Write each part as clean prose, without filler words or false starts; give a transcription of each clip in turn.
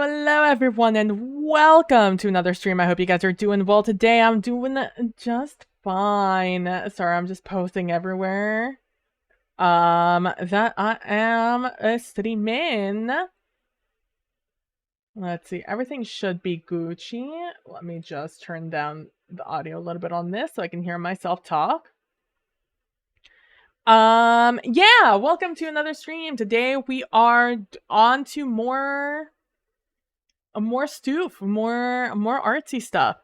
Hello, everyone, and welcome to another stream. I hope you guys are doing well today. I'm doing just fine. Sorry, I'm just posting everywhere. That I am a streaming. Let's see, everything should be Gucci. Let me just turn down the audio a little bit on this so I can hear myself talk. Yeah, welcome to another stream. Today we are on to more stoof, more artsy stuff.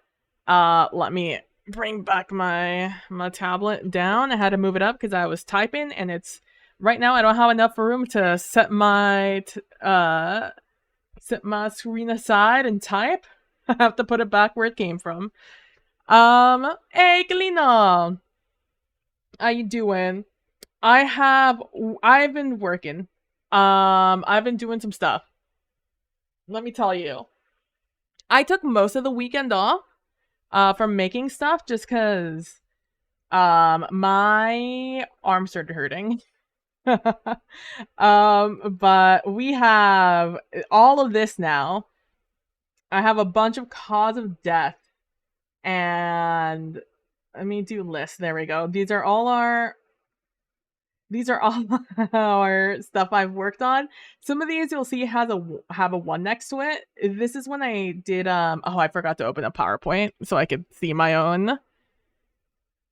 Let me bring back my tablet down. I had to move it up because I was typing, and it's right now I don't have enough room to set my screen aside and type. I have to put it back where it came from. Hey Galina, how you doing? I've been working. I've been doing some stuff. Let me tell you. I took most of the weekend off from making stuff just because my arm started hurting. But we have all of this now. I have a bunch of cause of death, and let me do lists. There we go. These are all our stuff I've worked on. Some of these you'll see have a one next to it. This is when I did oh, I forgot to open a PowerPoint so I could see my own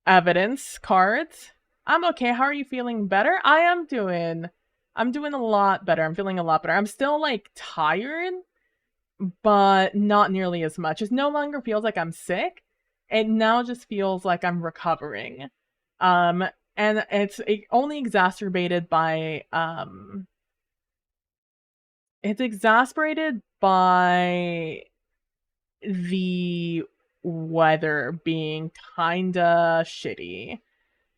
evidence cards. I'm okay. How are you feeling? Better? I'm doing a lot better. I'm feeling a lot better. I'm still like tired, but not nearly as much. It no longer feels like I'm sick. It now just feels like I'm recovering. And it's only exacerbated by the weather being kinda shitty.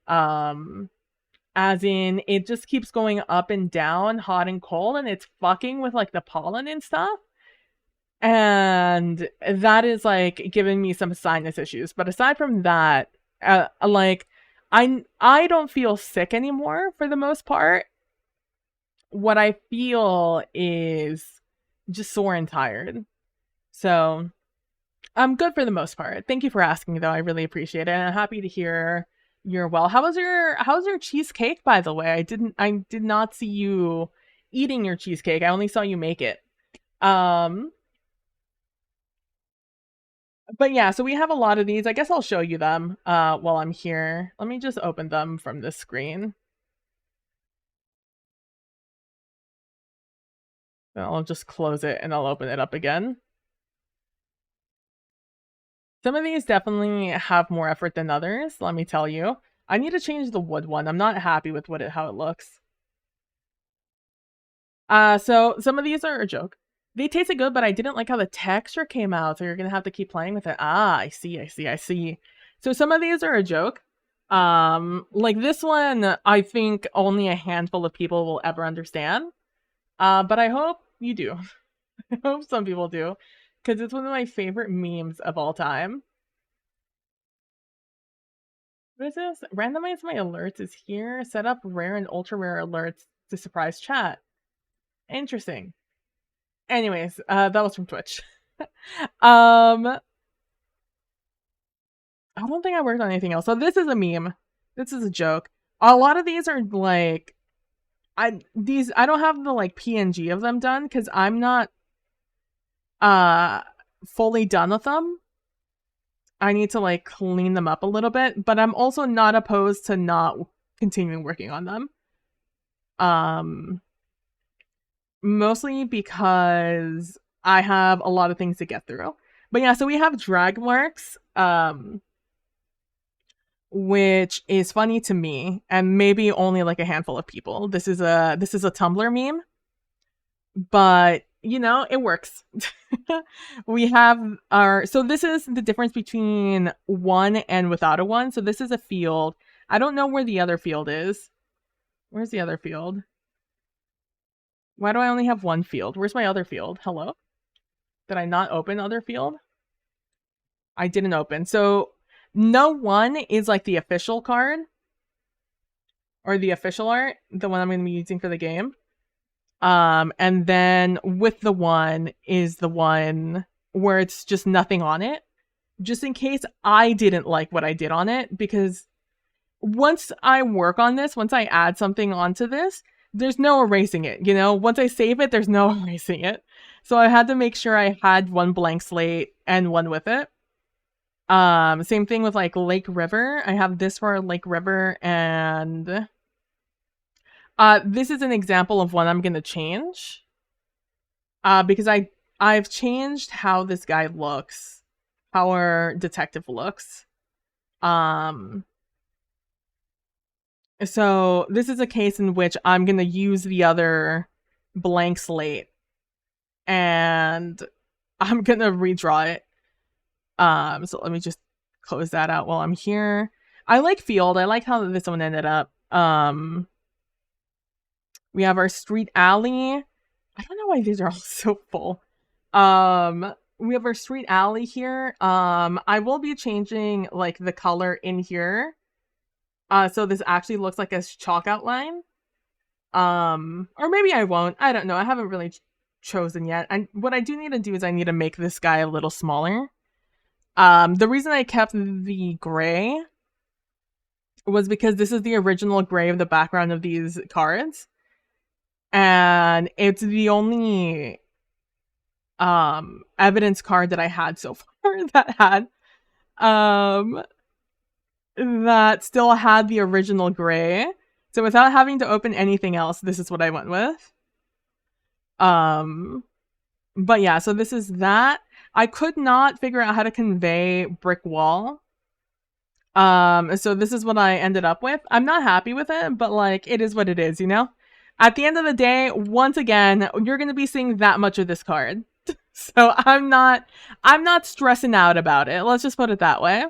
As in it just keeps going up and down, hot and cold, and it's fucking with like the pollen and stuff. And that is like giving me some sinus issues. But aside from that, like I don't feel sick anymore for the most part. What I feel is just sore and tired. So I'm good for the most part. Thank you for asking, though. I really appreciate it. And I'm happy to hear you're well. How's your cheesecake, by the way? I did not see you eating your cheesecake. I only saw you make it. Um, but yeah, so we have a lot of these. I guess I'll show you them while I'm here. Let me just open them from this screen. I'll just close it and I'll open it up again. Some of these definitely have more effort than others, let me tell you. I need to change the wood one. I'm not happy with how it looks. So some of these are a joke. They tasted good, but I didn't like how the texture came out, so you're gonna have to keep playing with it. Ah, I see. So some of these are a joke. Like this one, I think only a handful of people will ever understand. But I hope you do. I hope some people do, because it's one of my favorite memes of all time. What is this? Randomize my alerts is here. Set up rare and ultra rare alerts to surprise chat. Interesting. Anyways, that was from Twitch. I don't think I worked on anything else. So this is a meme. This is a joke. A lot of these are like I don't have the like PNG of them done because I'm not fully done with them. I need to like clean them up a little bit, but I'm also not opposed to not continuing working on them. Mostly because I have a lot of things to get through. But yeah, so we have Dragmarks, which is funny to me and maybe only like a handful of people. This is a Tumblr meme, but you know, it works. We have so this is the difference between one and without a one. So this is a field. I don't know where the other field is. Where's the other field? Why do I only have one field? Where's my other field? Hello? Did I not open other field? I didn't open. So no one is like the official card or the official art, the one I'm going to be using for the game. And then with the one is the one where it's just nothing on it, just in case I didn't like what I did on it, because once I work on this, once I add something onto this, there's no erasing it, you know? Once I save it, there's no erasing it. So I had to make sure I had one blank slate and one with it. Same thing with like Lake River. I have this for Lake River, and this is an example of one I'm gonna change. Because I've changed how this guy looks, how our detective looks. So this is a case in which I'm gonna use the other blank slate, and I'm gonna redraw it. So let me just close that out while I'm here. I like field. I like how this one ended up. We have our street alley. I don't know why these are all so full. We have our street alley here. I will be changing like the color in here. So this actually looks like a chalk outline. Or maybe I won't. I don't know. I haven't really chosen yet. And what I do need to do is I need to make this guy a little smaller. The reason I kept the gray was because this is the original gray of the background of these cards. And it's the only evidence card that I had so far that still had the original gray. So without having to open anything else, this is what I went with. But yeah, so this is that. I could not figure out how to convey brick wall. So this is what I ended up with. I'm not happy with it, but like it is what it is, you know? At the end of the day, once again, you're going to be seeing that much of this card. So I'm not stressing out about it. Let's just put it that way.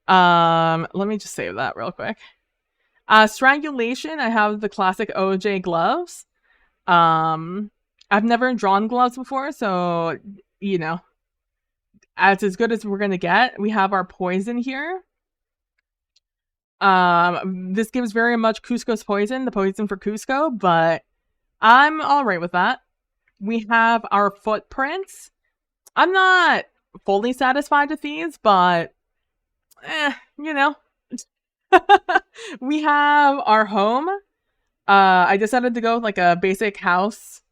Let me just save that real quick. Strangulation, I have the classic OJ gloves. I've never drawn gloves before, so, you know, it's as good as we're gonna get. We have our poison here. This gives very much Cusco's poison, the poison for Cusco, but I'm all right with that. We have our footprints. I'm not fully satisfied with these, but you know. We have our home. I decided to go with like a basic house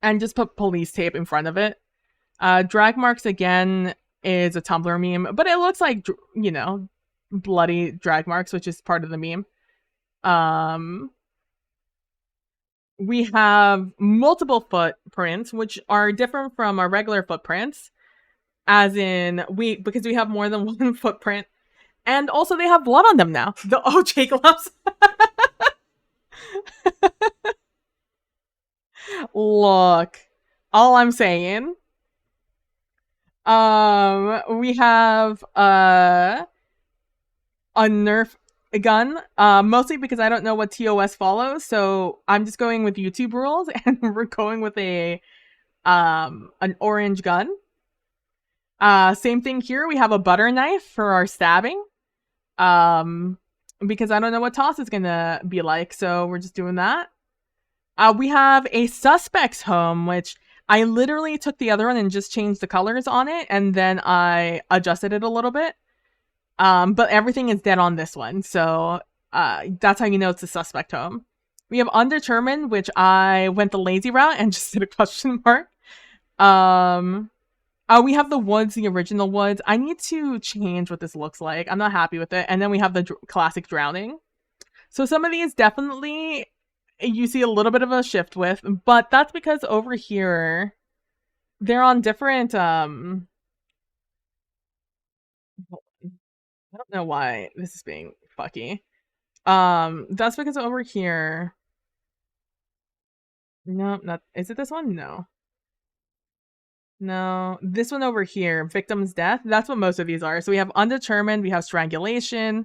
and just put police tape in front of it. Drag marks again is a Tumblr meme, but it looks like, bloody drag marks, which is part of the meme. We have multiple footprints, which are different from our regular footprints, as in because we have more than one footprint, and also they have blood on them now. The OJ gloves. Look, all I'm saying. We have a Nerf gun, mostly because I don't know what TOS follows, so I'm just going with YouTube rules, and we're going with an orange gun. Same thing here. We have a butter knife for our stabbing. Because I don't know what toss is gonna be like, so we're just doing that. We have a suspect's home, which I literally took the other one and just changed the colors on it, and then I adjusted it a little bit. But everything is dead on this one, so that's how you know it's a suspect home. We have undetermined, which I went the lazy route and just did a question mark. We have the woods, the original woods. I need to change what this looks like. I'm not happy with it. And then we have the classic drowning. So some of these definitely you see a little bit of a shift with, but that's because over here they're on different I don't know why this is being fucky. That's because over here. No, not is it this one? No. No, this one over here, victim's death. That's what most of these are. So we have undetermined, we have strangulation,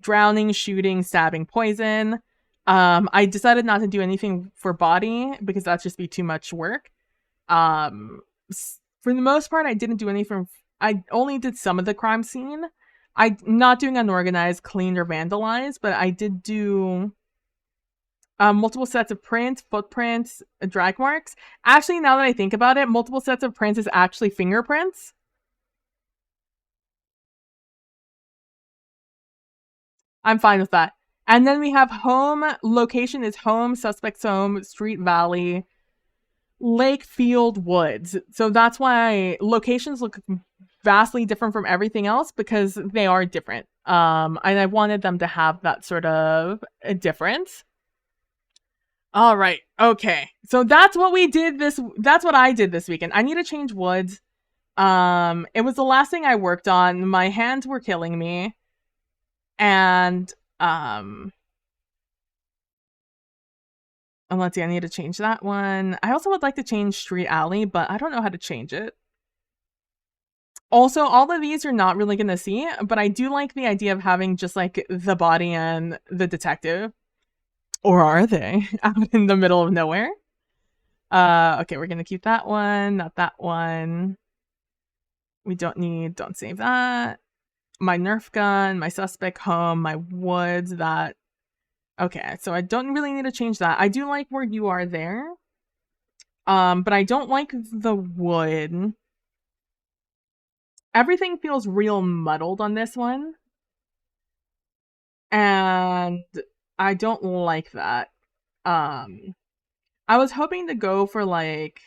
drowning, shooting, stabbing, poison. I decided not to do anything for body because that's just be too much work. For the most part, I didn't do anything. I only did some of the crime scene. I'm not doing unorganized, cleaned, or vandalized, but I did do multiple sets of prints, footprints, drag marks. Actually, now that I think about it, multiple sets of prints is actually fingerprints. I'm fine with that. And then we have home. Location is home, suspect's home, street, valley, lake, field, woods. So that's why locations look vastly different from everything else because they are different. And I wanted them to have that sort of a difference. All right. Okay. So that's what I did this weekend. I need to change woods. It was the last thing I worked on. My hands were killing me. And let's see, I need to change that one. I also would like to change street alley, but I don't know how to change it. Also, all of these you're not really gonna see, but I do like the idea of having just like the body and the detective. Or are they out in the middle of nowhere? Okay, we're gonna keep that one, not that one. We don't save that. My Nerf gun, my suspect home, my woods, that. Okay, so I don't really need to change that. I do like where you are there. But I don't like the wood. Everything feels real muddled on this one. And I don't like that. I was hoping to go for like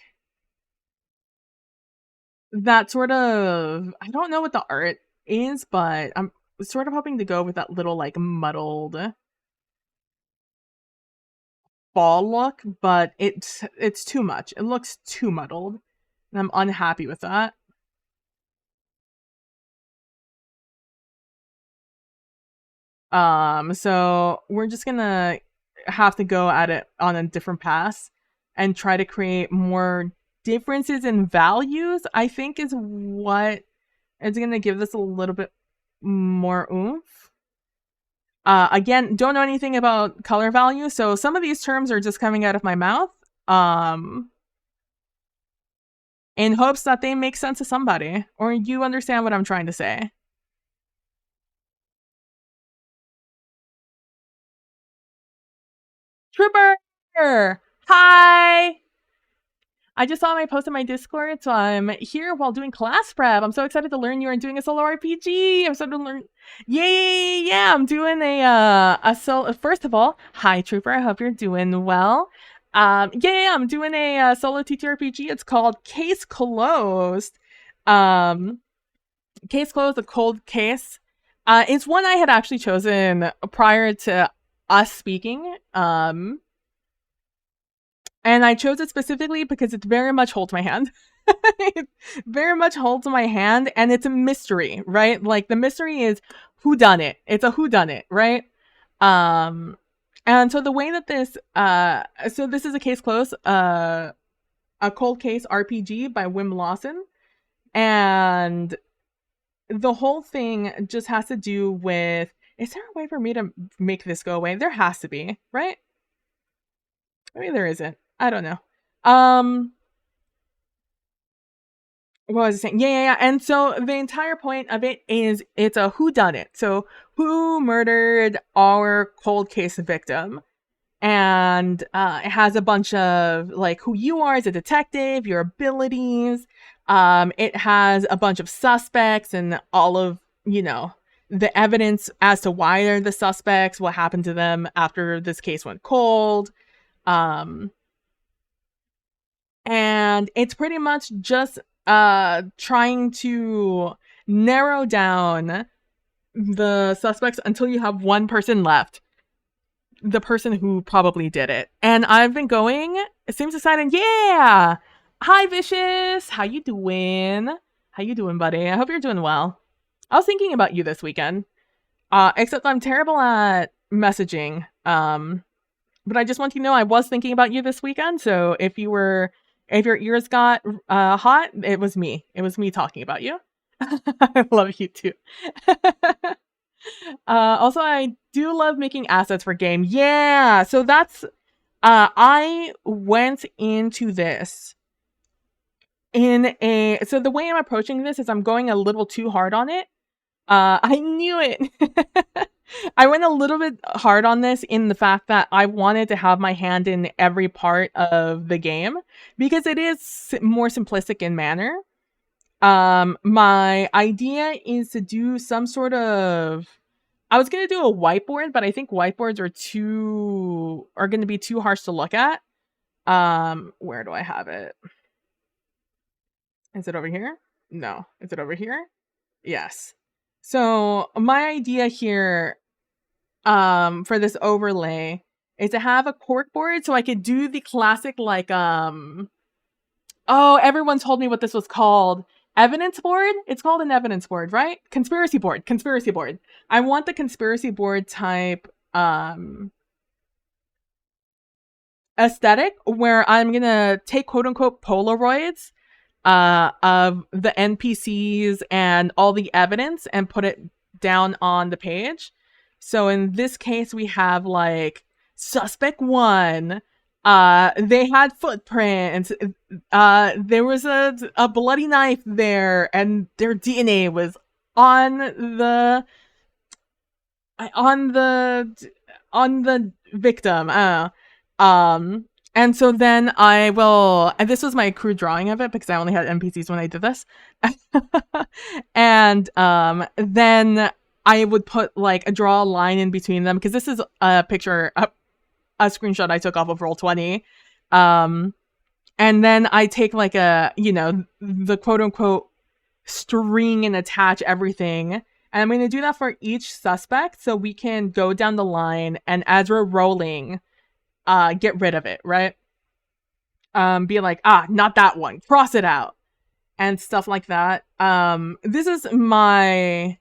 that sort of, I don't know what the art is, but I'm sort of hoping to go with that little like muddled fall look, but it's too much. It looks too muddled, and I'm unhappy with that. So we're just gonna have to go at it on a different path and try to create more differences in values, I think is what is gonna give this a little bit more oomph. Again, don't know anything about color value, so some of these terms are just coming out of my mouth. In hopes that they make sense to somebody, or you understand what I'm trying to say. Trooper! Hi! I just saw my post in my Discord, so I'm here while doing class prep. I'm so excited to learn you are doing a solo RPG. I'm so to learn. Yay! Yeah, I'm doing a solo. First of all, hi Trooper. I hope you're doing well. Yeah, I'm doing a solo TTRPG. It's called Case Closed. Case Closed, a cold case. It's one I had actually chosen prior to us speaking. And I chose it specifically because it very much holds my hand. It very much holds my hand, and it's a mystery, right? Like the mystery is who done it. It's a who done it, right? And so the way that this so this is a case closed, a cold case RPG by Wim Lawson. And the whole thing just has to do with, is there a way for me to make this go away? There has to be, right? Maybe there isn't. I don't know. What was I saying? Yeah. And so the entire point of it is it's a whodunit. So who murdered our cold case victim? And it has a bunch of like who you are as a detective, your abilities. It has a bunch of suspects and all of, the evidence as to why they're the suspects, what happened to them after this case went cold. And it's pretty much just trying to narrow down the suspects until you have one person left, the person who probably did it. And I've been going, it seems exciting. Yeah, hi Vicious, how you doing? Buddy? I hope you're doing well. I was thinking about you this weekend, except I'm terrible at messaging. But I just want you to know I was thinking about you this weekend. So if your ears got hot, it was me. It was me talking about you. I love you too. Also, I do love making assets for game. Yeah, so that's I went into this so the way I'm approaching this is I'm going a little too hard on it. I knew it. I went a little bit hard on this in the fact that I wanted to have my hand in every part of the game because it is more simplistic in manner. My idea is to do some sort of, I was going to do a whiteboard, but I think whiteboards are going to be too harsh to look at. Where do I have it? Is it over here? No. Is it over here? Yes. So my idea here for this overlay is to have a corkboard so I could do the classic like everyone told me what this was called. Evidence board? It's called an evidence board, right? Conspiracy board. I want the conspiracy board type aesthetic where I'm gonna take quote unquote Polaroids of the NPCs and all the evidence and put it down on the page. So in this case, we have like suspect 1. They had footprints. There was a bloody knife there, and their DNA was on the victim. And so then and this was my crude drawing of it because I only had NPCs when I did this. And then I would put draw a line in between them because this is a picture, a screenshot I took off of Roll20. And then I take the quote unquote string and attach everything. And I'm going to do that for each suspect so we can go down the line and as we're rolling, get rid of it, right? Be like, not that one, cross it out, and stuff like that. This is my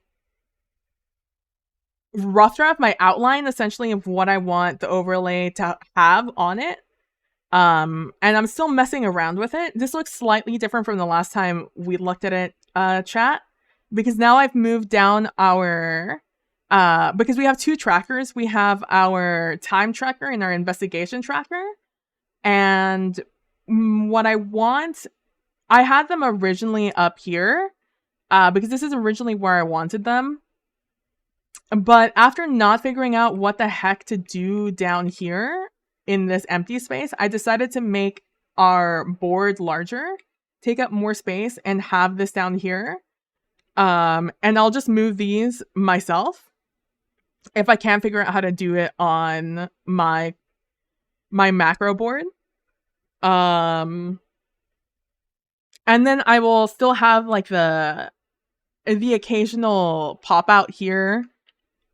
rough draft, my outline, essentially, of what I want the overlay to have on it. And I'm still messing around with it. This looks slightly different from the last time we looked at it, chat, because now I've moved down our... because we have 2 trackers. We have our time tracker and our investigation tracker. And what I want, I had them originally up here because this is originally where I wanted them. But after not figuring out what the heck to do down here in this empty space, I decided to make our board larger, take up more space, and have this down here. And I'll just move these myself if I can't figure out how to do it on my macro board. And then I will still have like the occasional pop out here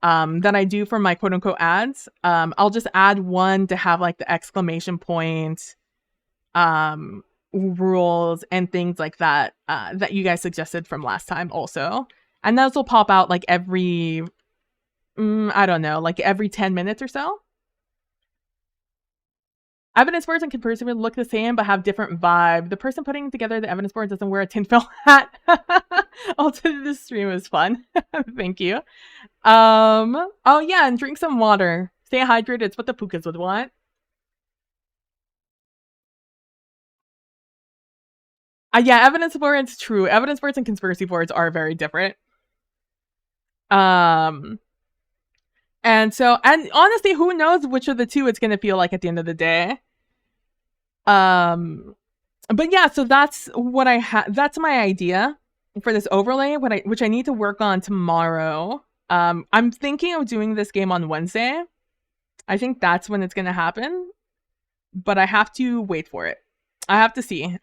that I do for my quote unquote ads. I'll just add one to have like the exclamation point rules and things like that that you guys suggested from last time also. And those will pop out like every, I don't know, like every 10 minutes or so. Evidence boards and conspiracy look the same but have different vibe. The person putting together the evidence board doesn't wear a tinfoil hat. Also, this stream was fun. Thank you. Oh yeah, and drink some water. Stay hydrated. It's what the pukas would want. Yeah, evidence boards, true. Evidence boards and conspiracy boards are very different. And honestly, who knows which of the two it's gonna feel like at the end of the day. But yeah, so that's what I have. That's my idea for this overlay, which I need to work on tomorrow. I'm thinking of doing this game on Wednesday. I think that's when it's gonna happen, but I have to wait for it. I have to see.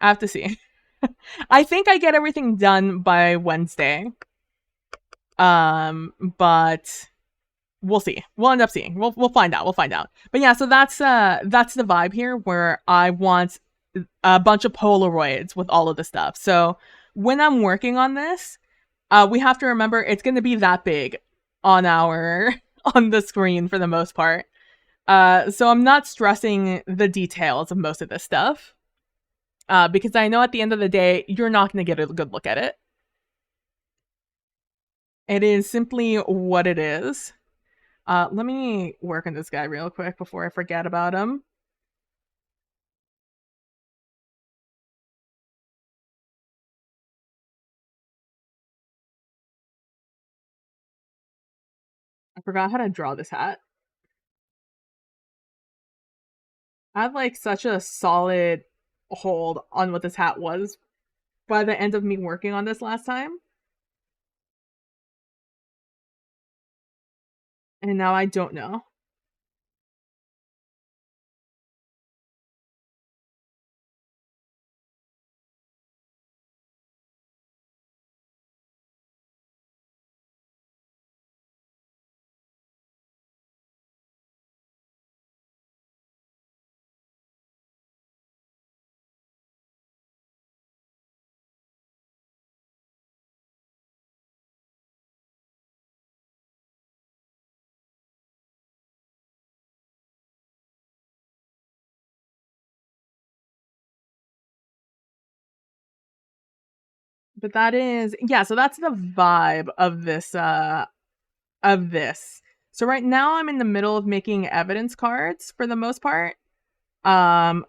I think I get everything done by Wednesday. But we'll see. We'll end up seeing. We'll find out. But yeah, so that's the vibe here where I want a bunch of Polaroids with all of the stuff. So when I'm working on this, we have to remember it's going to be that big on on the screen for the most part. So I'm not stressing the details of most of this stuff. Because I know at the end of the day, you're not going to get a good look at it. It is simply what it is. Let me work on this guy real quick before I forget about him. I forgot how to draw this hat. I have like such a solid hold on what this hat was by the end of me working on this last time. And now I don't know. But that is, yeah, so that's the vibe of this So right now I'm in the middle of making evidence cards for the most part. I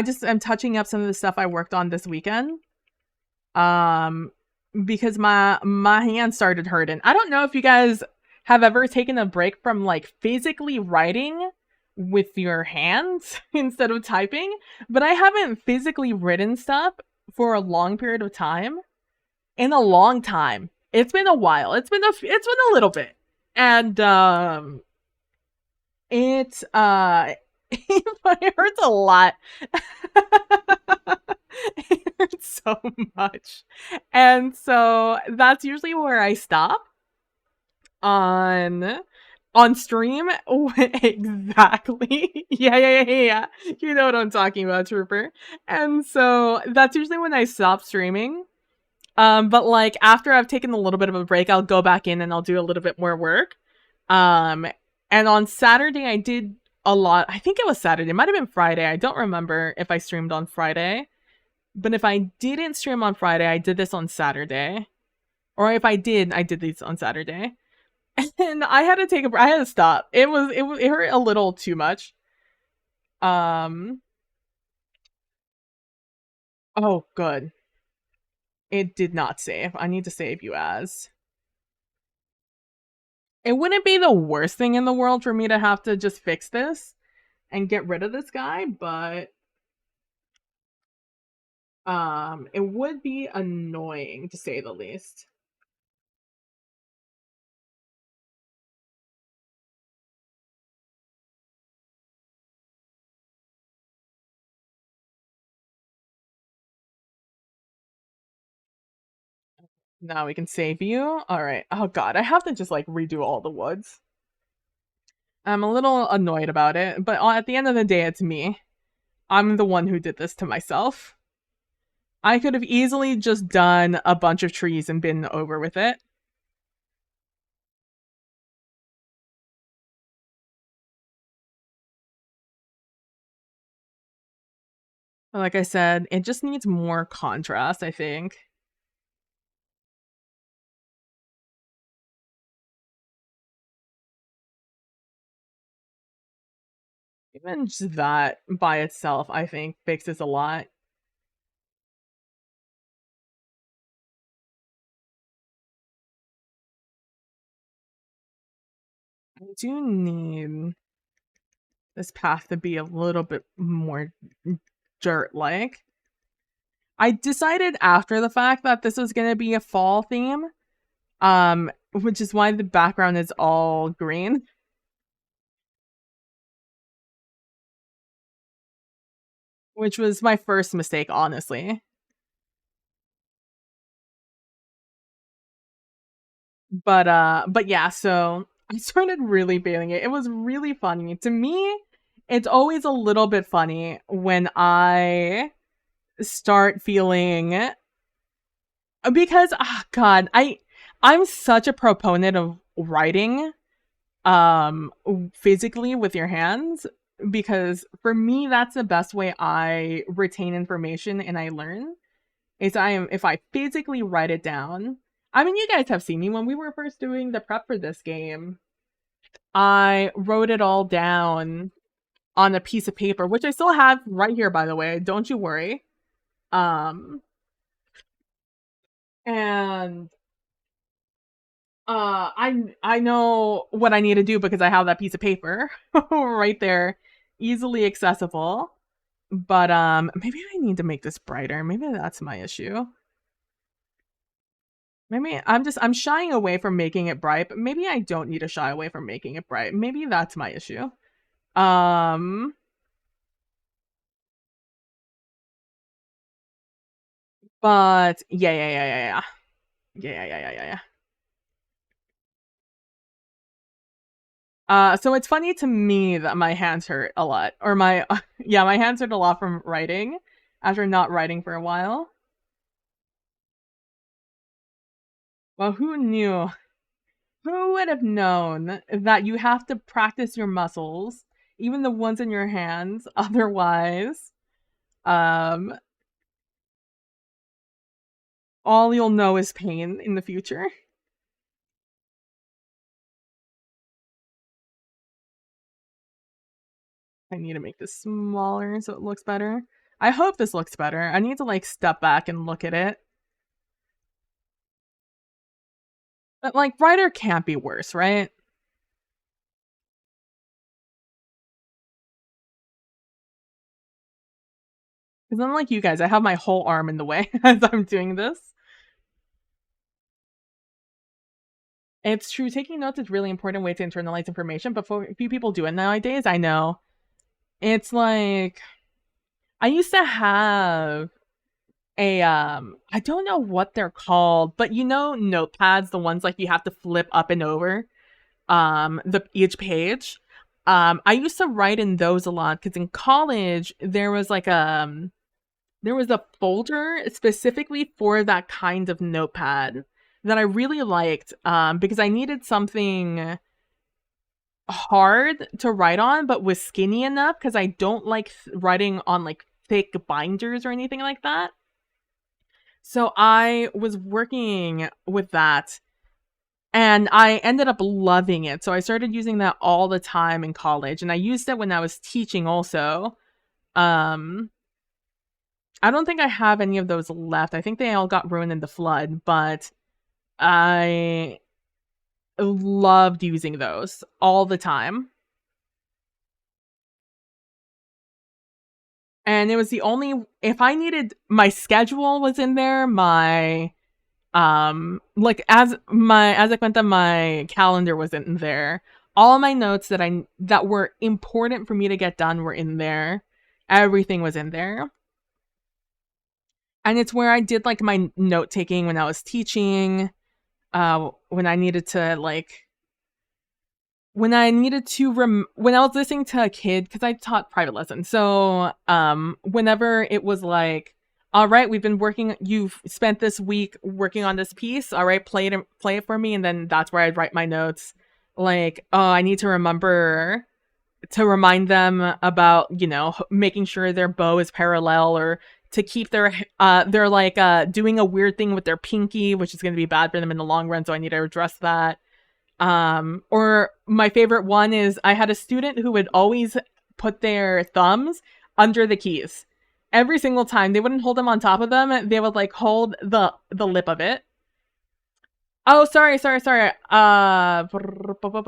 just am touching up some of the stuff I worked on this weekend. Because my hands started hurting. I don't know if you guys have ever taken a break from like physically writing with your hands instead of typing, but I haven't physically written stuff for a long period of time. In a long time. It's been a while. It's been a little bit. And it it hurts a lot. It hurts so much. And so that's usually where I stop on stream. Exactly. Yeah. You know what I'm talking about, Trooper. And so that's usually when I stop streaming. But like after I've taken a little bit of a break, I'll go back in and I'll do a little bit more work. And on Saturday I did a lot. I think it was Saturday. It might have been Friday. I don't remember if I streamed on Friday. But if I didn't stream on Friday, I did this on Saturday. Or if I did these on Saturday. And I had to I had to stop. It hurt a little too much. Oh, good. It did not save. I need to save you as. It wouldn't be the worst thing in the world for me to have to just fix this and get rid of this guy, but It would be annoying to say the least. Now we can save you. Alright. Oh god, I have to just, like, redo all the woods. I'm a little annoyed about it, but at the end of the day, it's me. I'm the one who did this to myself. I could have easily just done a bunch of trees and been over with it. Like I said, it just needs more contrast, I think. Even just that by itself, I think, fixes a lot. I do need this path to be a little bit more dirt-like. I decided after the fact that this was gonna be a fall theme, which is why the background is all green, which was my first mistake, honestly. But yeah, so I started really feeling it. It was really funny. To me, it's always a little bit funny when I start feeling because god, I'm such a proponent of writing physically with your hands because for me that's the best way I retain information and I learn is I am if I physically write it down. I mean, you guys have seen me when we were first doing the prep for this game. I wrote it all down on a piece of paper, which I still have right here, by the way. Don't you worry. Um, and I know what I need to do because I have that piece of paper right there, easily accessible. But maybe I need to make this brighter. Maybe that's my issue. Maybe I'm shying away from making it bright, but maybe I don't need to shy away from making it bright. Maybe that's my issue. Um, but yeah. Yeah. So it's funny to me that my hands hurt a lot, or my yeah, my hands hurt a lot from writing after not writing for a while. Well, who knew? Who would have known that you have to practice your muscles, even the ones in your hands, otherwise, um, all you'll know is pain in the future. I need to make this smaller so it looks better. I hope this looks better. I need to, like, step back and look at it. But, like, writer can't be worse, right? 'Cause unlike you guys, I have my whole arm in the way as I'm doing this. It's true, taking notes is a really important way to internalize information, but for few people do it nowadays, I know. It's like I used to have a, I don't know what they're called, but you know notepads, the ones, like, you have to flip up and over, the each page? I used to write in those a lot because in college, there was a folder specifically for that kind of notepad that I really liked, because I needed something hard to write on, but was skinny enough because I don't like writing on like thick binders or anything like that. So I was working with that and I ended up loving it. So I started using that all the time in college and I used it when I was teaching also. Um I don't think I have any of those left. I think they all got ruined in the flood, but I loved using those all the time. And it was the only if I needed my schedule was in there, my like as I went on my calendar was in there. All my notes that were important for me to get done were in there. Everything was in there. And it's where I did like my note taking when I was teaching, when I needed to when I was listening to a kid because I taught private lessons. So whenever it was like, all right, you've spent this week working on this piece, all right, play it for me, and then that's where I'd write my notes. Like, oh, I need to remember to remind them about, making sure their bow is parallel, or to keep they're like doing a weird thing with their pinky, which is going to be bad for them in the long run, so I need to address that. Or my favorite one is I had a student who would always put their thumbs under the keys. Every single time. They wouldn't hold them on top of them. They would like hold the lip of it. Oh, sorry.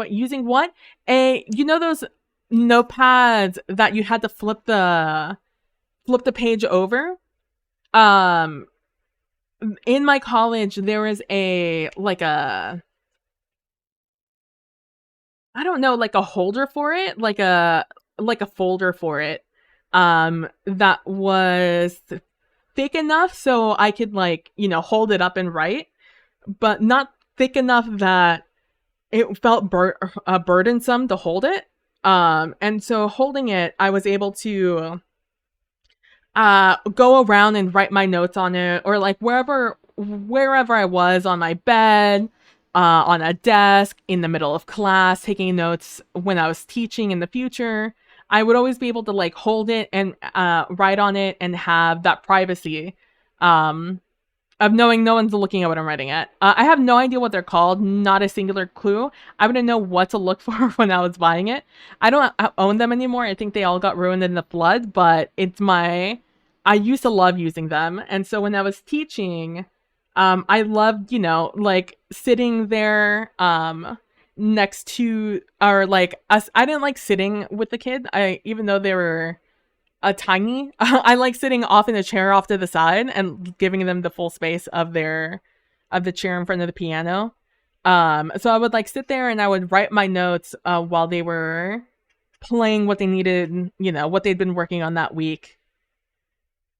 Using what? Those notepads that you had to flip the page over? Um in my college there was a like a I don't know, like a holder for it, like a folder for it, that was thick enough so I could hold it up and write, but not thick enough that it felt burdensome to hold it. And so holding it, I was able to go around and write my notes on it, or like wherever I was, on my bed, on a desk, in the middle of class, taking notes when I was teaching in the future. I would always be able to like hold it and write on it and have that privacy, um, of knowing no one's looking at what I'm writing at. I have no idea what they're called, not a singular clue. I wouldn't know what to look for when I was buying it. I don't own them anymore. I think they all got ruined in the flood, but I used to love using them. And so when I was teaching, I loved, like sitting there, next to, or like us. I didn't like sitting with the kid. Even though they were tiny. I like sitting off in a chair off to the side and giving them the full space of the chair in front of the piano. So I would like sit there and I would write my notes while they were playing what they needed, what they'd been working on that week.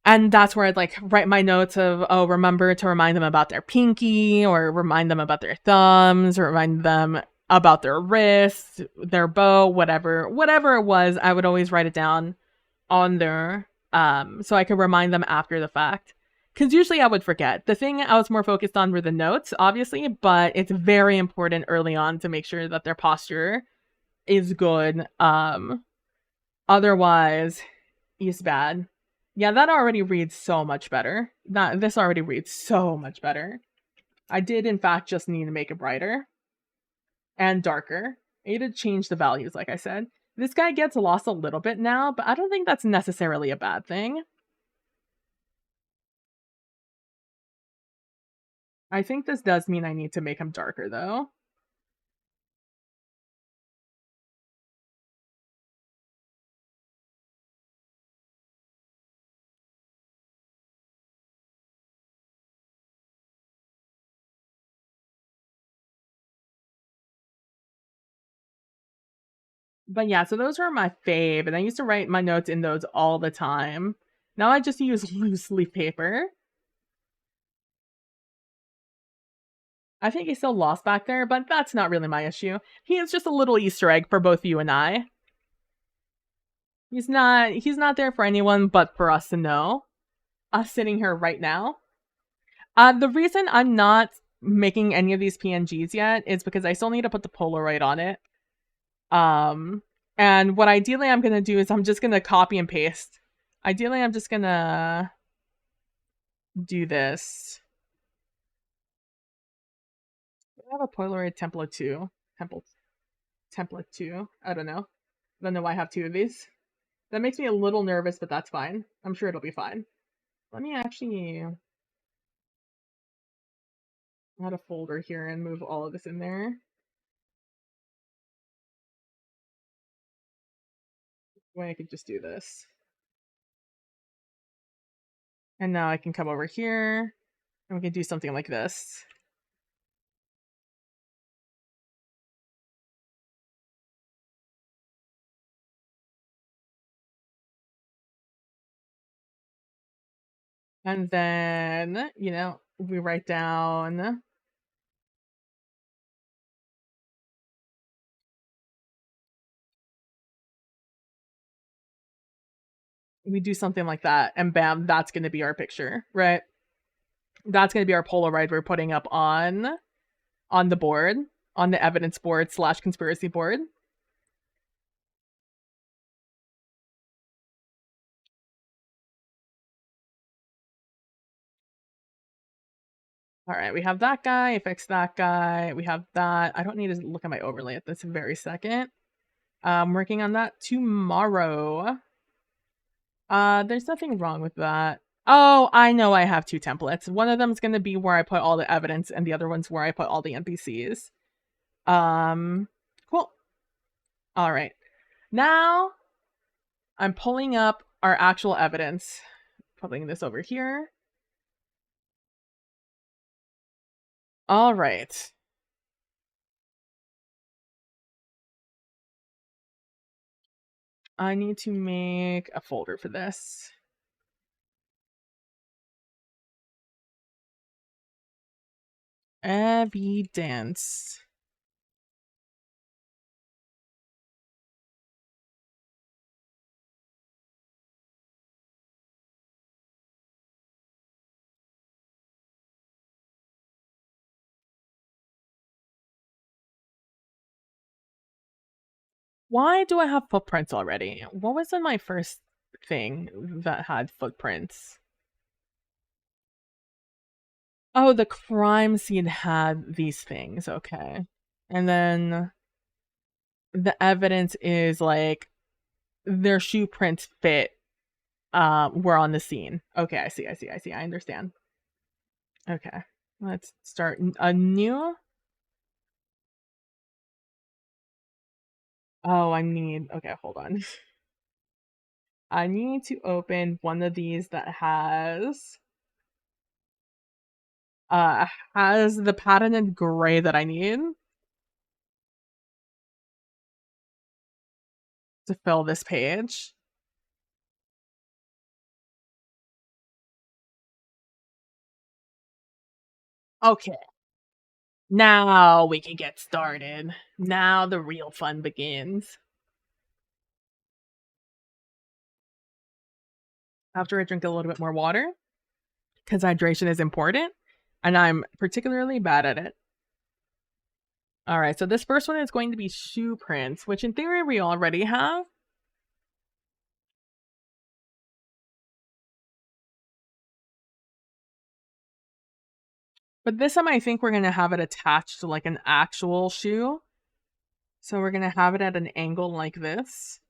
And that's where I'd like write my notes of, oh, remember to remind them about their pinky, or remind them about their thumbs, or remind them about their wrists, their bow, whatever it was. I would always write it down on there, so I could remind them after the fact. Because usually I would forget. The thing I was more focused on were the notes, obviously, but it's very important early on to make sure that their posture is good. Otherwise, it's bad. Yeah, that already reads so much better. This already reads so much better. I did, in fact, just need to make it brighter and darker. I need to change the values, like I said. This guy gets lost a little bit now, but I don't think that's necessarily a bad thing. I think this does mean I need to make him darker, though. But yeah, so those were my fave, and I used to write my notes in those all the time. Now I just use loose leaf paper. I think he's still lost back there, but that's not really my issue. He is just a little Easter egg for both you and I. He's not there for anyone but for us to know. Us sitting here right now. The reason I'm not making any of these PNGs yet is because I still need to put the Polaroid on it. Um, and what ideally I'm gonna do is I'm just gonna copy and paste. Ideally, I'm just gonna do this. I have a Polaroid template too. Template too. I don't know. I don't know why I have two of these. That makes me a little nervous, but that's fine. I'm sure it'll be fine. Let me actually add a folder here and move all of this in there. Way I could just do this. And now I can come over here and we can do something like this. And then, we write down we do something like that, and bam, that's going to be our picture, right? That's going to be our Polaroid we're putting up on the board, on the evidence board / conspiracy board. All right, we have that guy, fix that guy. We have that. I don't need to look at my overlay at this very second. I'm working on that tomorrow. There's nothing wrong with that. Oh, I know I have 2 templates. One of them is going to be where I put all the evidence, and the other one's where I put all the NPCs. Cool. All right. Now, I'm pulling up our actual evidence. Putting this over here. All right. I need to make a folder for this. Evidence. Why do I have footprints already? What was in my first thing that had footprints? Oh, the crime scene had these things. Okay. And then the evidence is like their shoe prints fit were on the scene. Okay, I see. I understand. Okay. Let's start a new. Oh, okay, hold on. I need to open one of these that has the patented gray that I need to fill this page. Okay. Now we can get started. Now the real fun begins. After I drink a little bit more water, because hydration is important, and I'm particularly bad at it. All right, so this first one is going to be shoe prints, which in theory we already have. But this time I think we're going to have it attached to like an actual shoe. So we're going to have it at an angle like this.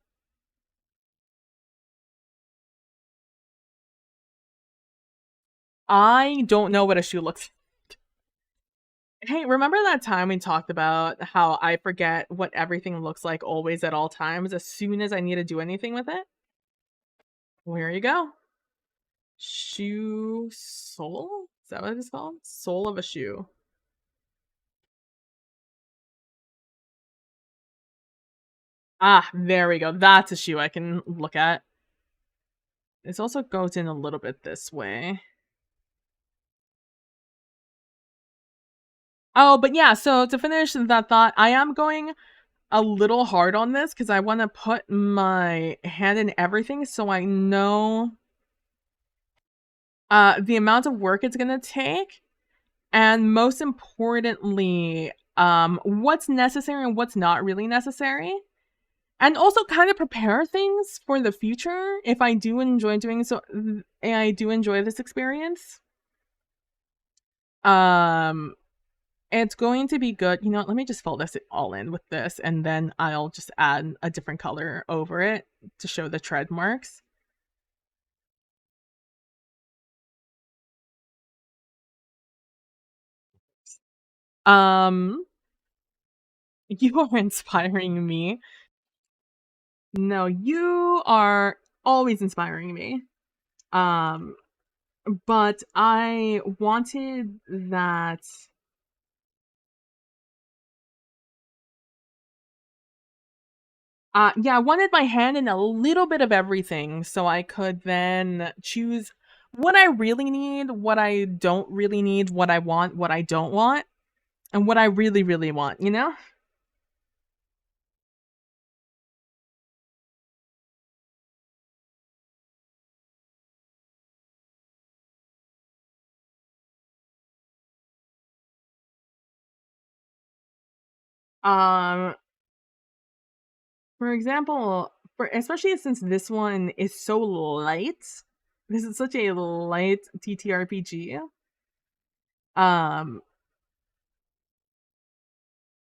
I don't know what a shoe looks like. Hey, remember that time we talked about how I forget what everything looks like always at all times as soon as I need to do anything with it? Well, here you go. Shoe sole? Is that what it's called? Sole of a shoe. Ah, there we go. That's a shoe I can look at. This also goes in a little bit this way. Oh, but yeah, so to finish that thought, I am going a little hard on this because I want to put my hand in everything so I know the amount of work it's going to take, and most importantly, what's necessary and what's not really necessary. And also kind of prepare things for the future if I do enjoy doing so, and I do enjoy this experience. It's going to be good. You know what, let me just fill this all in with this, and then I'll just add a different color over it to show the tread marks. You are inspiring me. No, you are always inspiring me. Um, but I wanted that. Yeah, I wanted my hand in a little bit of everything so I could then choose what I really need, what I don't really need, what I want, what I don't want, and what I really, really want, you know? Um, for example, for especially since this one is so light, this is such a light TTRPG. Um,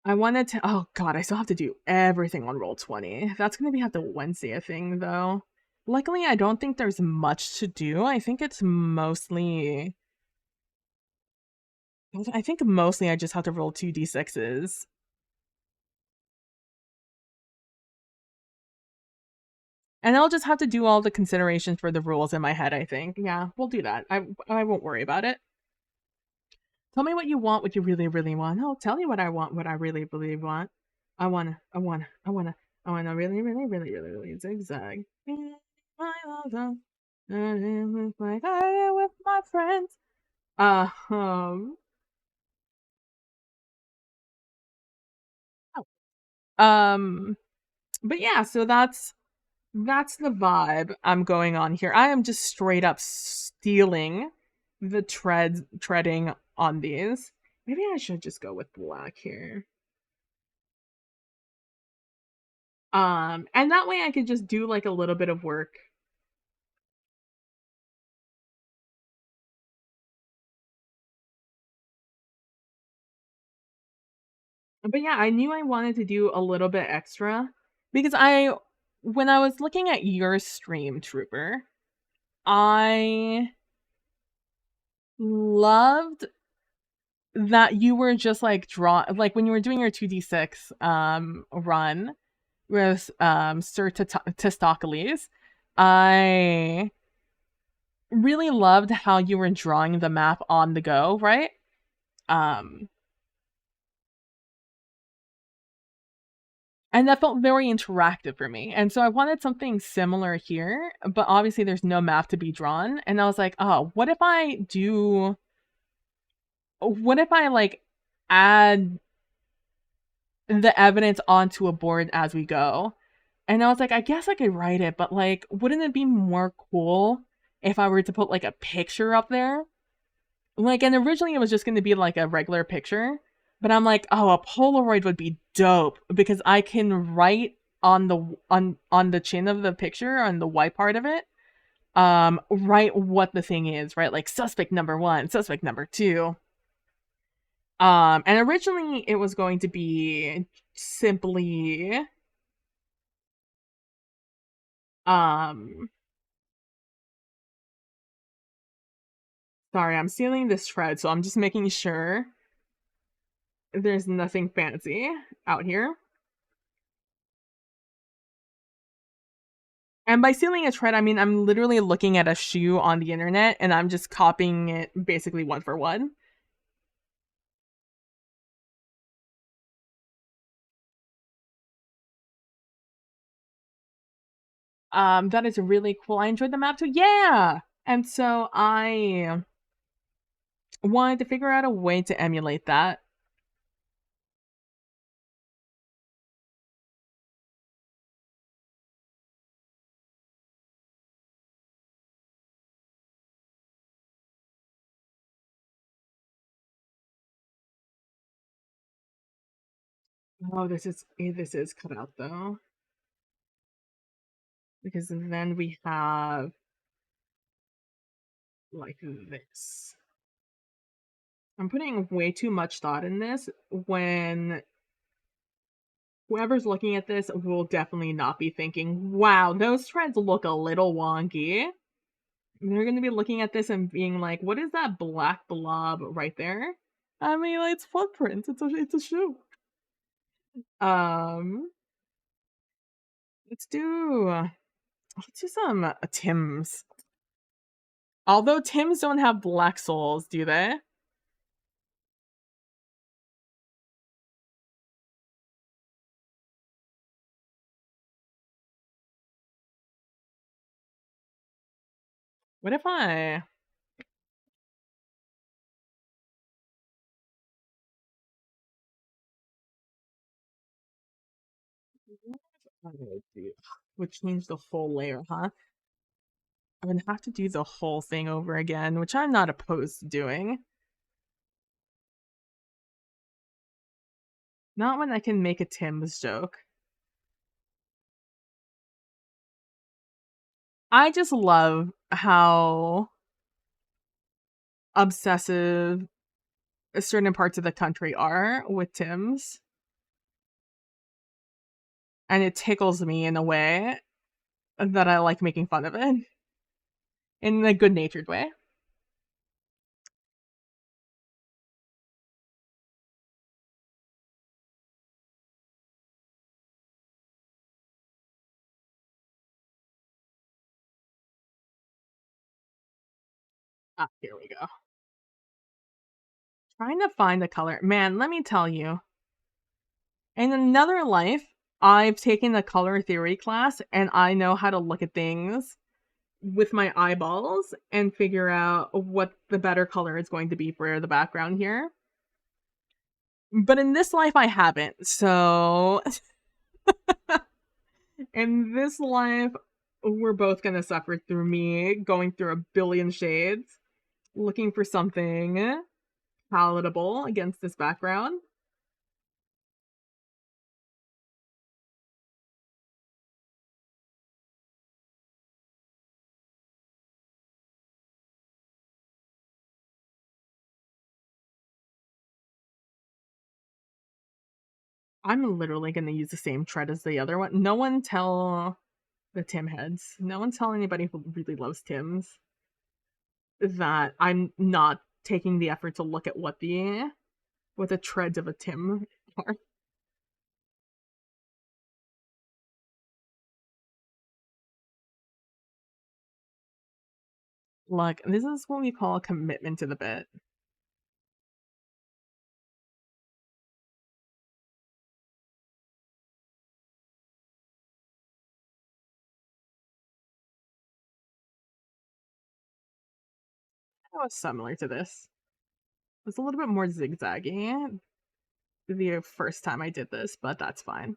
I wanted to. Oh God, I still have to do everything on roll 20. That's gonna be at the Wednesday thing though. Luckily, I don't think there's much to do. I think it's mostly. I think mostly I just have to roll 2d6s. And I'll just have to do all the considerations for the rules in my head, I think. Yeah, we'll do that. I won't worry about it. Tell me what you want, what you really, really want. I'll tell you what I want, what I really, really want. I wanna really, really, really, really, really zigzag. My love, like I did with my friends. Uh, um, um, but yeah, so that's the vibe I'm going on here. I am just straight up stealing the treading on these. Maybe I should just go with black here. And that way I could just do like a little bit of work. But yeah, I knew I wanted to do a little bit extra because when I was looking at your stream, Trooper, I loved that you were just like like when you were doing your 2d6 run with Sir Testocles. I really loved how you were drawing the map on the go, right? Um and that felt very interactive for me. And so I wanted something similar here, but obviously there's no map to be drawn. And I was like, oh, what if I like add the evidence onto a board as we go? And I was like, I guess I could write it, but like, wouldn't it be more cool if I were to put like a picture up there? Like, and originally it was just going to be like a regular picture, but I'm like, oh, a Polaroid would be dope because I can write on the chin of the picture on the white part of it, write what the thing is, right? Like suspect number 1, suspect number 2. And originally it was going to be simply um sorry, I'm stealing this shred, so I'm just making sure there's nothing fancy out here. And by stealing a trend, I mean I'm literally looking at a shoe on the internet and I'm just copying it basically one for one. That is really cool. I enjoyed the map too. Yeah. And so I wanted to figure out a way to emulate that. Oh, this is cut out though. Because then we have like this. I'm putting way too much thought in this when whoever's looking at this will definitely not be thinking, wow, those threads look a little wonky. They're going to be looking at this and being like, what is that black blob right there? I mean, it's footprints. It's a shoe. Um, let's do some Tim's. Although Tims don't have black souls, do they? What if I would change the whole layer, huh? I'm gonna have to do the whole thing over again, which I'm not opposed to doing. Not when I can make a Tim's joke. I just love how obsessive certain parts of the country are with Tim's, and it tickles me in a way that I like making fun of it in a good-natured way. Ah, here we go. Trying to find the color. Man, let me tell you, in another life, I've taken a color theory class and I know how to look at things with my eyeballs and figure out what the better color is going to be for the background here. But in this life, I haven't. So, in this life, we're both going to suffer through me going through a billion shades, looking for something palatable against this background. I'm literally going to use the same tread as the other one. No one tell the Tim heads. No one tell anybody who really loves Tim's that I'm not taking the effort to look at what the treads of a Tim are. Look, this is what we call a commitment to the bit. That was similar to this. It was a little bit more zigzaggy the first time I did this, but that's fine.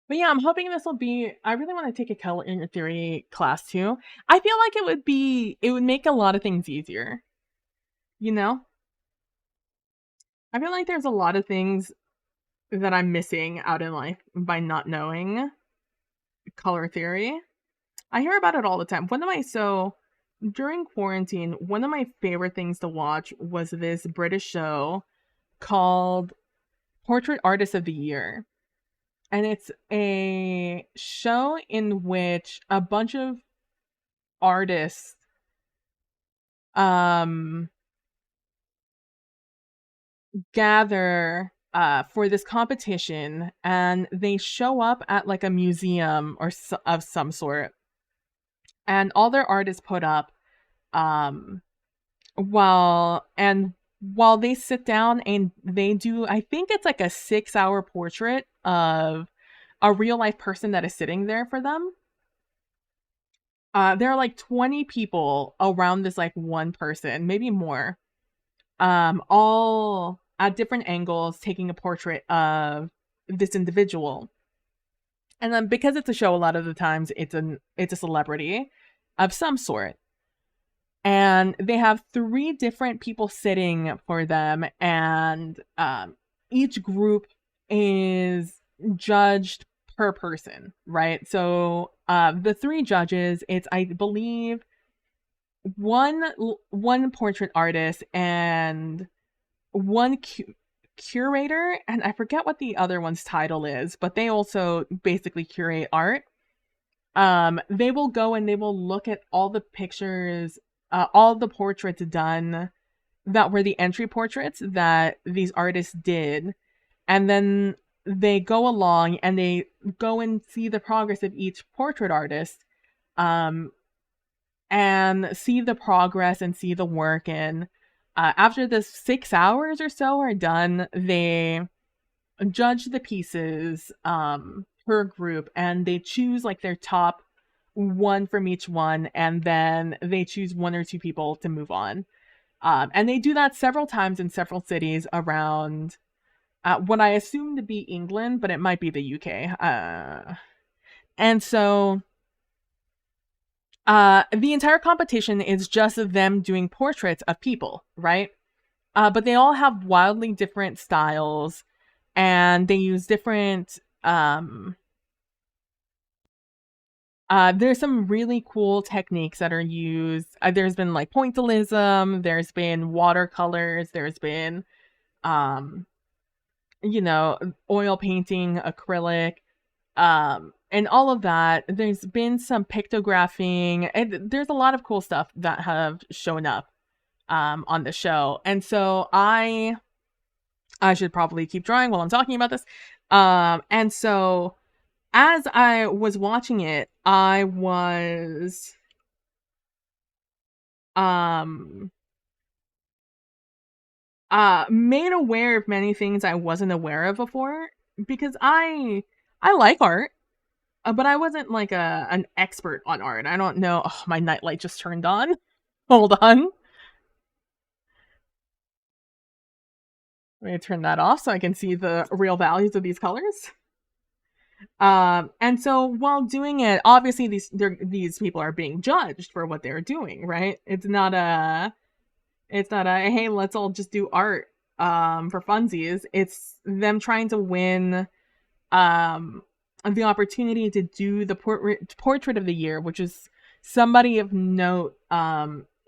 But yeah, I'm hoping this will be. I really want to take a color in theory class too. I feel like it would make a lot of things easier. You know? I feel like there's a lot of things that I'm missing out in life by not knowing color theory. I hear about it all the time. During quarantine, one of my favorite things to watch was this British show called Portrait Artist of the Year. And it's a show in which a bunch of artists um gather for this competition, and they show up at like a museum of some sort, and all their art is put up um while they sit down and they do, I think it's like a 6-hour portrait of a real life person that is sitting there for them. There are like 20 people around this like one person, maybe more, all at different angles taking a portrait of this individual. And then because it's a show, a lot of the times it's a celebrity of some sort. And they have 3 different people sitting for them, and each group is judged per person, right? So the 3 judges, it's, I believe, one portrait artist and one curator, and I forget what the other one's title is, but they also basically curate art. They will go and they will look at all the pictures, all the portraits done that were the entry portraits that these artists did, and then they go along and they go and see the progress of each portrait artist, um, and see the progress and see the work. And after the 6 hours or so are done, they judge the pieces per group, and they choose like their top one from each one, and then they choose one or two people to move on. And they do that several times in several cities around what I assume to be England, but it might be the UK. And so the entire competition is just them doing portraits of people, right? But they all have wildly different styles, and they use different. There's some really cool techniques that are used. There's been like pointillism, there's been watercolors, there's been um, you know, oil painting, acrylic, and all of that. There's been some pictographing, and there's a lot of cool stuff that have shown up on the show. And so I should probably keep drawing while I'm talking about this. And so as I was watching it, I was um made aware of many things I wasn't aware of before, because I like art, but I wasn't like an expert on art. I don't know. Oh, my nightlight just turned on. Hold on. Let me turn that off so I can see the real values of these colors. And so while doing it, obviously these people are being judged for what they're doing, right? It's not a hey, let's all just do art for funsies. It's them trying to win um the opportunity to do the portrait of the year, which is somebody of note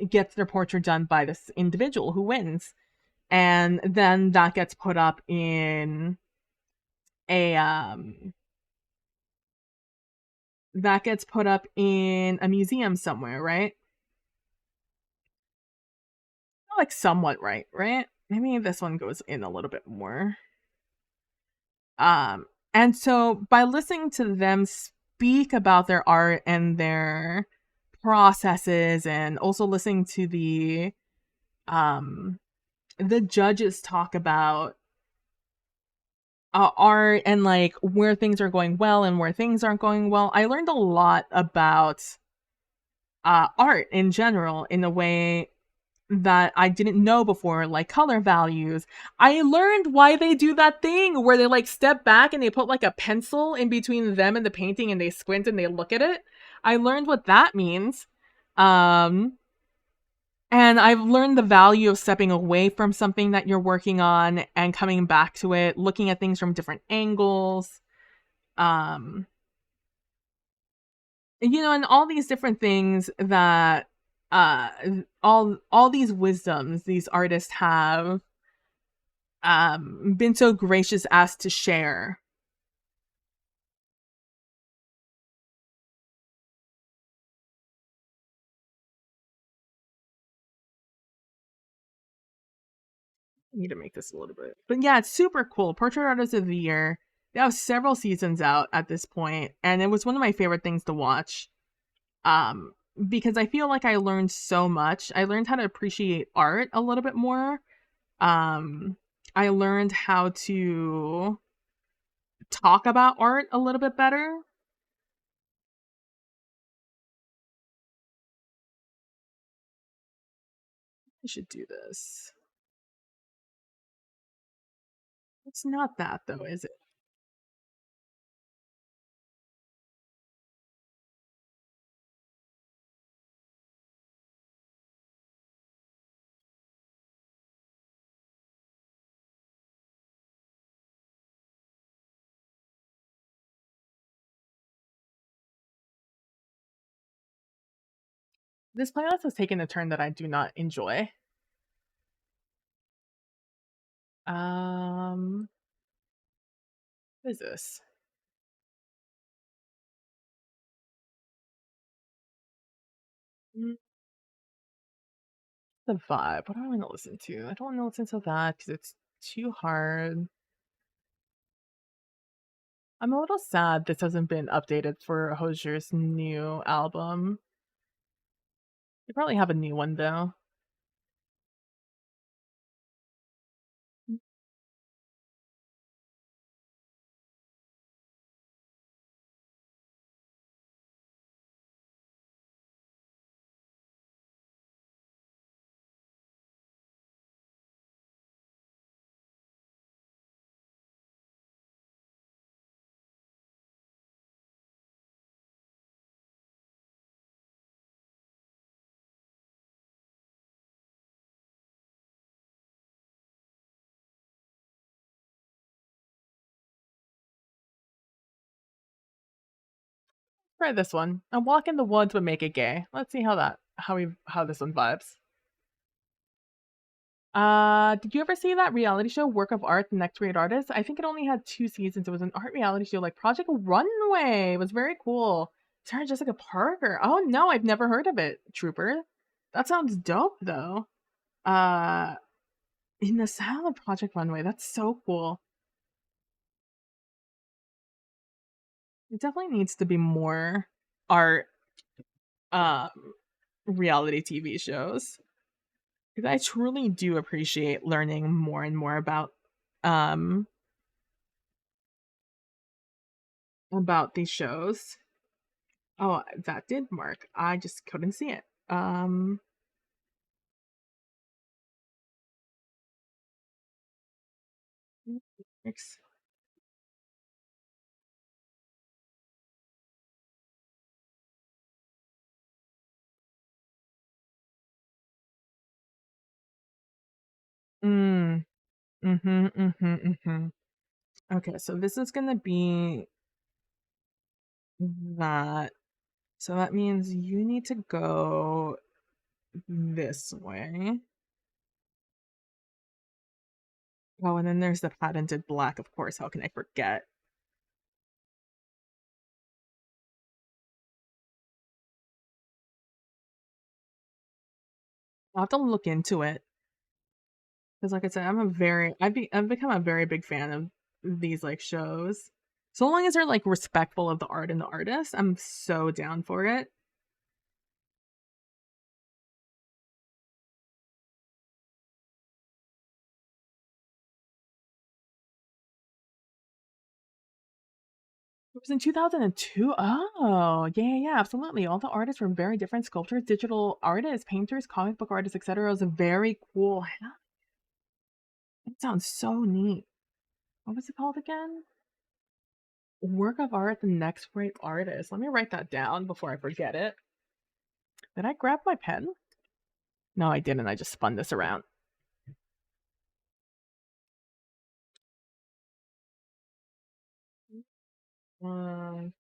gets their portrait done by this individual who wins. And then that gets put up in a museum somewhere, right? Like somewhat right? Maybe this one goes in a little bit more. Um, and so by listening to them speak about their art and their processes, and also listening to um the judges talk about art and like where things are going well and where things aren't going well, I learned a lot about art in general in a way that I didn't know before, like color values. I learned why they do that thing where they like step back and they put like a pencil in between them and the painting and they squint and they look at it. I learned what that means. Um and I've learned the value of stepping away from something that you're working on and coming back to it, looking at things from different angles. Um and all these different things that uh all these wisdoms these artists have been so gracious as to share. I need to make this a little bit. But yeah, it's super cool. Portrait Artist of the Year. They have several seasons out at this point, and it was one of my favorite things to watch. Um, because I feel like I learned so much. I learned how to appreciate art a little bit more. Um, I learned how to talk about art a little bit better. I should do this. It's not that though, is it? This playlist has taken a turn that I do not enjoy. Um, what is this? Mm, the vibe. What do I want to listen to? I don't want to listen to that because it's too hard. I'm a little sad this hasn't been updated for Hosier's new album. They probably have a new one though. Try this one. A walk in the woods would make it gay. Let's see how this one vibes. Did you ever see that reality show, Work of Art, The Next Great Artist? I think it only had 2 seasons. It was an art reality show like Project Runway. It was very cool. Sarah Jessica Parker. Oh no, I've never heard of it, Trooper. That sounds dope though. Uh, in the style of Project Runway. That's so cool. It definitely needs to be more art um reality TV shows. Because I truly do appreciate learning more and more um about these shows. Oh, that did mark. I just couldn't see it. Next. Mm, mm-hmm, mm-hmm, mm-hmm. Okay, so this is gonna be that. So that means you need to go this way. Oh, and then there's the patented black, of course. How can I forget? I'll have to look into it. Because like I said, I've become a very big fan of these like shows. So long as they're like respectful of the art and the artist, I'm so down for it. It was in 2002. Oh, yeah, yeah, yeah, absolutely. All the artists were very different sculptors, digital artists, painters, comic book artists, etc. It was a very cool. That sounds so neat. What was it called again? Work of art, the next great artist. Let me write that down before I forget it. Did I grab my pen? No, I didn't. I just spun this around. Where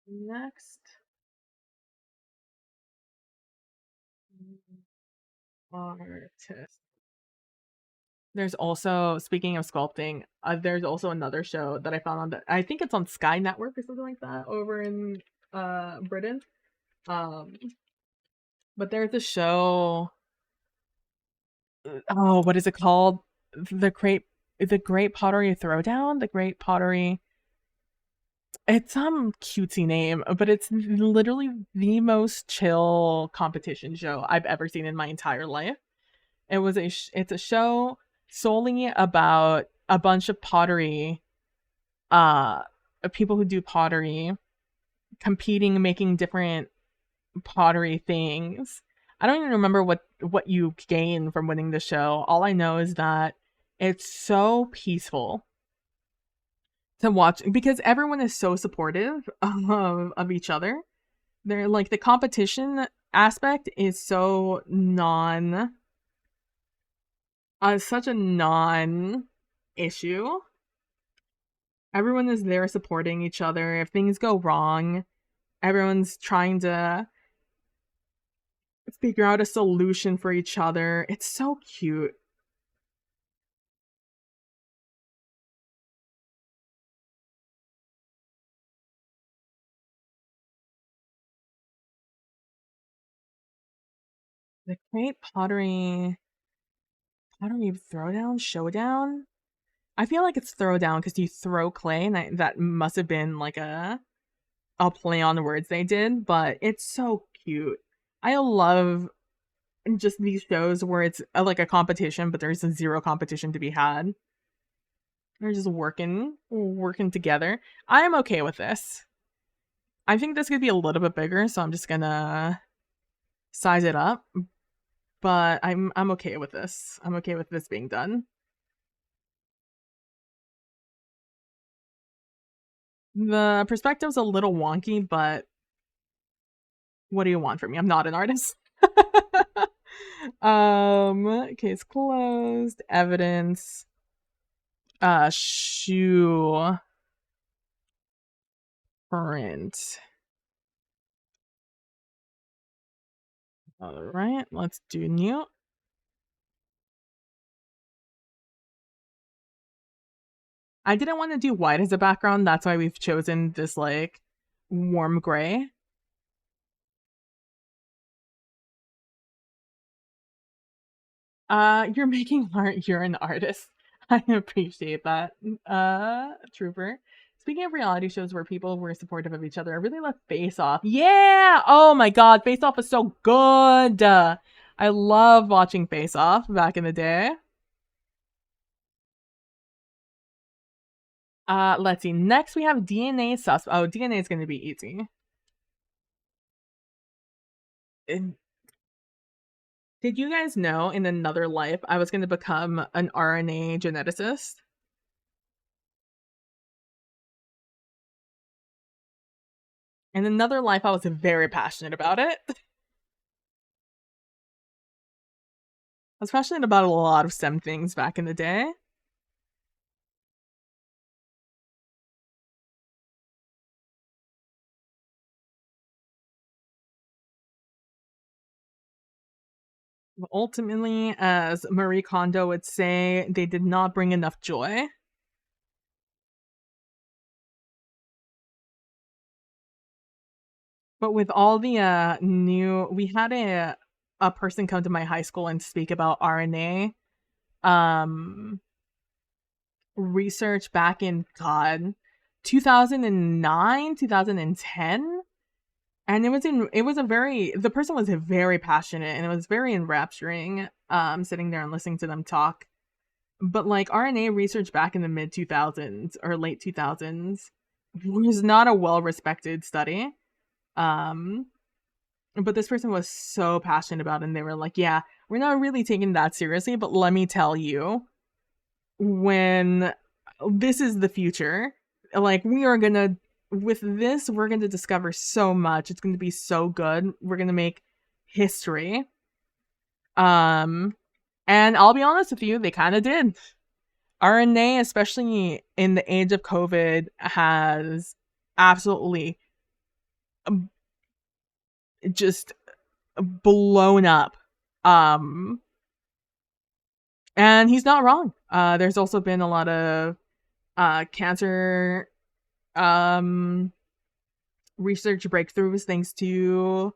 next artist? There's also, speaking of sculpting, there's also another show that I found on I think it's on Sky Network or something like that over in Britain. Um, but there's a show. Oh, what is it called? The Great Pottery Throwdown. The Great Pottery. It's some cutesy name, but it's literally the most chill competition show I've ever seen in my entire life. It's a show solely about a bunch of pottery uh people who do pottery competing, making different pottery things. I don't even remember what you gain from winning the show. All I know is that it's so peaceful to watch because everyone is so supportive of each other. They're like the competition aspect is so non such a non issue. Everyone is there supporting each other. If things go wrong, everyone's trying to figure out a solution for each other. It's so cute. The Great Pottery Throwdown Showdown. I feel like it's Throwdown because you throw clay, and that must have been like a play on the words they did. But it's so cute. I love just these shows where it's like a competition, but there's zero competition to be had. They're just working together. I'm okay with this. I think this could be a little bit bigger, so I'm just gonna size it up. But I'm okay with this. I'm okay with this being done. The perspective's a little wonky, but what do you want from me? I'm not an artist. Case closed. Evidence. Shoe print. All right, let's do new. I didn't want to do white as a background. That's why we've chosen this like warm gray. You're making art. You're an artist. I appreciate that, Trooper. Speaking of reality shows where people were supportive of each other, I really love Face Off. Yeah! Oh my god, Face Off was so good! I love watching Face Off back in the day. Let's see. Next we have DNA Suspect. Oh, DNA is going to be easy. Did you guys know in another life I was going to become an RNA geneticist? In another life, I was very passionate about it. I was passionate about a lot of STEM things back in the day. But ultimately, as Marie Kondo would say, they did not bring enough joy. But with all the we had a person come to my high school and speak about RNA um research back in God 2009, 2010. And it was a very the person was very passionate and it was very enrapturing sitting there and listening to them talk. But like RNA research back in the mid 2000s or late 2000s was not a well respected study. Um but this person was so passionate about it and they were like, "Yeah, we're not really taking that seriously, but let me tell you, when this is the future, like we are going to with this we're going to discover so much. It's going to be so good. We're going to make history." Um and I'll be honest with you, they kind of did. RNA, especially in the age of COVID, has absolutely um, just blown up. Um, and he's not wrong. There's also been a lot of cancer um, research breakthroughs thanks to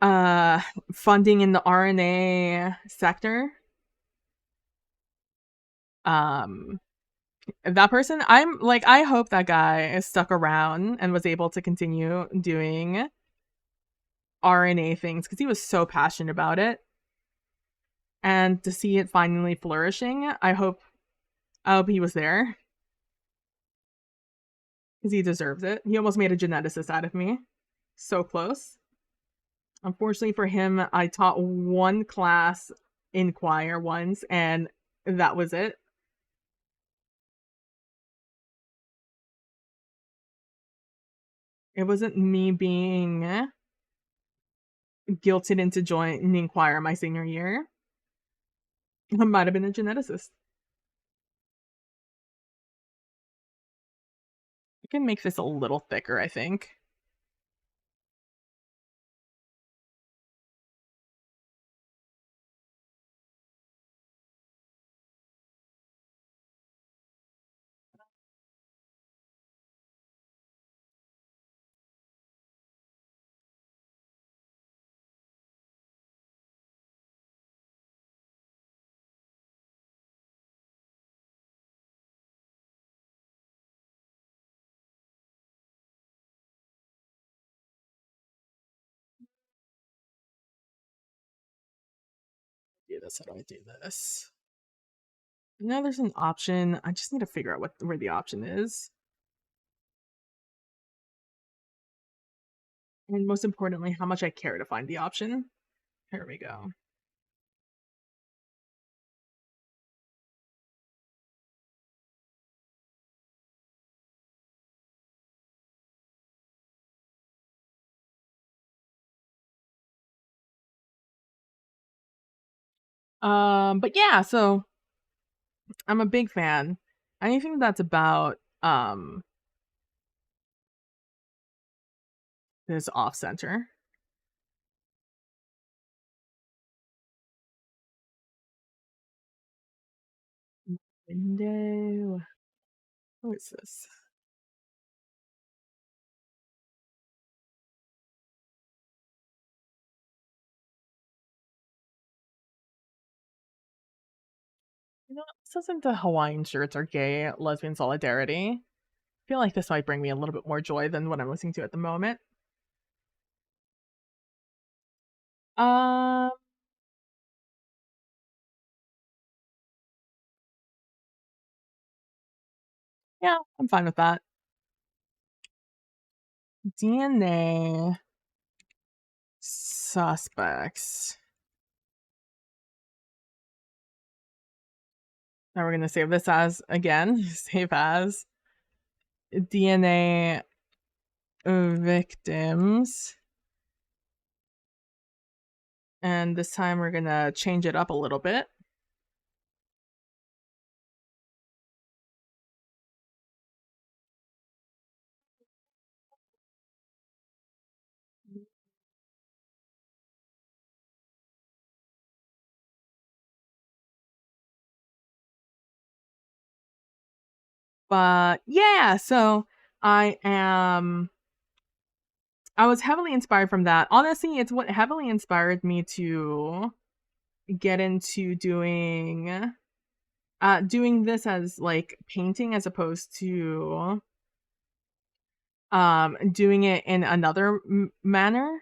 uh, funding in the RNA sector. Um, that person, I'm like, I hope that guy is stuck around and was able to continue doing RNA things because he was so passionate about it. And to see it finally flourishing, I hope he was there because he deserves it. He almost made a geneticist out of me. So close. Unfortunately for him, I taught one class in choir once, and that was it. It wasn't me being guilted into joining choir my senior year. I might have been a geneticist. I can make this a little thicker, I think. this? How do I do this? Now there's an option. I just need to figure out where the option is. And most importantly, how much I care to find the option. Here we go. But yeah, so I'm a big fan. Anything that's about this off center. Window. What is this? You know, this isn't the Hawaiian shirts or gay lesbian solidarity. I feel like this might bring me a little bit more joy than what I'm listening to at the moment. Um, yeah, I'm fine with that. DNA suspects. Now we're gonna save this as again, save as DNA victims. And this time we're gonna change it up a little bit. But yeah, so I am I was heavily inspired from that. Honestly, it's what heavily inspired me to get into doing this as like painting as opposed to doing it in another manner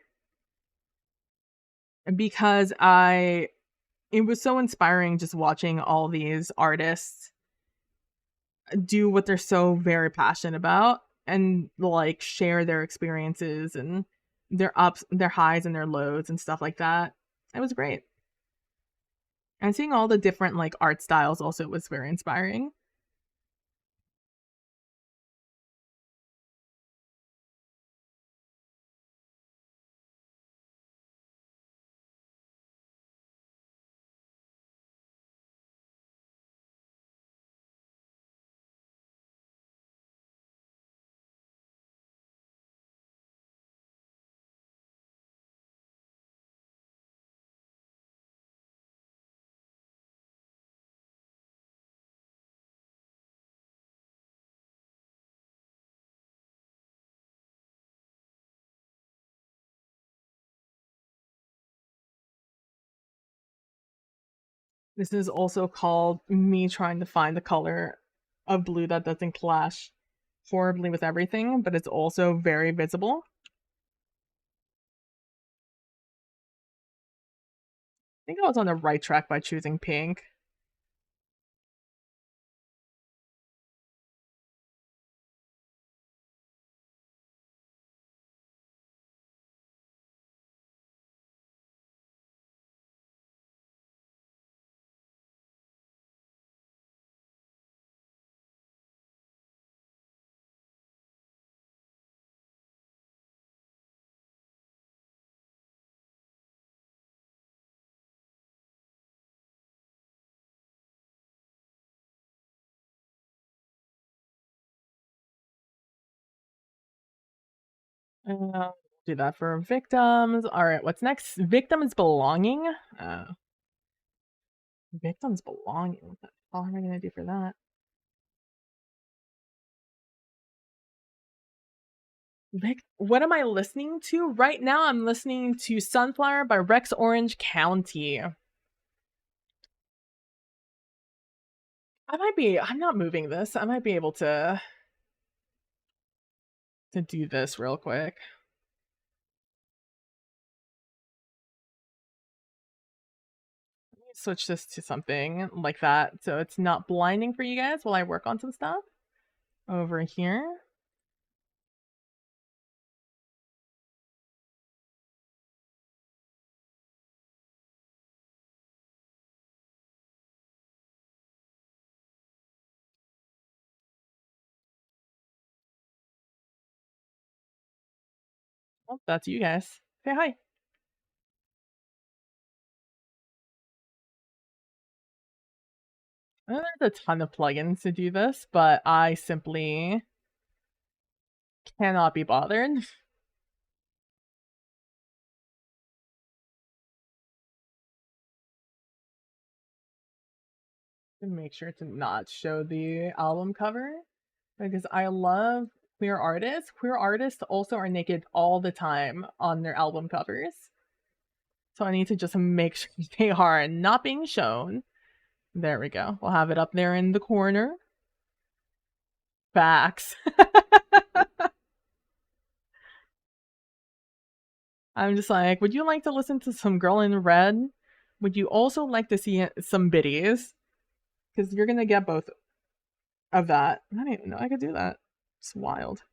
because I it was so inspiring just watching all these artists do what they're so very passionate about and like share their experiences and their ups, their highs and their lows and stuff like that. It was great. And seeing all the different like art styles also was very inspiring. This is also called me trying to find the color of blue that doesn't clash horribly with everything, but it's also very visible. I think I was on the right track by choosing pink. Do that for victims. All right, what's next? Victims belonging. Victims belonging. What the hell am I gonna do for that? What am I listening to right now? I'm listening to Sunflower by Rex Orange County. I might be. I'm not moving this. I might be able to do this real quick. switch this to something like that so it's not blinding for you guys while I work on some stuff over here. Oh, that's you guys. Say hi. There's a ton of plugins to do this, but I simply cannot be bothered. And make sure to not show the album cover because I love queer artists. Queer artists also are naked all the time on their album covers. So I need to just make sure they are not being shown. There we go. We'll have it up there in the corner. Facts. I'm just like, would you like to listen to some Girl in Red? Would you also like to see some biddies? Because you're gonna get both of that. I didn't even know I could do that. It's wild.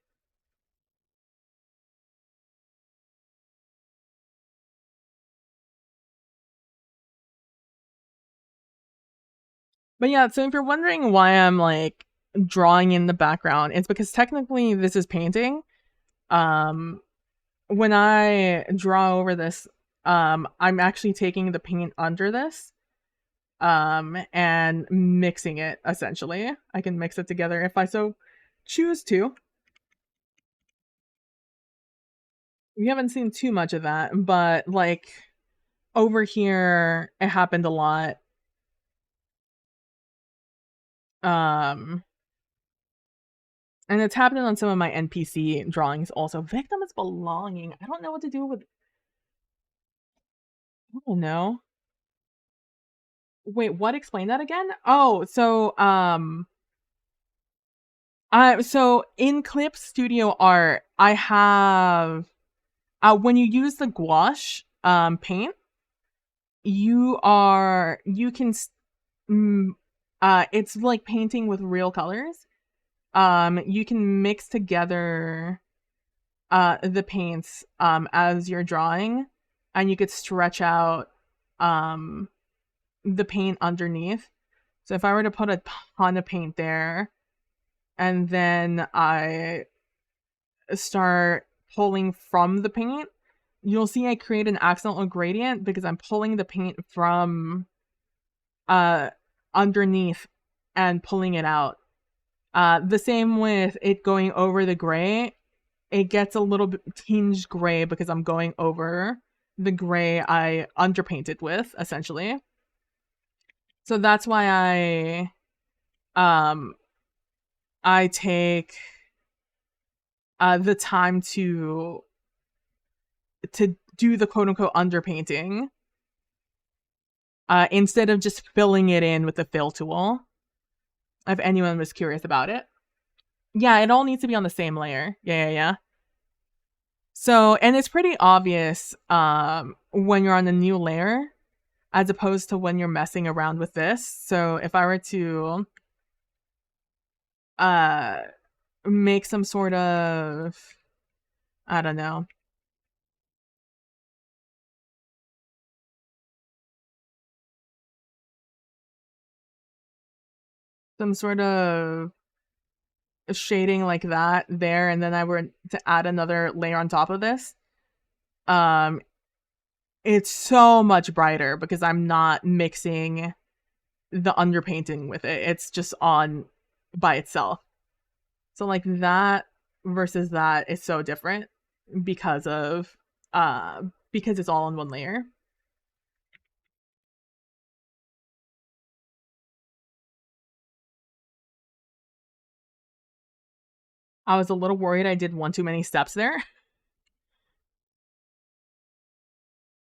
But yeah, so if you're wondering why I'm like drawing in the background, it's because technically this is painting. When I draw over this, I'm actually taking the paint under this, and mixing it essentially. I can mix it together if I so choose to. We haven't seen too much of that, but like over here, it happened a lot. Um, and it's happening on some of my NPC drawings also. Victim is belonging. I don't know what to do with. I don't know. Wait, what? Explain that again? Oh, so in Clip Studio Art, I have when you use the gouache paint, you can it's like painting with real colors. You can mix together the paints as you're drawing, and you could stretch out the paint underneath. So if I were to put a ton of paint there, and then I start pulling from the paint, you'll see I create an accidental gradient because I'm pulling the paint from underneath and pulling it out. The same with it going over the gray. It gets a little bit tinged gray because I'm going over the gray I underpainted with, essentially. So that's why I take the time to do the quote unquote underpainting instead of just filling it in with the fill tool. If anyone was curious about it. Yeah, it all needs to be on the same layer. Yeah. So, and it's pretty obvious when you're on a new layer as opposed to when you're messing around with this. So if I were to make some sort of, I don't know, some sort of shading like that there, and then I were to add another layer on top of this, it's so much brighter because I'm not mixing the underpainting with it. It's just on by itself. So like that versus that is so different because of because it's all on one layer. I was a little worried I did one too many steps there.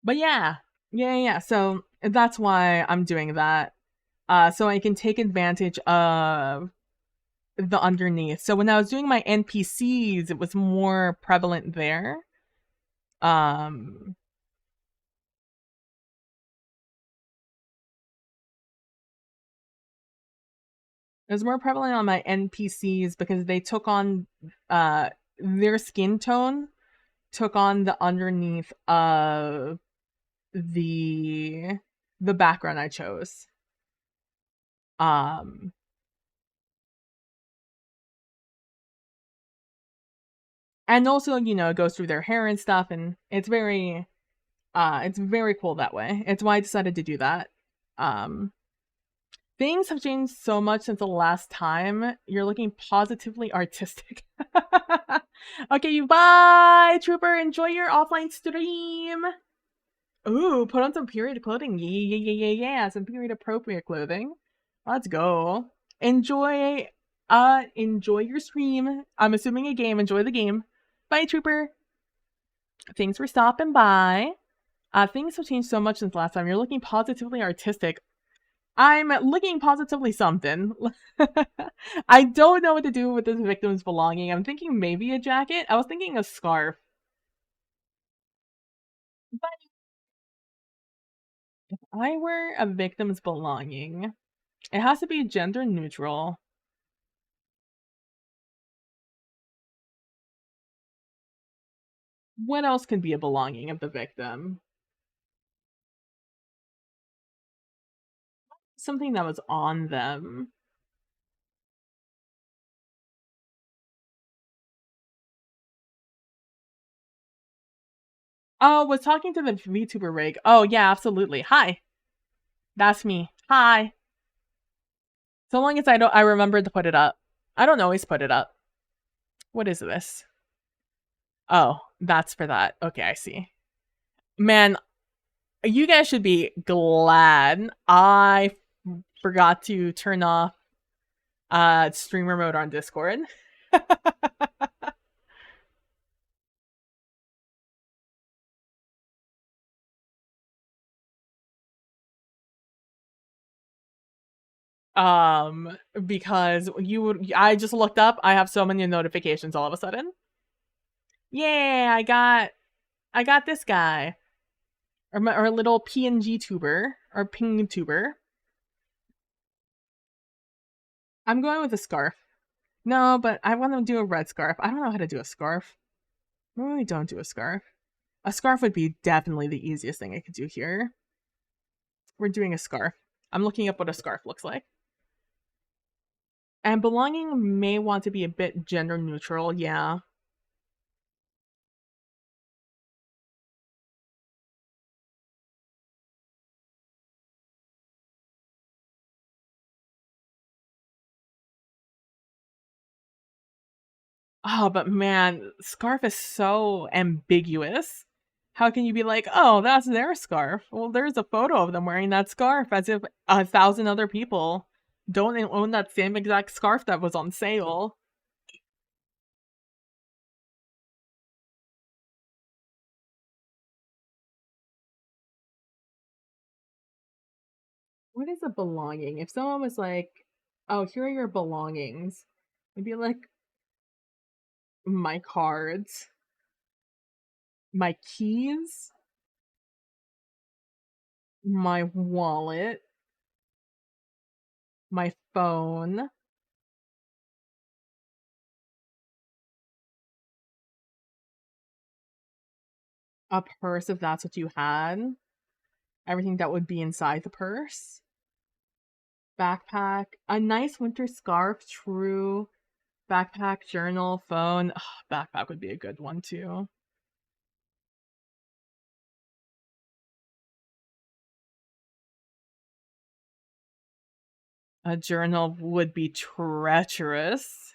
But yeah. So that's why I'm doing that. So I can take advantage of the underneath. So when I was doing my NPCs, it was more prevalent there. Um It was more prevalent on my NPCs because they took on their skin tone took on the underneath of the background I chose. Um and also, it goes through their hair and stuff, and it's very cool that way. It's why I decided to do that. Um Things have changed so much since the last time. You're looking positively artistic. Okay, you bye, Trooper. Enjoy your offline stream. Ooh, put on some period clothing. Yeah. Some period appropriate clothing. Let's go. Enjoy your stream. I'm assuming a game. Enjoy the game. Bye, Trooper. Thanks for stopping by. Things have changed so much since last time. You're looking positively artistic. I'm looking positively something. I don't know what to do with this victim's belonging. I'm thinking maybe a jacket. I was thinking a scarf. But if I were a victim's belonging, it has to be gender neutral. What else could be a belonging of the victim? Something that was on them. Oh, was talking to the VTuber rig. Oh, yeah, absolutely. Hi. That's me. Hi. So long as I remember to put it up. I don't always put it up. What is this? Oh, that's for that. Okay, I see. Man, you guys should be glad I forgot to turn off streamer mode on Discord. Because I just looked up, I have so many notifications all of a sudden. Yeah, I got this guy. Or a little PNG tuber, or ping tuber. I'm going with a scarf. No, but I want to do a red scarf. I don't know how to do a scarf. I really don't do a scarf. A scarf would be definitely the easiest thing I could do here. We're doing a scarf. I'm looking up what a scarf looks like. And belonging may want to be a bit gender neutral, yeah. Oh, but man, scarf is so ambiguous. How can you be like, oh, that's their scarf? Well, there's a photo of them wearing that scarf as if 1,000 other people don't own that same exact scarf that was on sale. What is a belonging? If someone was like, oh, here are your belongings, I'd be like, my cards, my keys, my wallet, my phone, a purse if that's what you had, everything that would be inside the purse, backpack, a nice winter scarf, true, backpack, journal, phone. Ugh, backpack would be a good one too. A journal would be treacherous.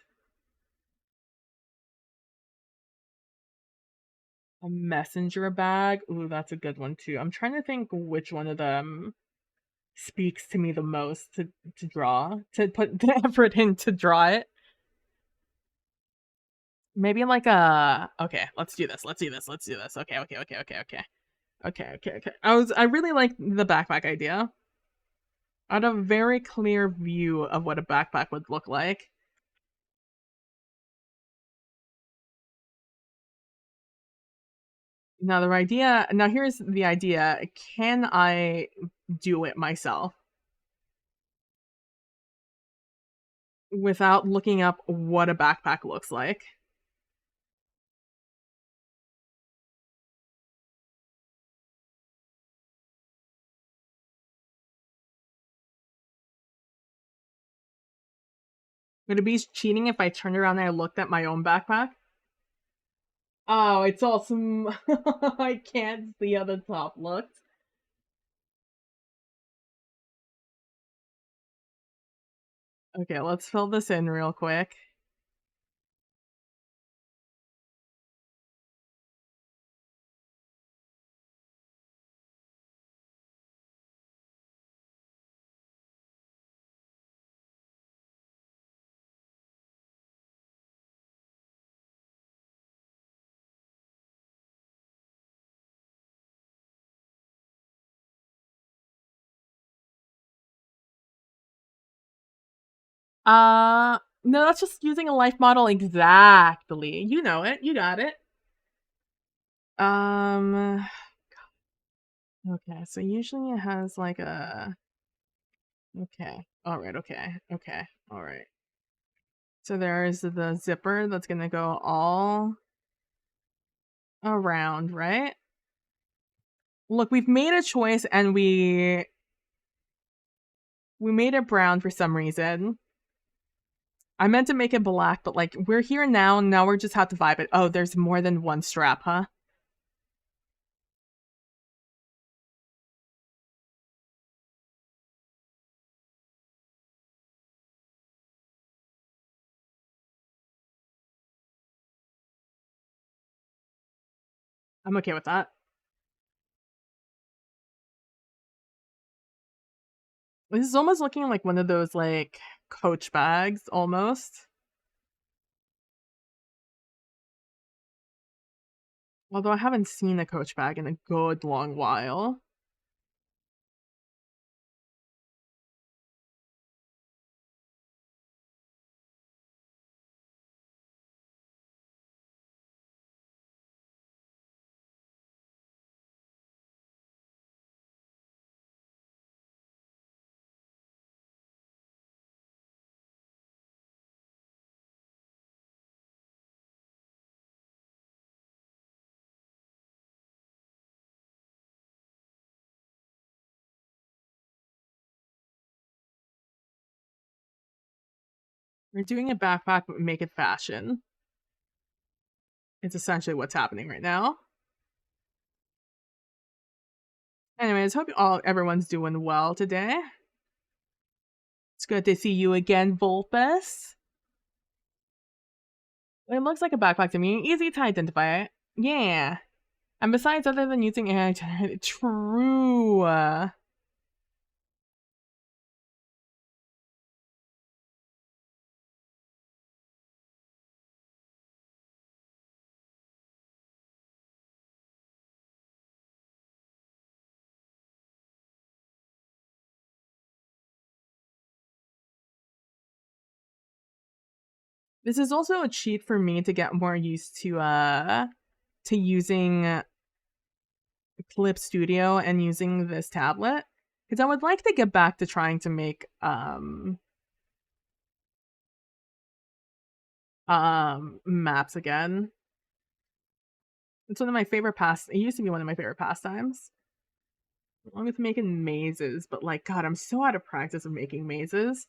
A messenger bag. Ooh, that's a good one too. I'm trying to think which one of them speaks to me the most to draw, to put the effort in to draw it. Maybe like a okay, let's do this. Let's do this. Let's do this. Okay. I really like the backpack idea. I had a very clear view of what a backpack would look like. Now here's the idea. Can I do it myself? without looking up what a backpack looks like. Would it be cheating if I turned around and I looked at my own backpack? Oh, it's awesome. I can't see how the top looks. Okay, let's fill this in real quick. No, that's just using a life model exactly. You know it. You got it. Um, okay, so usually it has like a okay. All right, okay. Okay. All right. So there is the zipper that's going to go all around, right? Look, we've made a choice and we made it brown for some reason. I meant to make it black, but like we're here now, and now we just have to vibe it. Oh, there's more than one strap, huh? I'm okay with that. This is almost looking like one of those like Coach bags almost. Although I haven't seen a Coach bag in a good long while. We're doing a backpack, but make it fashion. It's essentially what's happening right now. Anyways, hope everyone's doing well today. It's good to see you again, Vulpus. It looks like a backpack to me. Easy to identify. Yeah. And besides, other than using AI generated, true. This is also a cheat for me to get more used to using Clip Studio and using this tablet. Because I would like to get back to trying to make maps again. It's one of my favorite it used to be one of my favorite pastimes. Along with making mazes, but like god, I'm so out of practice of making mazes.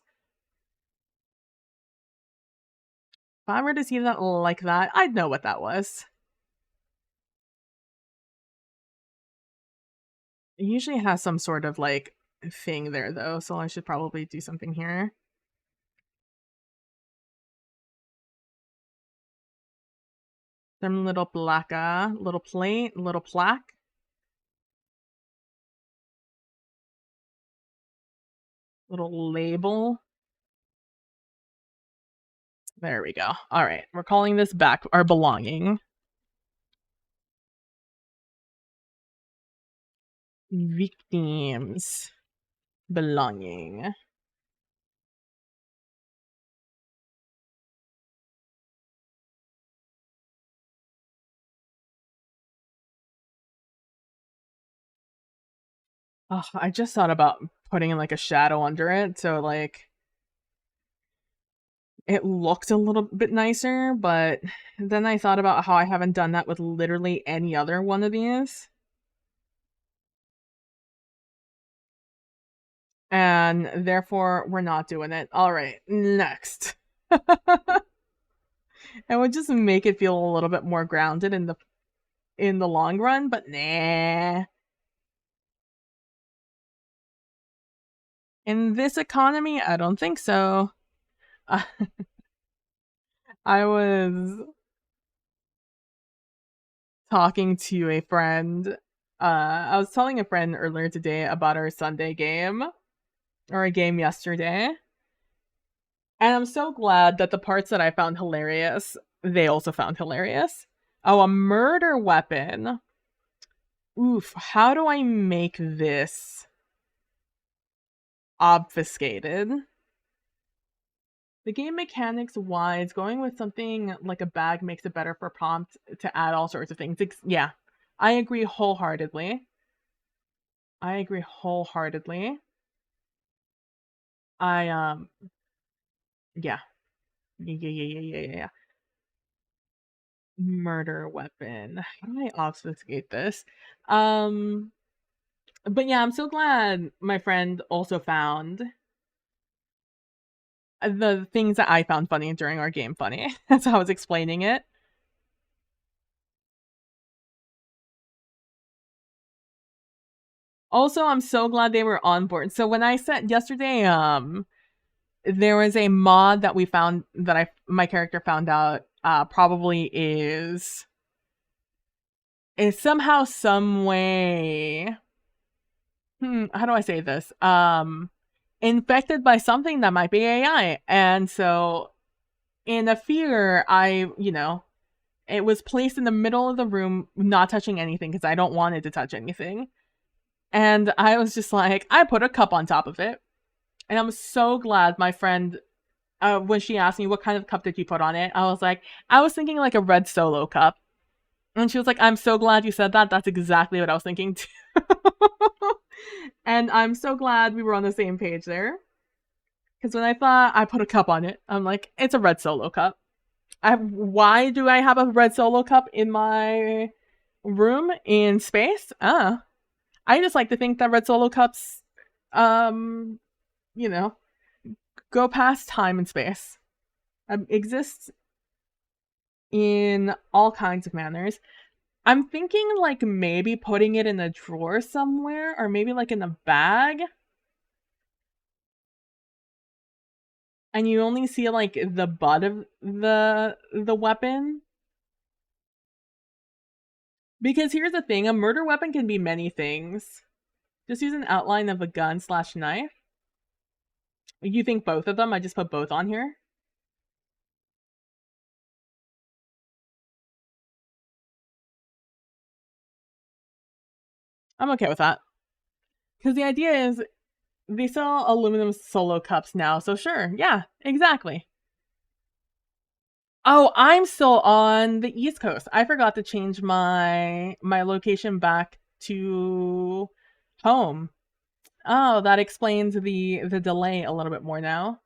If I were to see that like that, I'd know what that was. It usually has some sort of like thing there though, so I should probably do something here. Some little placa, little plate, little plaque. Little label. There we go. All right, we're calling this back our belonging. Victims. Belonging. Oh, I just thought about putting like a shadow under it, so like it looked a little bit nicer, but then I thought about how I haven't done that with literally any other one of these. And therefore, we're not doing it. All right, next. It would just make it feel a little bit more grounded in the long run, but nah. In this economy, I don't think so. Uh, I was talking to a friend. I was telling a friend earlier today about our Sunday game, or a game yesterday. And I'm so glad that the parts that I found hilarious, they also found hilarious. Oh, a murder weapon. Oof, how do I make this obfuscated? The game mechanics wise, going with something like a bag makes it better for prompt to add all sorts of things. Yeah, I agree wholeheartedly. I agree wholeheartedly. I yeah. Yeah. Murder weapon. How do I obfuscate this? Um but yeah, I'm so glad my friend also found the things that I found funny during our game funny. That's how I was explaining it. Also, I'm so glad they were on board. So when I said yesterday, there was a mod that we found that my character found out probably is somehow some way how do I say this? Infected by something that might be AI. And so in a fear, it was placed in the middle of the room, not touching anything because I don't want it to touch anything. And I was just like, I put a cup on top of it. And I'm so glad my friend, when she asked me what kind of cup did you put on it, I was like, I was thinking like a red Solo cup. And she was like, I'm so glad you said that. That's exactly what I was thinking too. And I'm so glad we were on the same page there. Because when I thought I put a cup on it, I'm like, it's a red Solo cup. Why do I have a red Solo cup in my room in space? I just like to think that red Solo cups, um, you know, go past time and space, exist in all kinds of manners. I'm thinking like maybe putting it in a drawer somewhere, or maybe like in a bag, and you only see like the butt of the weapon. Because here's the thing, a murder weapon can be many things. Just use an outline of a gun slash knife. You think both of them? I just put both on here. I'm okay with that. Because the idea is they sell aluminum Solo cups now, so sure, yeah, exactly. Oh, I'm still on the East Coast. I forgot to change my location back to home. Oh, that explains the delay a little bit more now.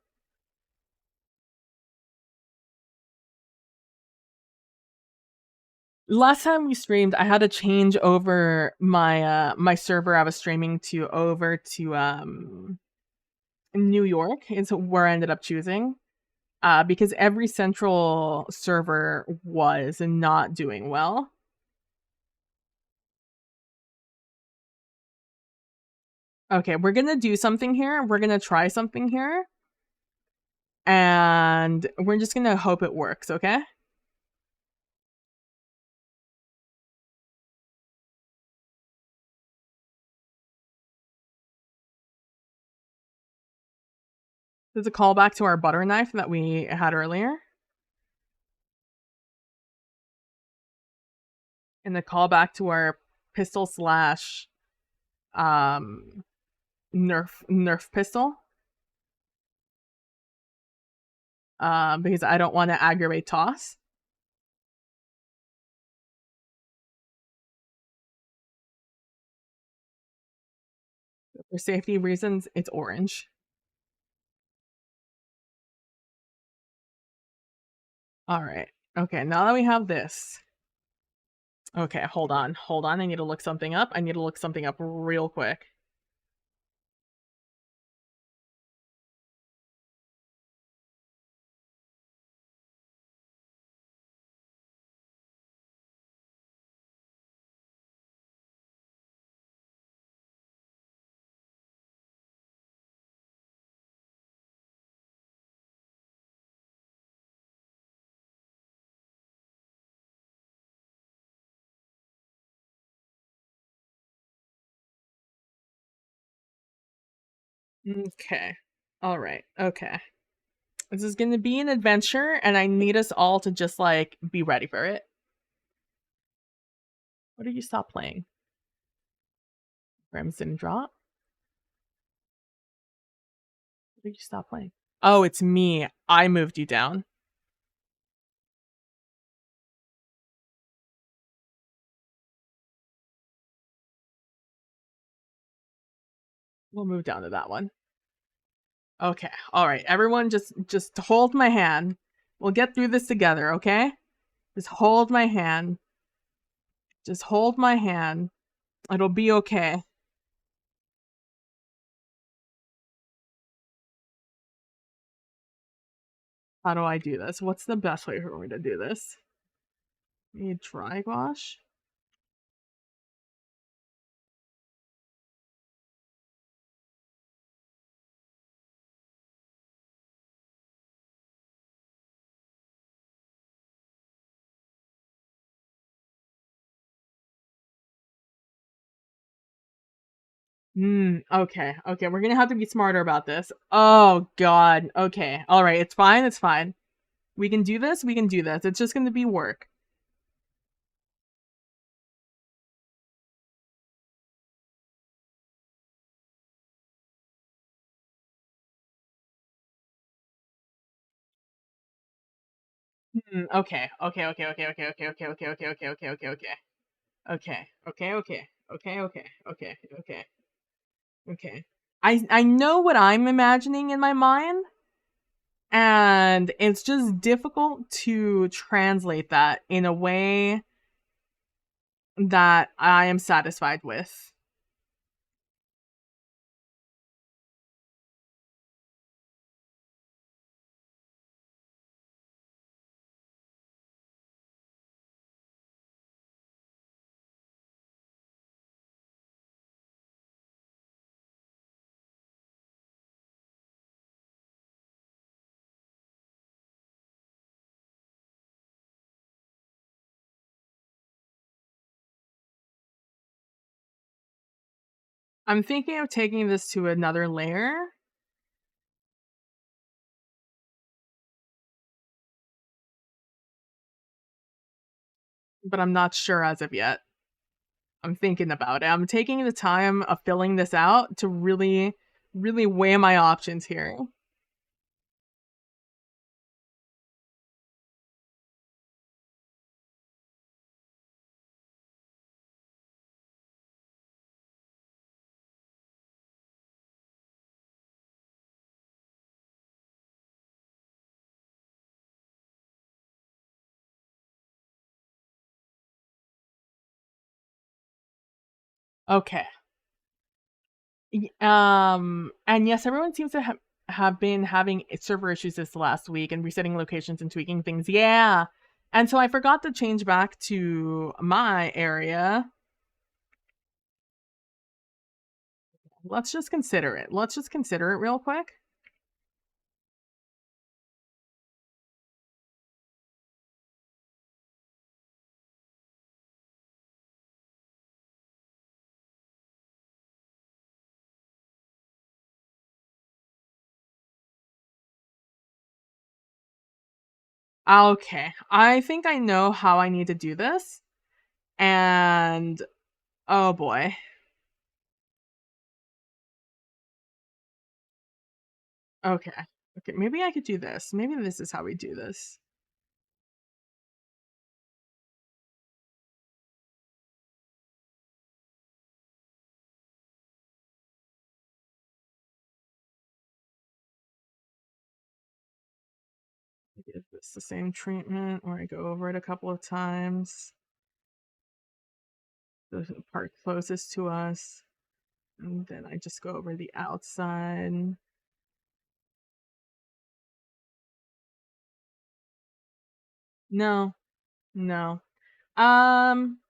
Last time we streamed, I had to change over my server I was streaming to over to New York. Is where I ended up choosing. Because every central server was not doing well. Okay, we're gonna do something here. We're gonna try something here. And we're just gonna hope it works, okay? There's a callback to our butter knife that we had earlier. And the callback to our pistol slash Nerf pistol. Because I don't want to aggravate Toss. For safety reasons, it's orange. Alright. Okay, now that we have this. Okay, hold on, I need to look something up. I need to look something up real quick. Okay. Alright, okay. This is gonna be an adventure, and I need us all to just, like, be ready for it. What did you stop playing? Rams didn't drop? What did you stop playing? Oh, it's me. I moved you down. We'll move down to that one. Okay. Alright, everyone just hold my hand. We'll get through this together, okay? Just hold my hand. Just hold my hand. It'll be okay. How do I do this? What's the best way for me to do this? Need dry wash? Okay, okay, we're gonna have to be smarter about this. Oh god, okay, alright, it's fine, it's fine. We can do this, we can do this, it's just gonna be work. Okay, okay, okay, okay, okay, okay, okay, okay, okay, okay, okay, okay, okay. Okay, okay, okay, okay, okay, okay, okay, okay. I know what I'm imagining in my mind, and it's just difficult to translate that in a way that I am satisfied with. I'm thinking of taking this to another layer, but I'm not sure as of yet. I'm thinking about it. I'm taking the time of filling this out to really, really weigh my options here. Okay. And yes, everyone seems to have been having server issues this last week and resetting locations and tweaking things. Yeah. And so I forgot to change back to my area. Let's just consider it. Let's just consider it real quick. Okay. I think I know how I need to do this. And oh boy. Okay. Okay, maybe I could do this. Maybe this is how we do this. It's the same treatment where I go over it a couple of times. The part closest to us. And then I just go over the outside. No, no. Um,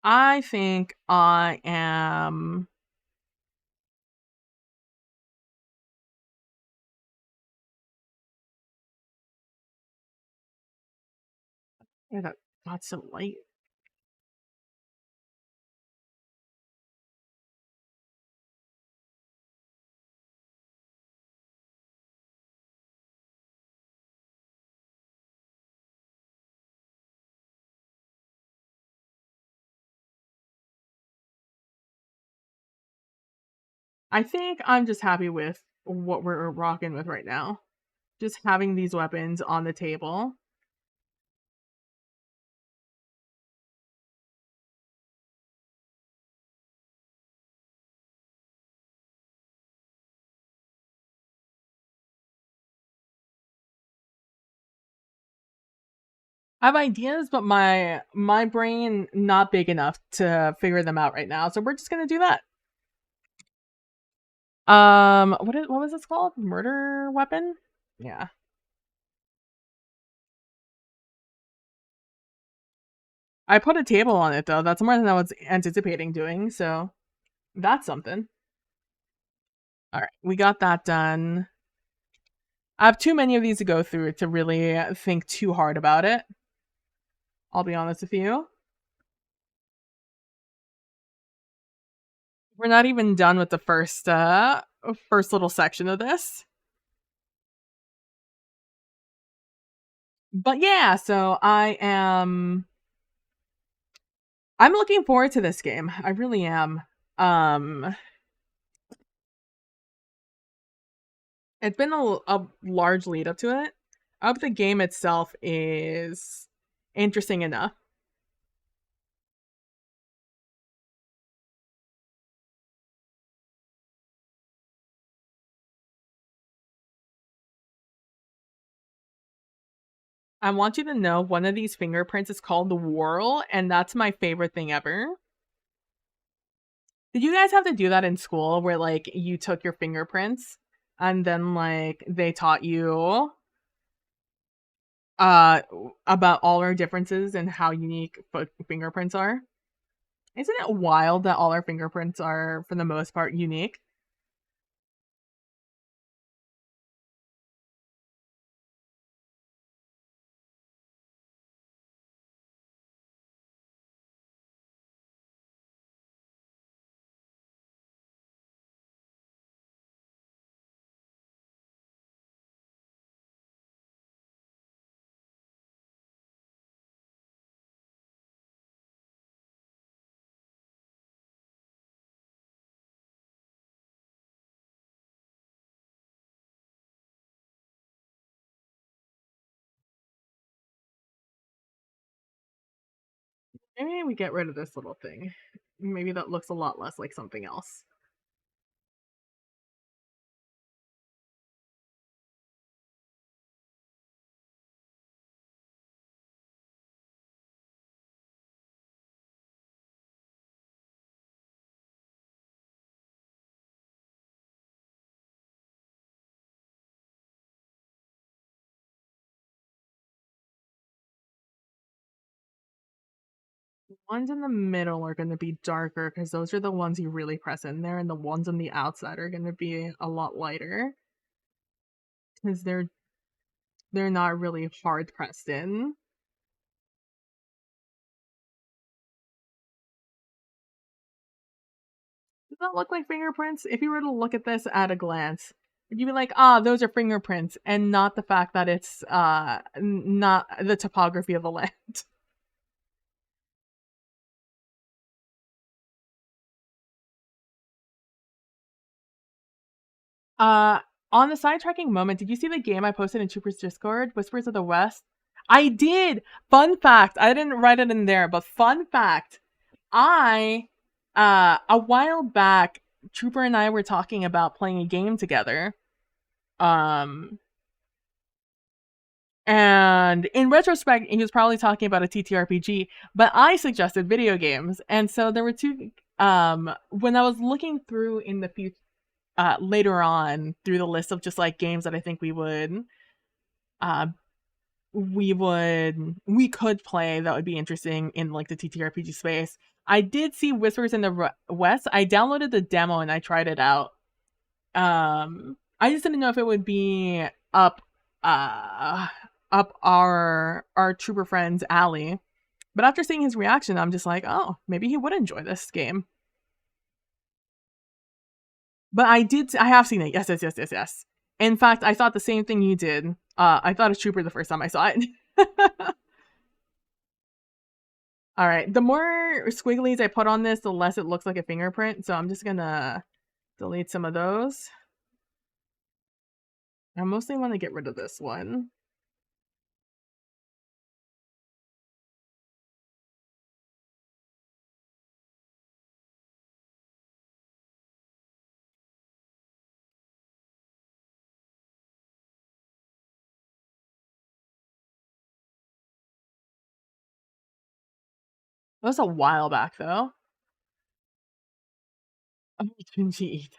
I think I am. Yeah, that got so light. I think I'm just happy with what we're rocking with right now. Just having these weapons on the table. I have ideas, but my brain not big enough to figure them out right now. So we're just gonna do that. What was this called? Murder weapon? Yeah. I put a table on it though. That's more than I was anticipating doing, so that's something. All right, we got that done. I have too many of these to go through to really think too hard about it. I'll be honest with you. We're not even done with the first little section of this. But yeah, so I'm looking forward to this game. I really am. Um it's been a large lead up to it. I hope the game itself is interesting enough. I want you to know one of these fingerprints is called the Whirl, and that's my favorite thing ever. Did you guys have to do that in school where like you took your fingerprints and then like they taught you uh about all our differences and how unique fingerprints are? Isn't it wild that all our fingerprints are for the most part unique? Maybe we get rid of this little thing. Maybe that looks a lot less like something else. The ones in the middle are going to be darker because those are the ones you really press in there, and the ones on the outside are going to be a lot lighter because they're not really hard pressed in. Does that look like fingerprints? If you were to look at this at a glance, you'd be like, ah, those are fingerprints, and not the fact that it's not the topography of the land. Uh, on the sidetracking moment, did you see the game I posted in Troopers Discord, Whispers of the West? I did. Fun fact. I didn't write it in there, but fun fact. A while back, Trooper and I were talking about playing a game together. Um, and in retrospect, he was probably talking about a TTRPG, but I suggested video games. And so there were two, when I was looking through in the future, later on through the list of just like games that I think uh, we could play that would be interesting in like the TTRPG space. I did see Whispers in the West. I downloaded the demo and I tried it out. I just didn't know if it would be up uh up our trooper friend's alley. But after seeing his reaction, I'm just like, oh, maybe he would enjoy this game. But I have seen it. Yes, yes, yes, yes, yes. In fact, I thought the same thing you did. I thought of Trooper the first time I saw it. All right. The more squigglies I put on this, the less it looks like a fingerprint. So I'm just gonna delete some of those. I mostly want to get rid of this one. That was a while back though. Oh, indeed.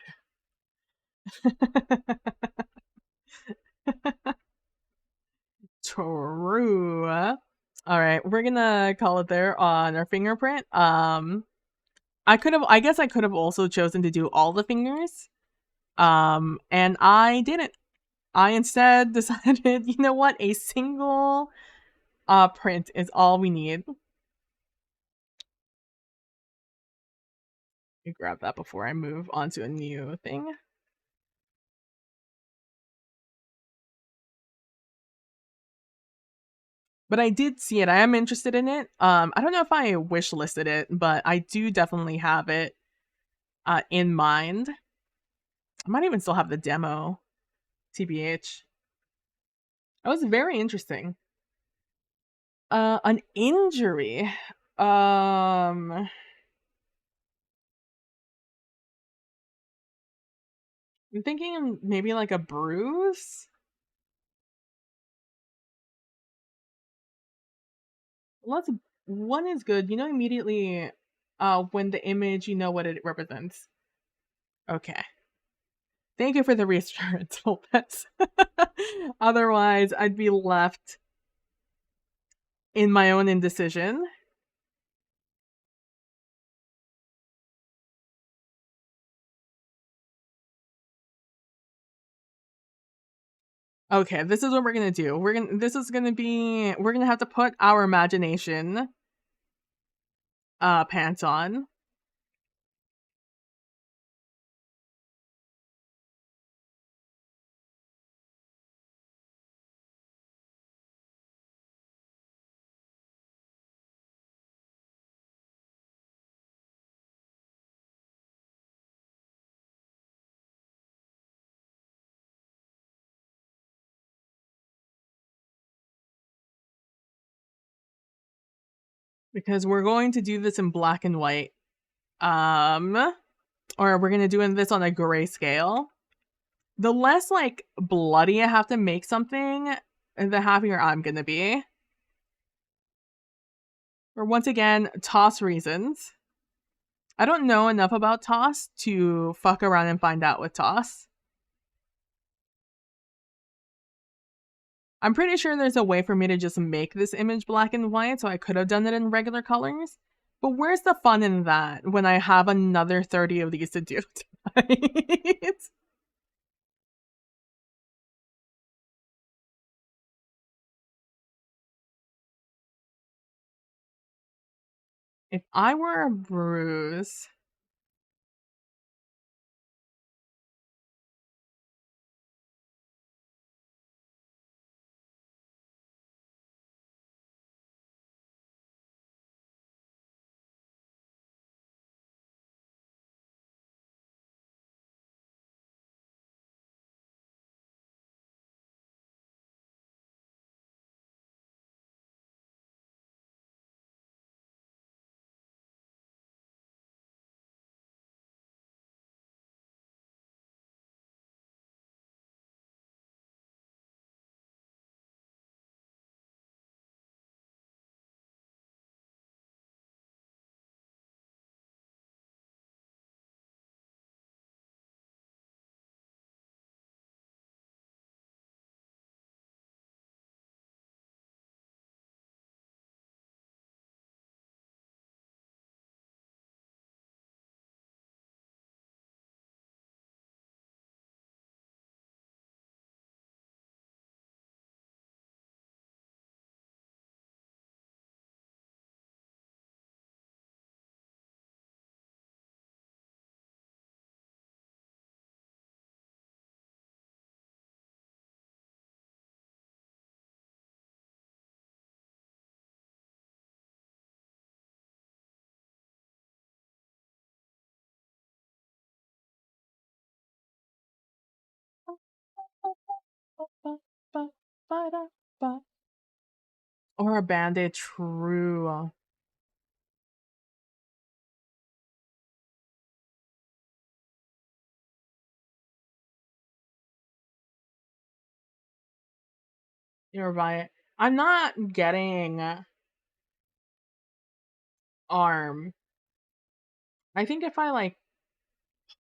True. All right, we're gonna call it there on our fingerprint. I guess I could have also chosen to do all the fingers. And I didn't. I instead decided, you know what, a single print is all we need. Let me grab that before I move on to a new thing. But I did see it. I am interested in it. I don't know if I wish listed it, but I do definitely have it in mind. I might even still have the demo, TBH. That was very interesting. An injury. I'm thinking maybe like a bruise. Let's One is good. You know immediately when the image, you know what it represents. Okay. Thank you for the reassurance, Lopez. Otherwise, I'd be left in my own indecision. Okay, this is what we're gonna do. We're gonna have to put our imagination pants on. Because we're going to do this in black and white. Or we're gonna do this on a grayscale. The less like bloody I have to make something, the happier I'm gonna be. Or once again, toss reasons. I don't know enough about toss to fuck around and find out with toss. I'm pretty sure there's a way for me to just make this image black and white, so I could have done it in regular colors. But where's the fun in that when I have another 30 of these to do tonight? If I were a bruise, Ba-da-ba. Or a Band-Aid, true. You're right. I'm not getting arm. I think if I, like,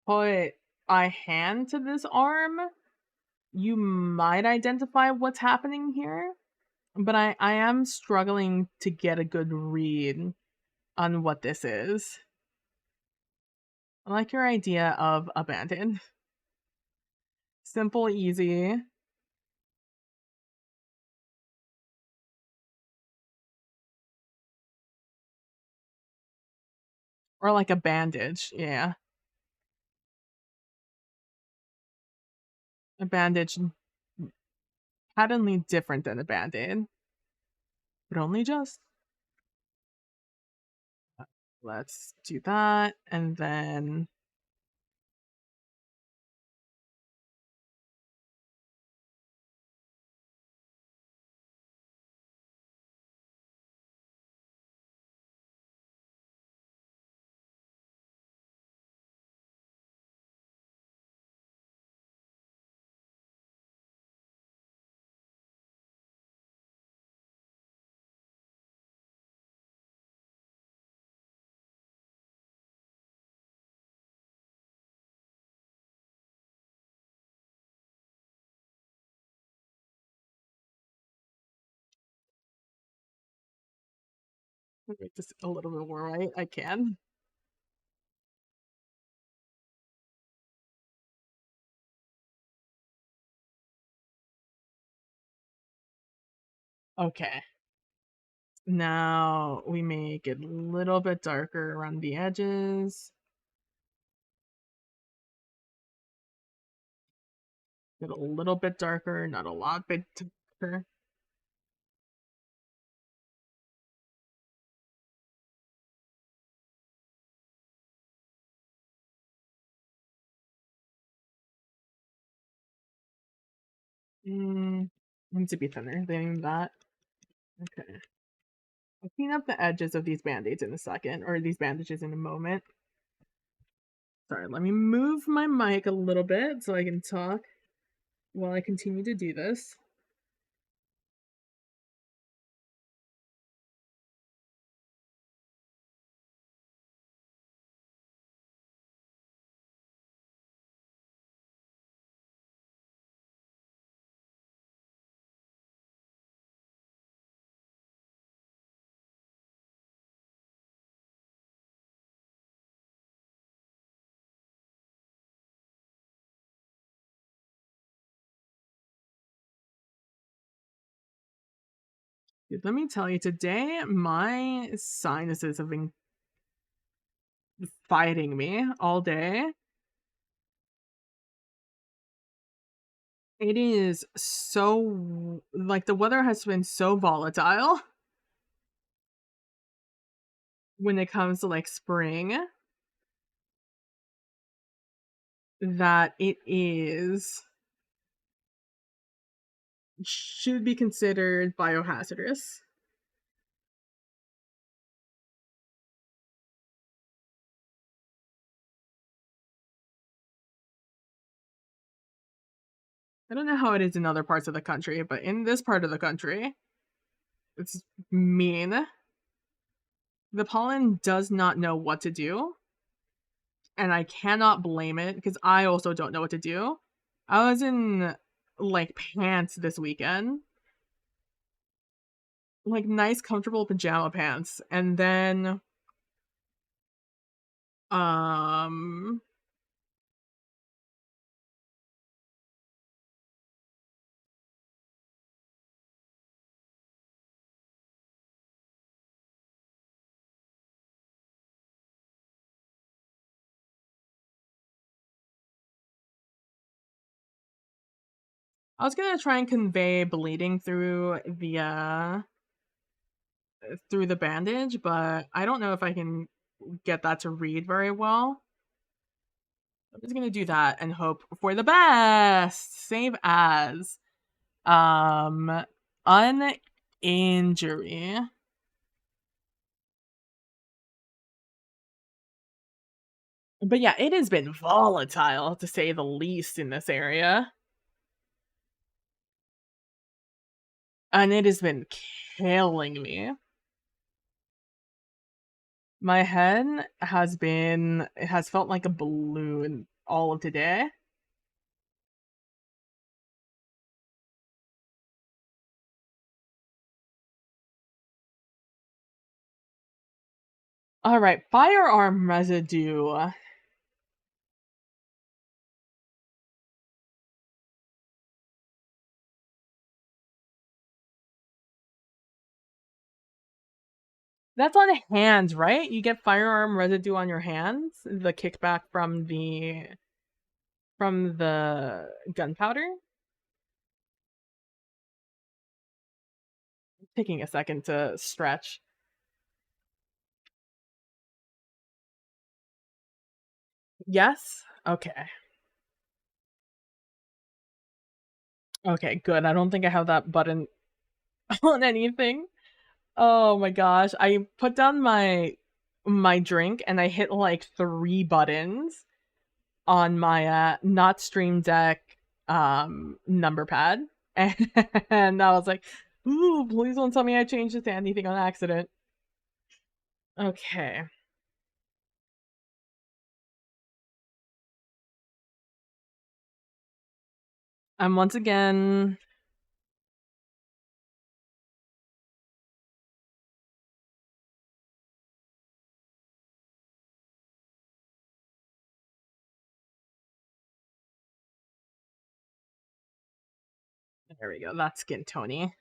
put a hand to this arm, you might identify what's happening here, but I am struggling to get a good read on what this is. I like your idea of a Band-Aid. Simple, easy, or like a bandage, yeah. A bandage patently different than a Band-Aid, but only just. Let's do that, and then make this a little bit more right, I can. Okay. Now we make it a little bit darker around the edges. Get a little bit darker, not a lot bit darker. Needs to be thinner than that. Okay. I'll clean up the edges of these band-aids in a second, or these bandages in a moment. Sorry, let me move my mic a little bit so I can talk while I continue to do this. Dude, let me tell you, today my sinuses have been fighting me all day. It is so like the weather has been so volatile when it comes to like spring that it is should be considered biohazardous. I don't know how it is in other parts of the country, but in this part of the country, it's mean. The pollen does not know what to do, and I cannot blame it because I also don't know what to do. I was in like pants this weekend, like nice comfortable pajama pants, and then um I was gonna try and convey bleeding through the bandage, but I don't know if I can get that to read very well. I'm just gonna do that and hope for the best. Save as. Um, uninjury. But yeah, it has been volatile to say the least in this area. And it has been killing me. My head has been it has felt like a balloon all of today. Alright, firearm residue. That's on hands, right? You get firearm residue on your hands? The kickback from the gunpowder? Taking a second to stretch. Yes? Okay. Okay, good. I don't think I have that button on anything. Oh my gosh. I put down my drink and I hit like 3 buttons on my, not Stream Deck, number pad, and I was like, "Ooh, please don't tell me I changed it to anything on accident." Okay. I'm once again there we go, that's skin tony.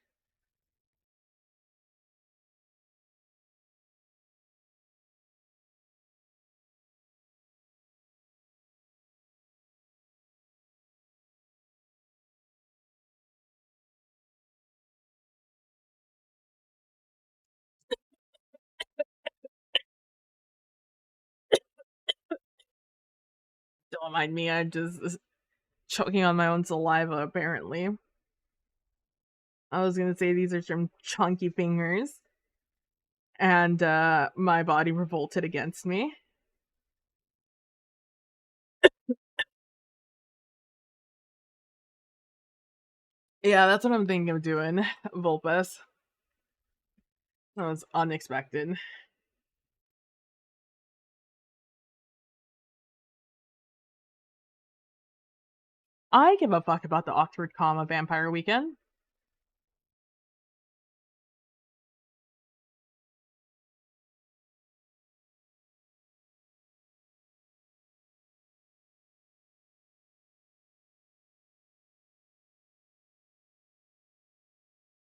Don't mind me, I'm just choking on my own saliva, apparently. I was gonna say these are some chunky fingers, and, my body revolted against me. Yeah, that's what I'm thinking of doing, Vulpes. That was unexpected. I give a fuck about the Oxford Comma Vampire Weekend.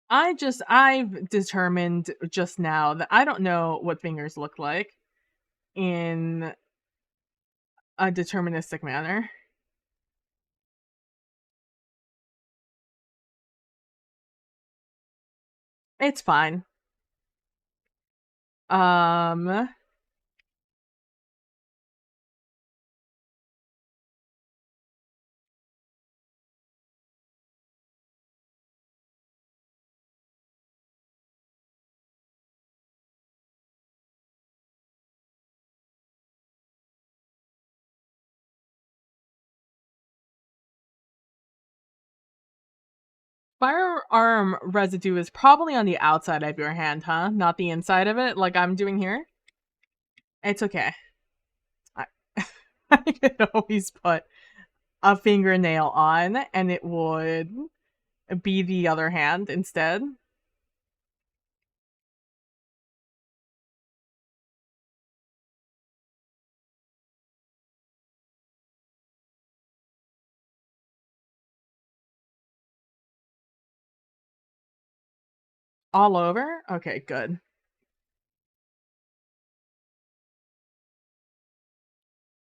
I've determined just now that I don't know what fingers look like in a deterministic manner. It's fine. Um, firearm residue is probably on the outside of your hand, huh? Not the inside of it, like I'm doing here. It's okay. I, I could always put a fingernail on and it would be the other hand instead. All over? Okay, good.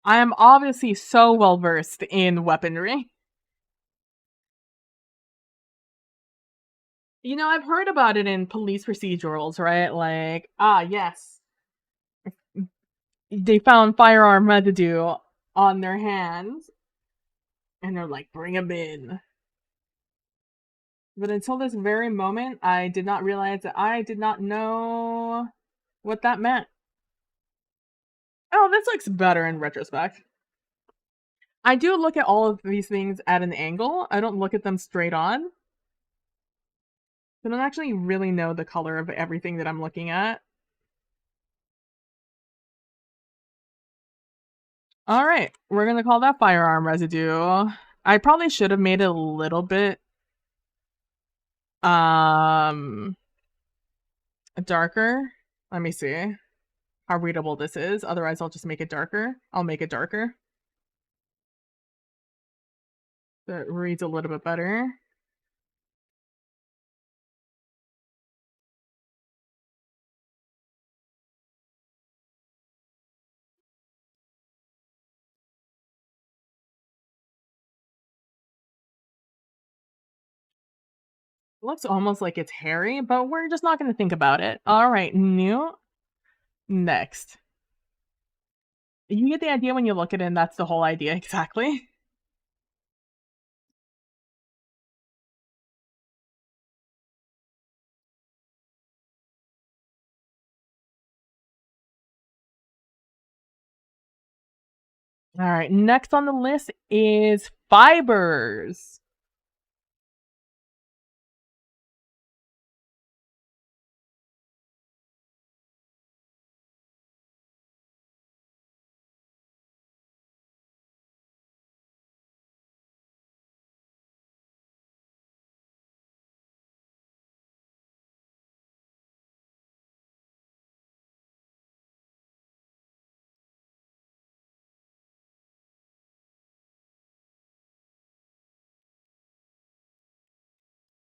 I am obviously so well versed in weaponry. You know, I've heard about it in police procedurals, right? Like, yes, they found firearm residue on their hands, and they're like, bring them in. But until this very moment, I did not realize that I did not know what that meant. Oh, this looks better in retrospect. I do look at all of these things at an angle. I don't look at them straight on. I don't actually really know the color of everything that I'm looking at. All right, we're gonna call that firearm residue. I probably should have made it a little bit um darker. Let me see how readable this is. Otherwise, I'll just make it darker. I'll make it darker. So it reads a little bit better. Looks almost like it's hairy, but we're just not gonna think about it. All right, new. Next. You get the idea when you look at it, and that's the whole idea, exactly. All right, next on the list is fibers.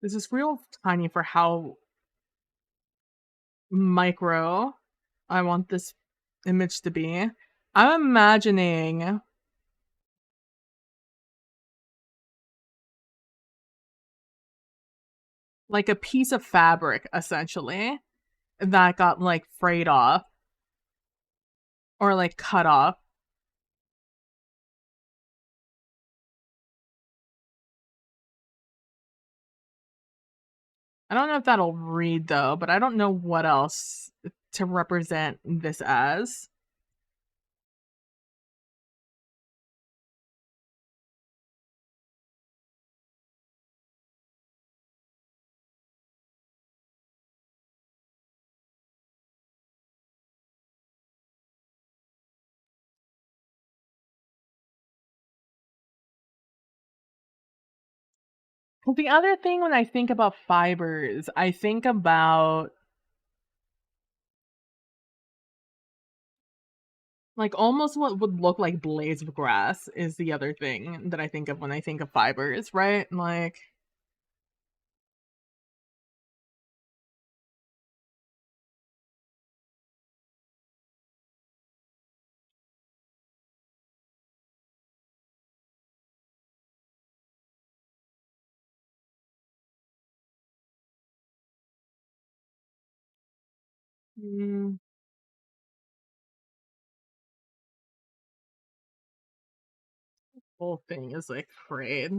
This is real tiny for how micro I want this image to be. I'm imagining like a piece of fabric essentially that got like frayed off or like cut off. I don't know if that'll read though, but I don't know what else to represent this as. The other thing when I think about fibers, I think about like almost what would look like blades of grass is the other thing that I think of when I think of fibers, right? Like mm, whole thing is like frayed.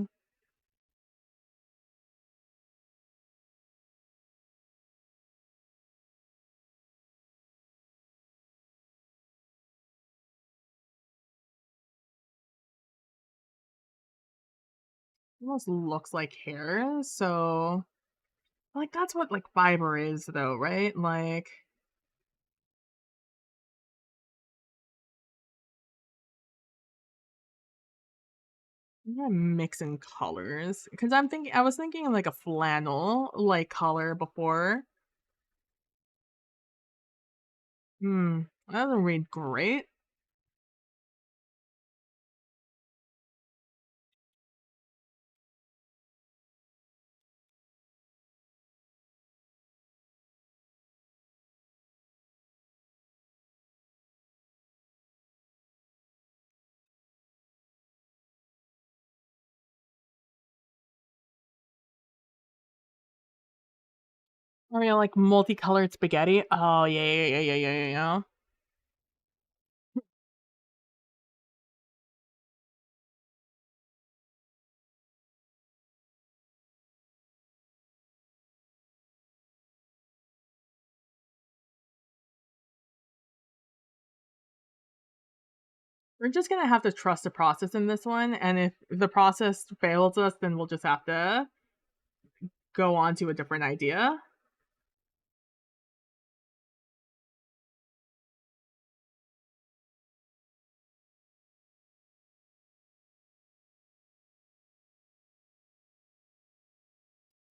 Almost looks like hair. So like that's what like fiber is though, right? Like I'm mixing colors because I was thinking like a flannel like color before. That doesn't read great. I mean, like multicolored spaghetti. Oh yeah, yeah, yeah, yeah, yeah, yeah, yeah. We're just gonna have to trust the process in this one, and if the process fails us, then we'll just have to go on to a different idea.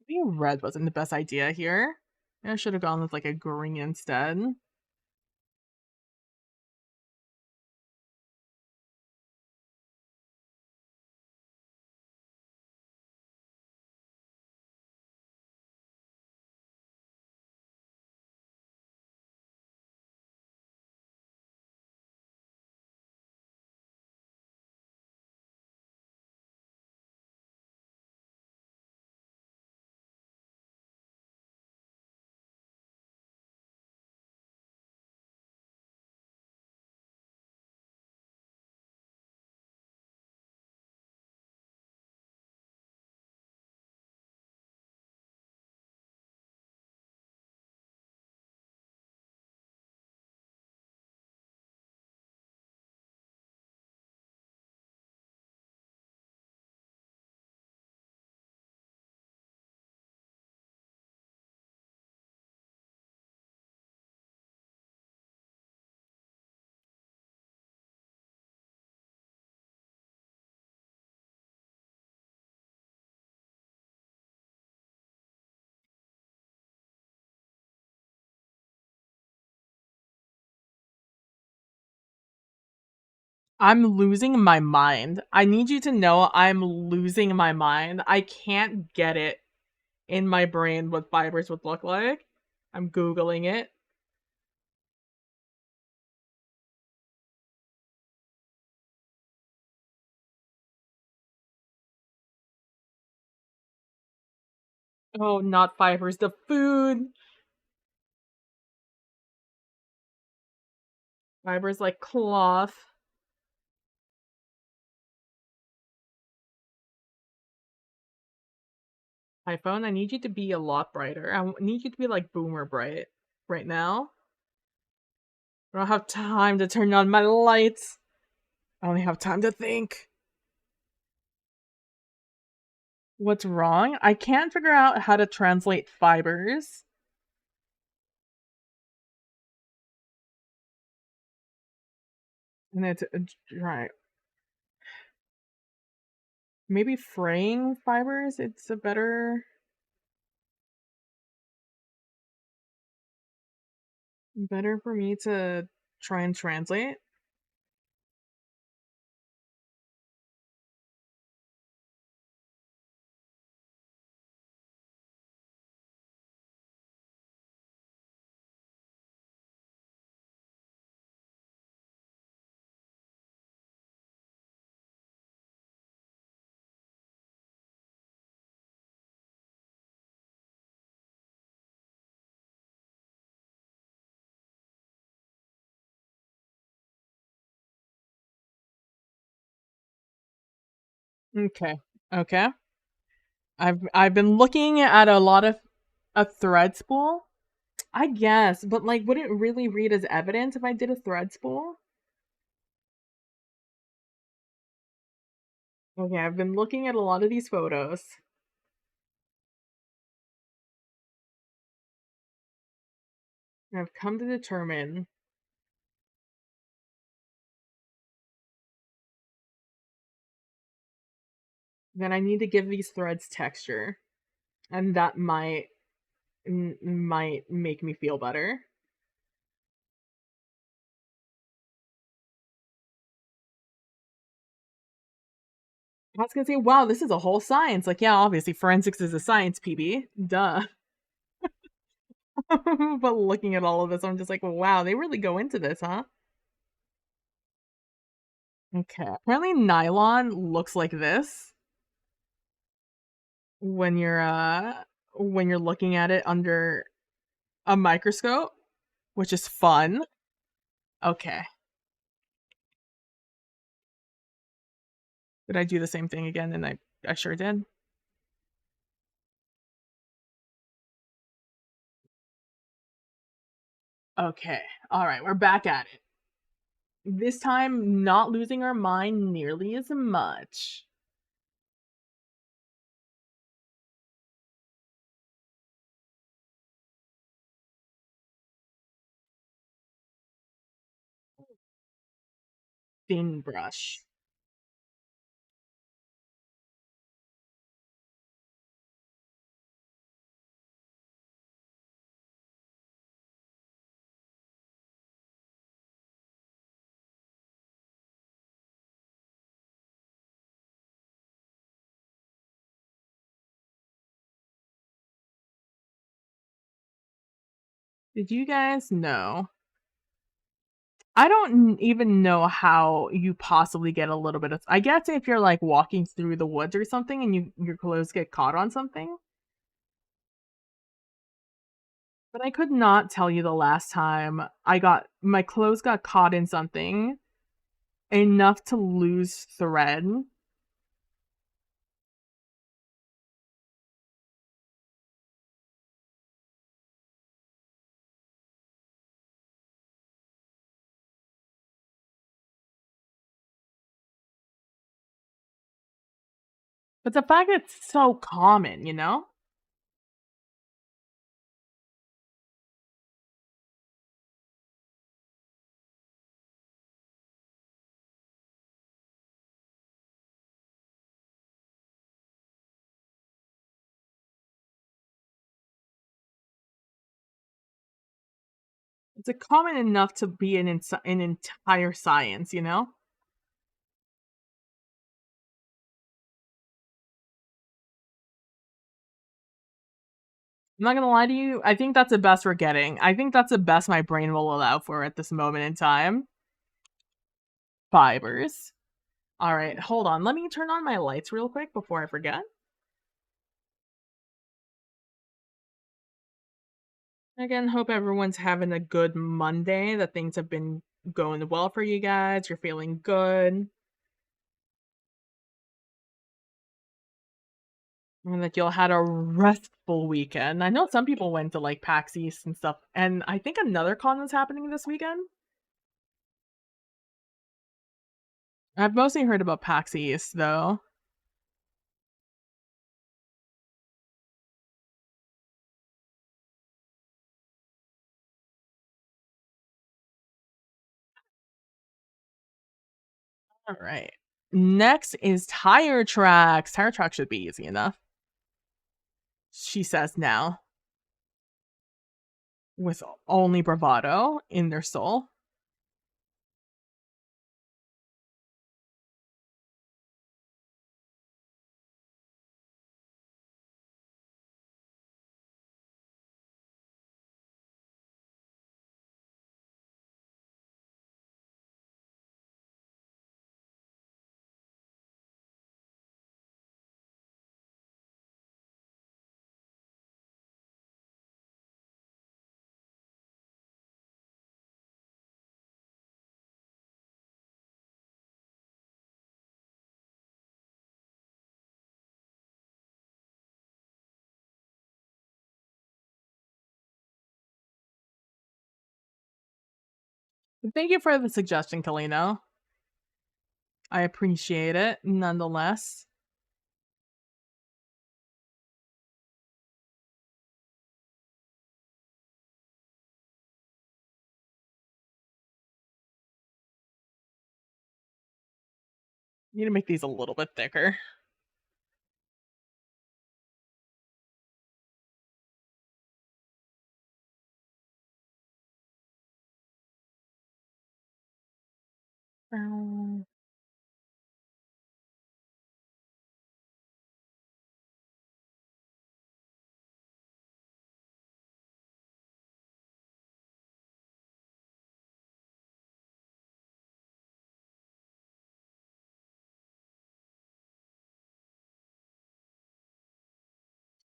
Maybe red wasn't the best idea here. I should have gone with like a green instead. I'm losing my mind. I need you to know I'm losing my mind. I can't get it in my brain what fibers would look like. I'm Googling it. Oh, not fibers, the food. Fibers like cloth. iPhone, I need you to be a lot brighter. Need you to be like boomer bright right now. I don't have time to turn on my lights. I only have time to think. What's wrong? I can't figure out how to translate fibers. And it's right. Maybe fraying fibers? It's a better for me to try and translate. Okay. Okay. I've been looking at a lot of a thread spool. I guess, but like would it really read as evidence if I did a thread spool? Okay, I've been looking at a lot of these photos. And I've come to determine that I need to give these threads texture, and that might make me feel better. I was gonna say, wow, this is a whole science. Like, yeah, obviously forensics is a science, PB. Duh. But looking at all of this, I'm just like, wow, they really go into this, huh? Okay. Apparently nylon looks like this when you're looking at it under a microscope, which is fun. Okay. Did I do the same thing again? And I sure did. Okay. All right, we're back at it. This time, not losing our mind nearly as much. Thin brush. Did you guys know? I don't even know how you possibly get a little bit of I guess if you're, like, walking through the woods or something and your clothes get caught on something, but I could not tell you the last time my clothes got caught in something enough to lose thread. But the fact it's so common, you know? It's a common enough to be an entire science, you know? I'm not gonna lie to you, I think that's the best we're getting. I think that's the best my brain will allow for at this moment in time. Fibers. Alright, hold on, let me turn on my lights real quick before I forget. Again, hope everyone's having a good Monday, that things have been going well for you guys, you're feeling good, and that you'll had a restful weekend. I know some people went to, like, PAX East and stuff, and I think another con was happening this weekend? I've mostly heard about PAX East, though. Alright. Next is tire tracks. Tire tracks should be easy enough, she says now, with only bravado in their soul. Thank you for the suggestion, Kalino. I appreciate it nonetheless. Need to make these a little bit thicker. Um,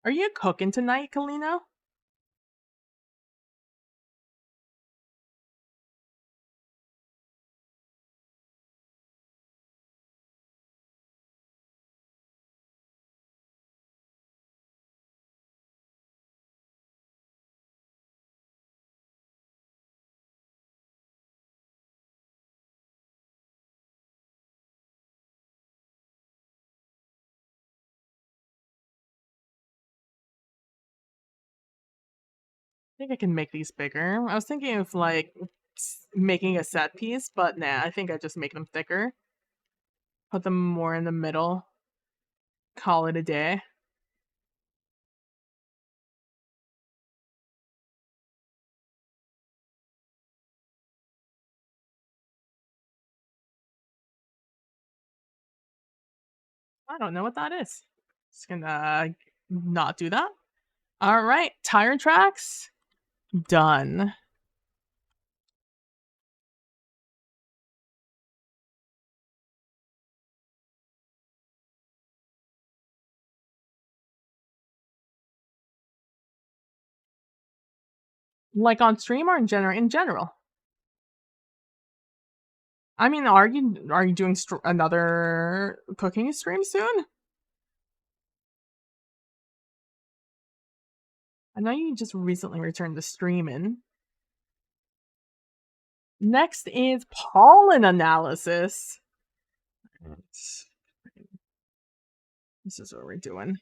Are you cooking tonight, Kalino? think I can make these bigger. I was thinking of like making a set piece, but nah, I think I just make them thicker. Put them more in the middle. Call it a day. I don't know what that is. Just gonna not do that. All right, tire tracks done. Like on stream or in general? In general. I mean, are you doing another cooking stream soon? I know you just recently returned to streaming. Next is pollen analysis. This is what we're doing.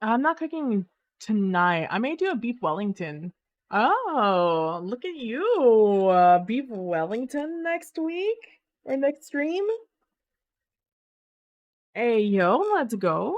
I'm not cooking tonight. I may do a beef Wellington. Oh, look at you. Beef Wellington next week or next stream? Hey, yo, let's go.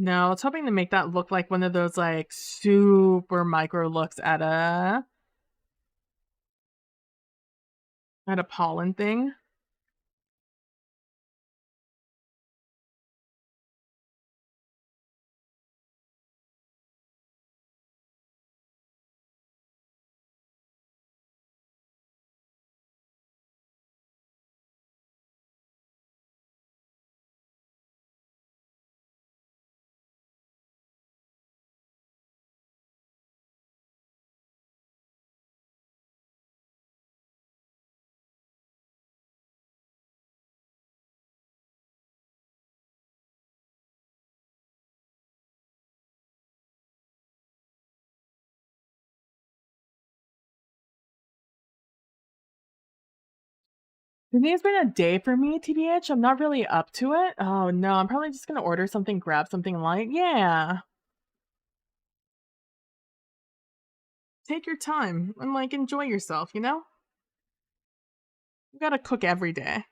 No, I was hoping to make that look like one of those, like, super micro looks at a pollen thing. Today's been a day for me, TBH. I'm not really up to it. Oh, no, I'm probably just gonna order something, grab something light. Yeah. Take your time and, like, enjoy yourself, you know? You gotta cook every day.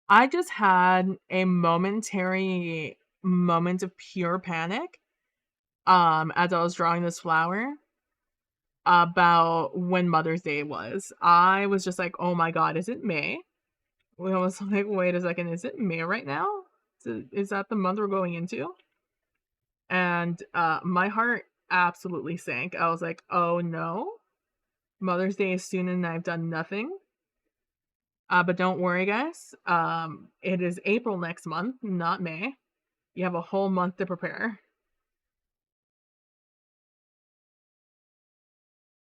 I just had a momentary moment of pure panic, as I was drawing this flower about when Mother's Day was. I was just like, "Oh my god, is it May?" Well, I was like, "Wait a second, is it May right now? Is that the month we're going into?" And, my heart absolutely sank. I was like, "Oh no, Mother's Day is soon and I've done nothing." But don't worry, guys. It is April next month, not May. You have a whole month to prepare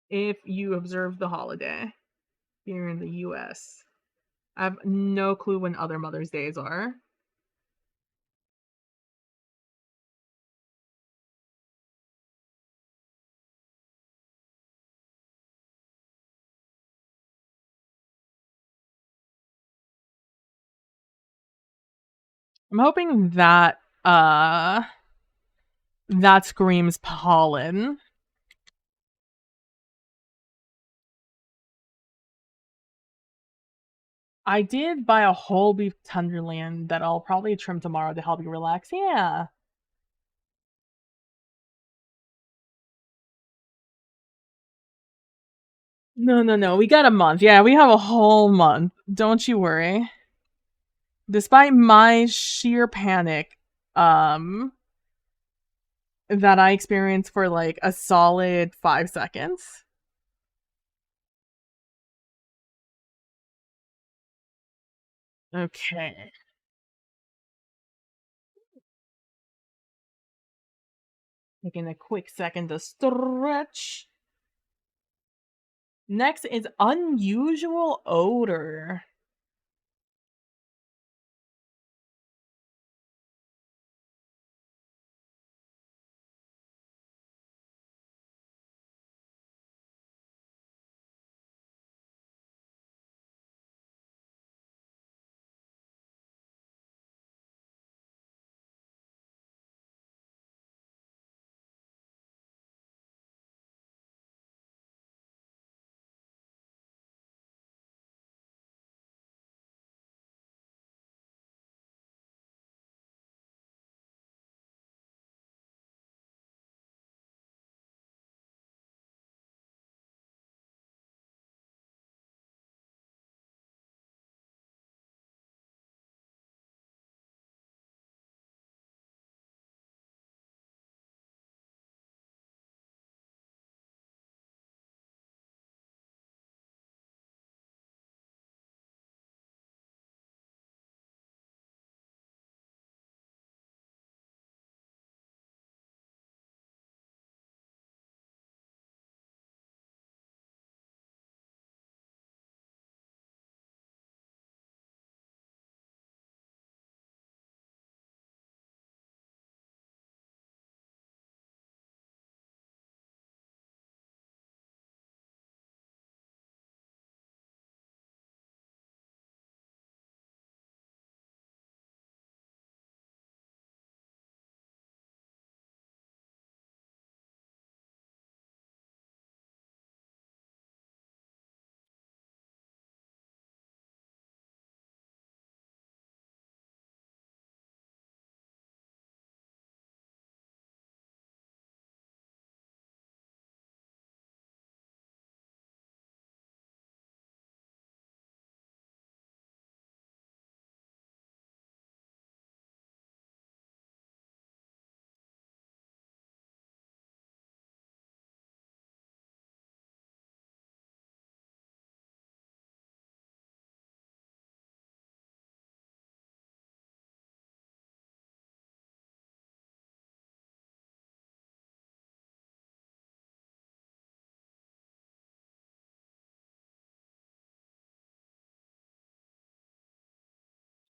if you observe the holiday here in the US. I have no clue when other Mother's Days are. I'm hoping that that screams pollen. I did buy a whole beef tenderloin that I'll probably trim tomorrow to help you relax. Yeah. No, no, no. We got a month. Yeah, we have a whole month. Don't you worry. Despite my sheer panic, um, that I experienced for like a solid 5 seconds. Okay. Taking a quick second to stretch. Next is unusual odor.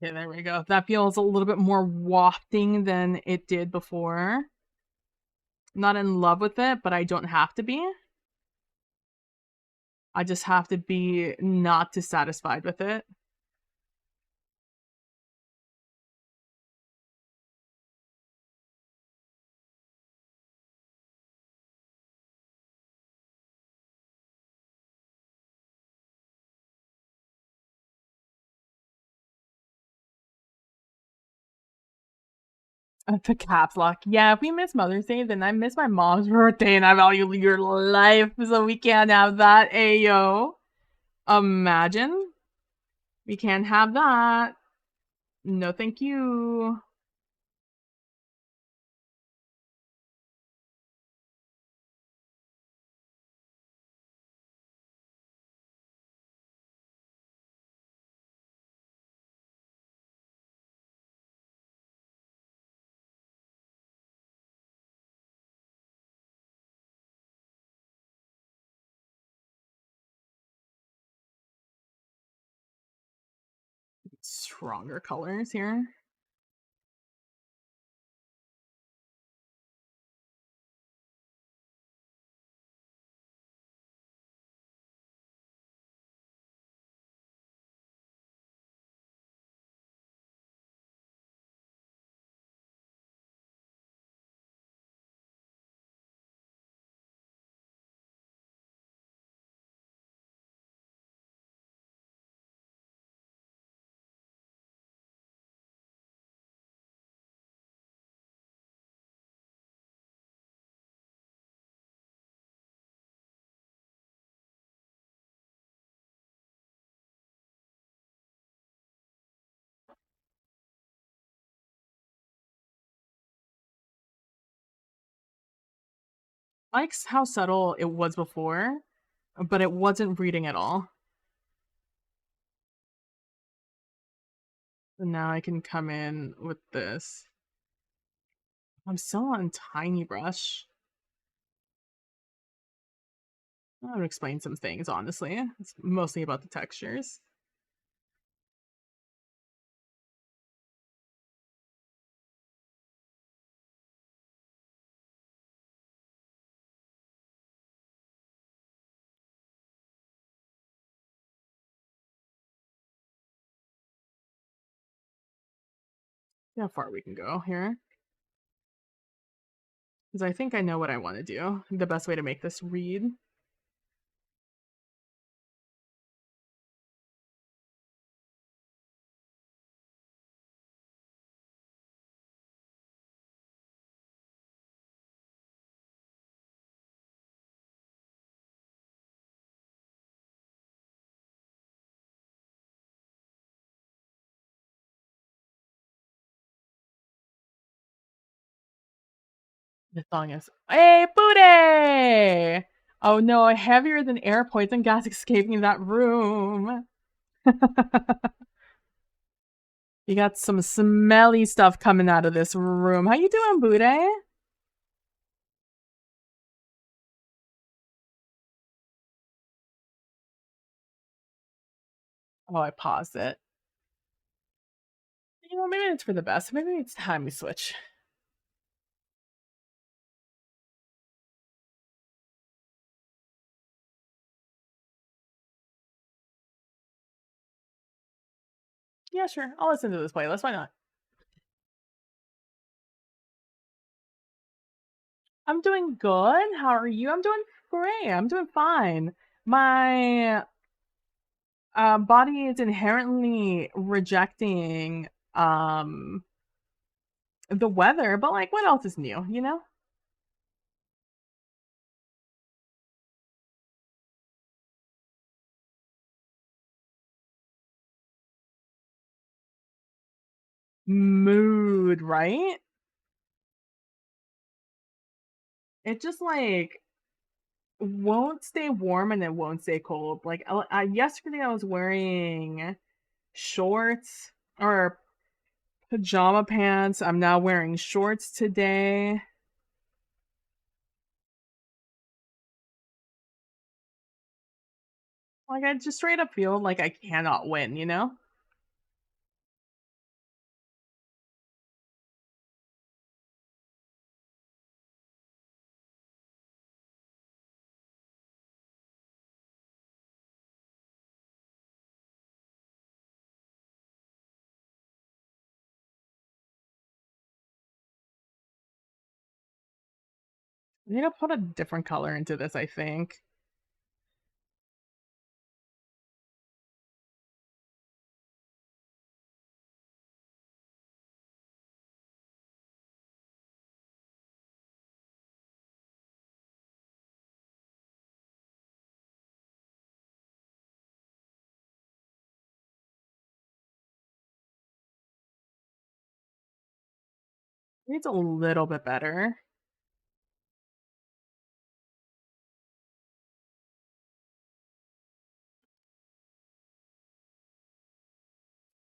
Okay, there we go. That feels a little bit more wafting than it did before. Not in love with it, but I don't have to be. I just have to be not dissatisfied with it. The caps lock. Yeah, if we miss Mother's Day, then I miss my mom's birthday and I value your life, so we can't have that. Ayo. Imagine. We can't have that. No, thank you. Stronger colors here. Likes how subtle it was before, but it wasn't reading at all. And now I can come in with this. I'm still on tiny brush. I would explain some things, honestly. It's mostly about the textures. See how far we can go here. Because I think I know what I want to do. The best way to make this read. The song is "Hey booty!" Oh no, heavier than air poison gas escaping that room. You got some smelly stuff coming out of this room. How you doing, booty? Oh, I paused it. You know, maybe it's for the best. Maybe it's time we switch. Yeah, sure. I'll listen to this playlist. Why not? I'm doing good. How are you? I'm doing great. I'm doing fine. My body is inherently rejecting the weather, but like, what else is new? You know? Mood, right? It just like won't stay warm and it won't stay cold. Like yesterday, I was wearing shorts or pajama pants. I'm now wearing shorts today. Like I just straight up feel like I cannot win, you know? I need to put a different color into this, I think. Needs a little bit better.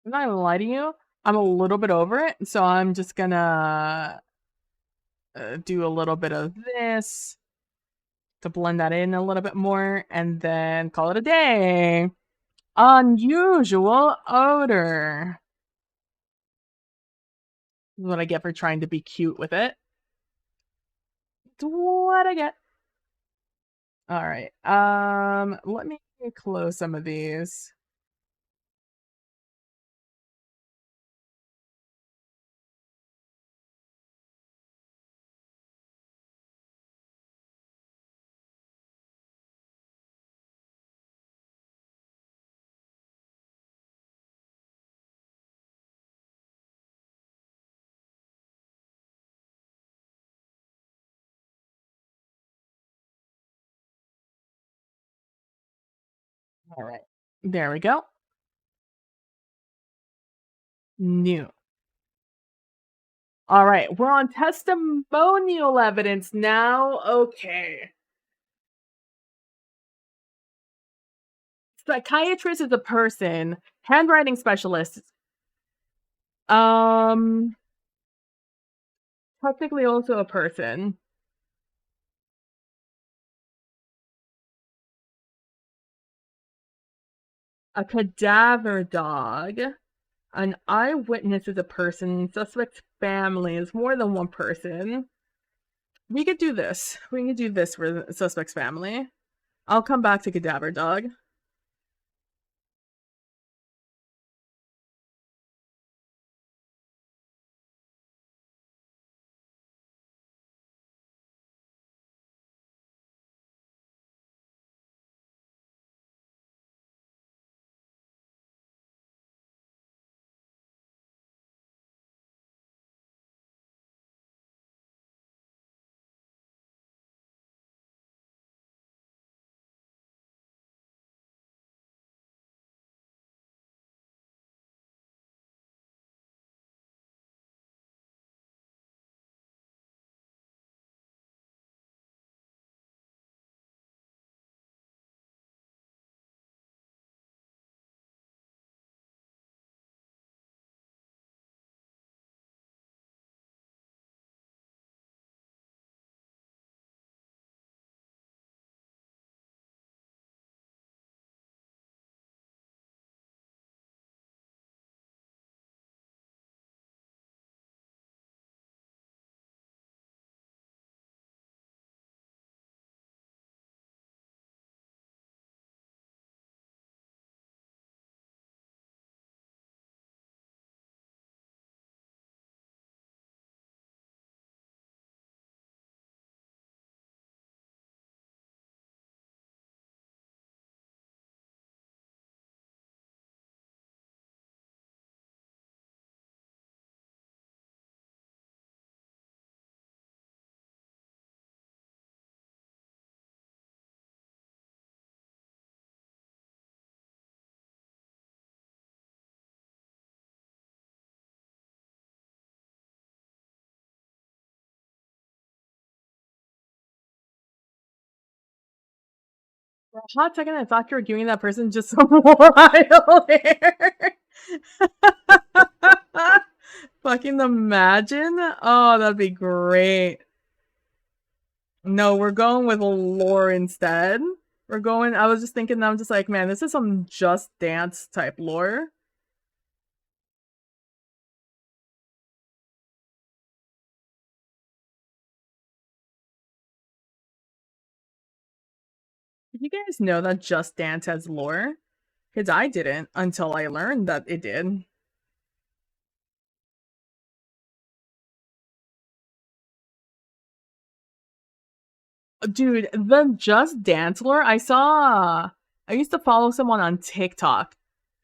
I'm not gonna lie to you, I'm a little bit over it, so I'm just gonna do a little bit of this to blend that in a little bit more, and then call it a day. Unusual odor. This is what I get for trying to be cute with it. It's what I get. All right. Let me close some of these. All right. There we go. New. All right, we're on testimonial evidence now. Okay. Psychiatrist is a person, handwriting specialist. Um, technically also a person. A cadaver dog. An eyewitness is a person. Suspect's family is more than one person. We could do this. We could do this for the suspect's family. I'll come back to cadaver dog. For a hot second, I thought you were giving that person just some wild hair. Fucking imagine. Oh, that'd be great. No, we're going with lore instead. I was just thinking, I'm just like, man, this is some Just Dance type lore. Did you guys know that Just Dance has lore? Because I didn't until I learned that it did. Dude, the Just Dance lore, I used to follow someone on TikTok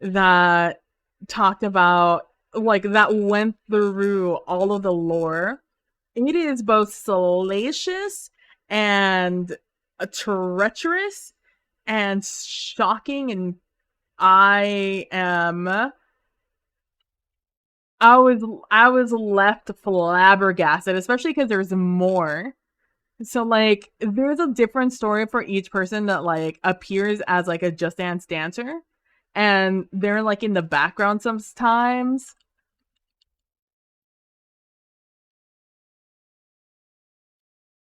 that talked about, like, that went through all of the lore. It is both salacious and treacherous and shocking, and I am I was left flabbergasted, especially because there's more. So like there's a different story for each person that like appears as like a Just Dance dancer, and they're like in the background sometimes.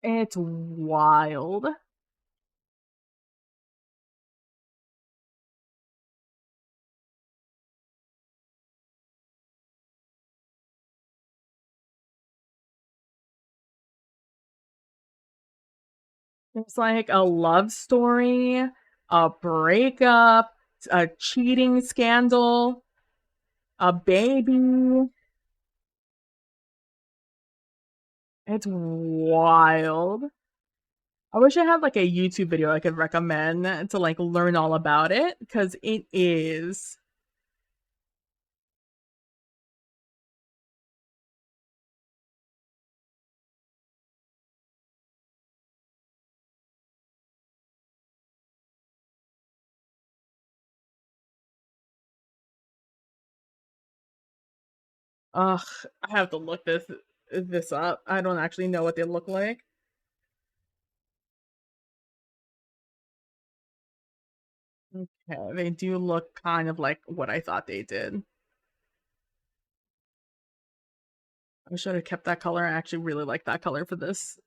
It's wild. It's like a love story, a breakup, a cheating scandal, a baby. It's wild. I wish I had like a YouTube video I could recommend to like learn all about it because it is. Ugh, I have to look this up. I don't actually know what they look like. Okay, they do look kind of like what I thought they did. I should have kept that color. I actually really like that color for this.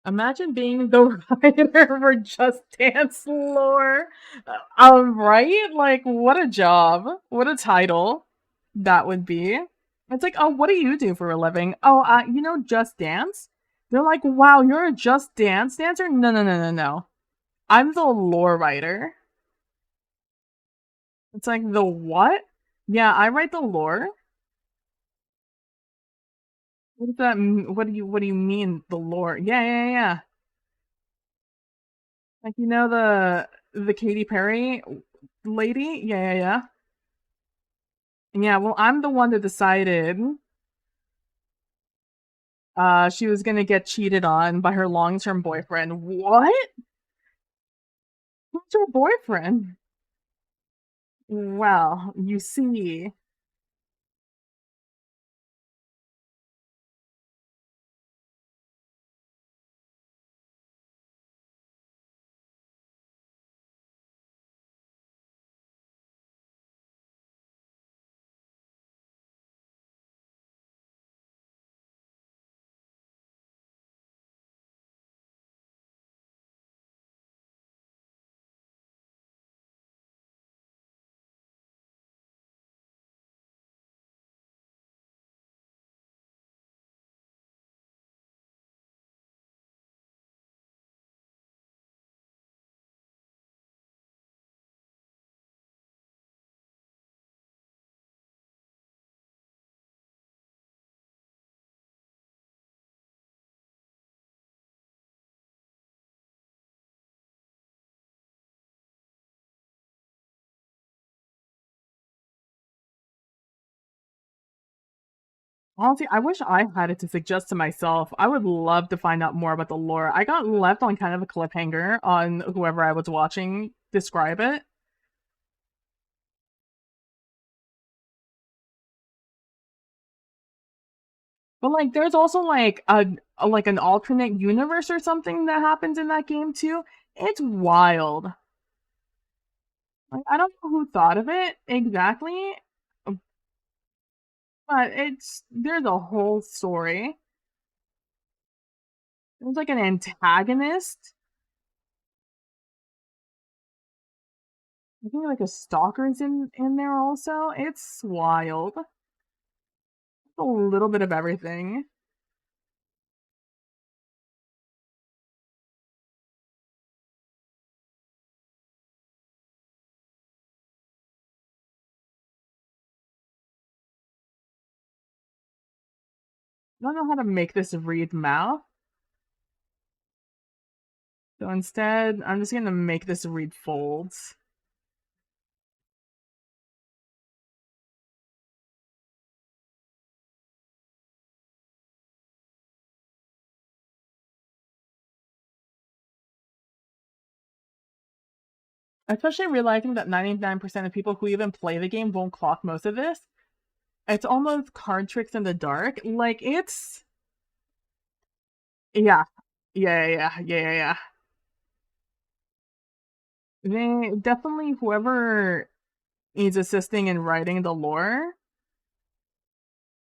Imagine being the writer for Just Dance lore. Right? Like, what a job. What a title that would be. It's like, oh, what do you do for a living? Oh, you know, Just Dance? They're like, wow, you're a Just Dance dancer? No, no, no, no, no. I'm the lore writer. It's like, the what? Yeah, I write the lore. What does that mean? What do you mean, the lore? Yeah, yeah, yeah. Like, you know, the Katy Perry lady? Yeah, yeah, yeah. Yeah, well, I'm the one that decided she was gonna get cheated on by her long-term boyfriend. What? Who's her boyfriend? Well, you see. Honestly, I wish I had it to suggest to myself. I would love to find out more about the lore. I got left on kind of a cliffhanger on whoever I was watching describe it. But like there's also like a like an alternate universe or something that happens in that game too. It's wild. Like I don't know who thought of it exactly, but it's there's a whole story. There's like an antagonist. I think like a stalker's in there also. It's wild. A little bit of everything. don't know how to make this read mouth. So instead, I'm just gonna make this read folds. Especially realizing that 99% of people who even play the game won't clock most of this. It's almost card tricks in the dark. Like, it's... Yeah. Yeah. They definitely, whoever is assisting in writing the lore,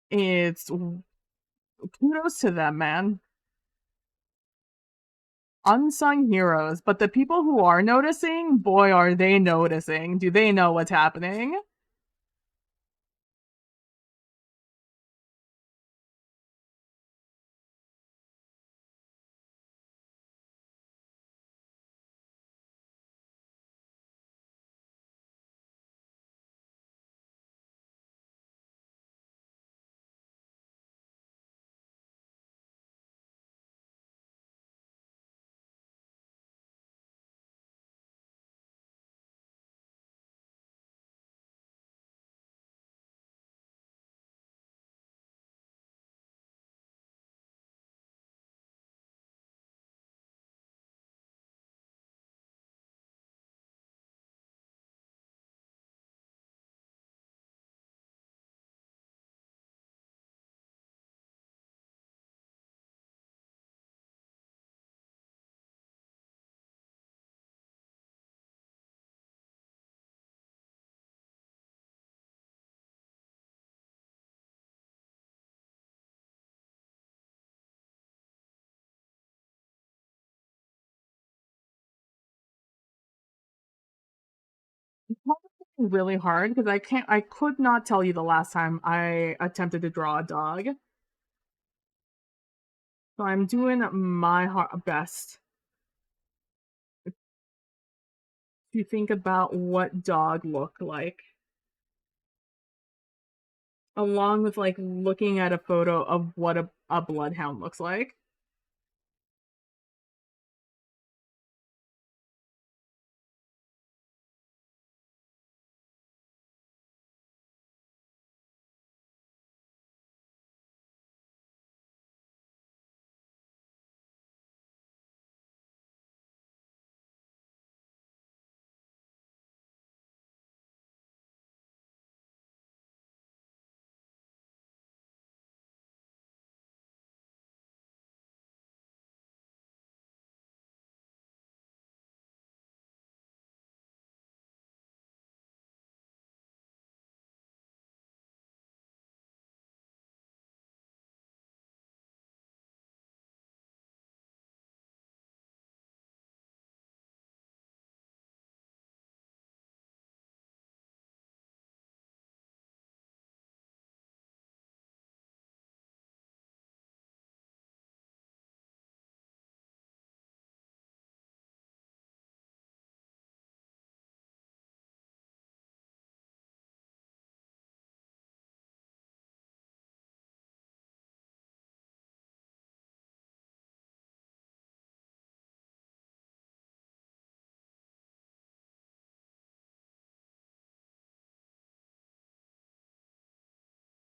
it's kudos to them, man. Unsung heroes, but the people who are noticing, boy, are they noticing. Do they know what's happening? Really hard because I could not tell you the last time I attempted to draw a dog. So I'm doing my best to think about what dog looked like, along with like looking at a photo of what a bloodhound looks like.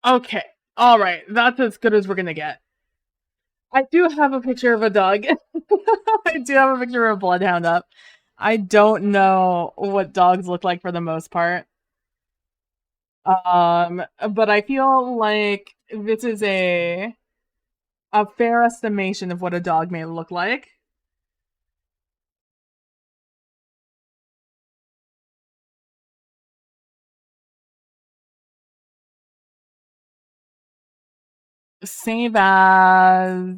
Okay, all right, that's as good as we're gonna get. I do have a picture of a dog. I do have a picture of a bloodhound up. I don't know what dogs look like for the most part. But I feel like this is a fair estimation of what a dog may look like. Save as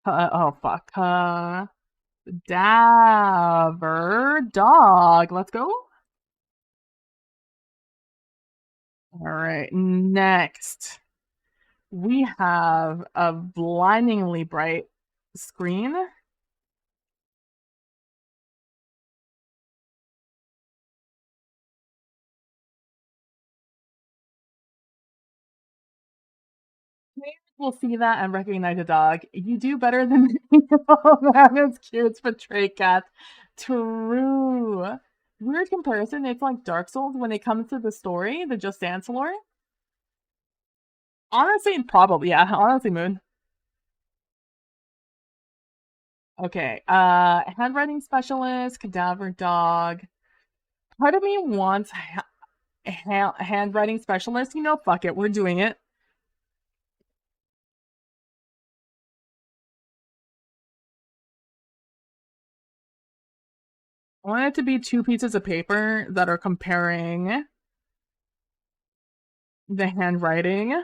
oh fuck, Daver dog. Let's go. All right, next we have a blindingly bright screen. Will see that and recognize a dog. You do better than me. Oh, man, it's cute. It's Stray Cat. True. Weird comparison. It's like Dark Souls when it comes to the story, the Just Dance lore. Honestly, probably, yeah. Honestly, Moon. Okay. Handwriting specialist, cadaver dog. Part of me wants handwriting specialist. You know, fuck it. We're doing it. I want it to be two pieces of paper that are comparing the handwriting.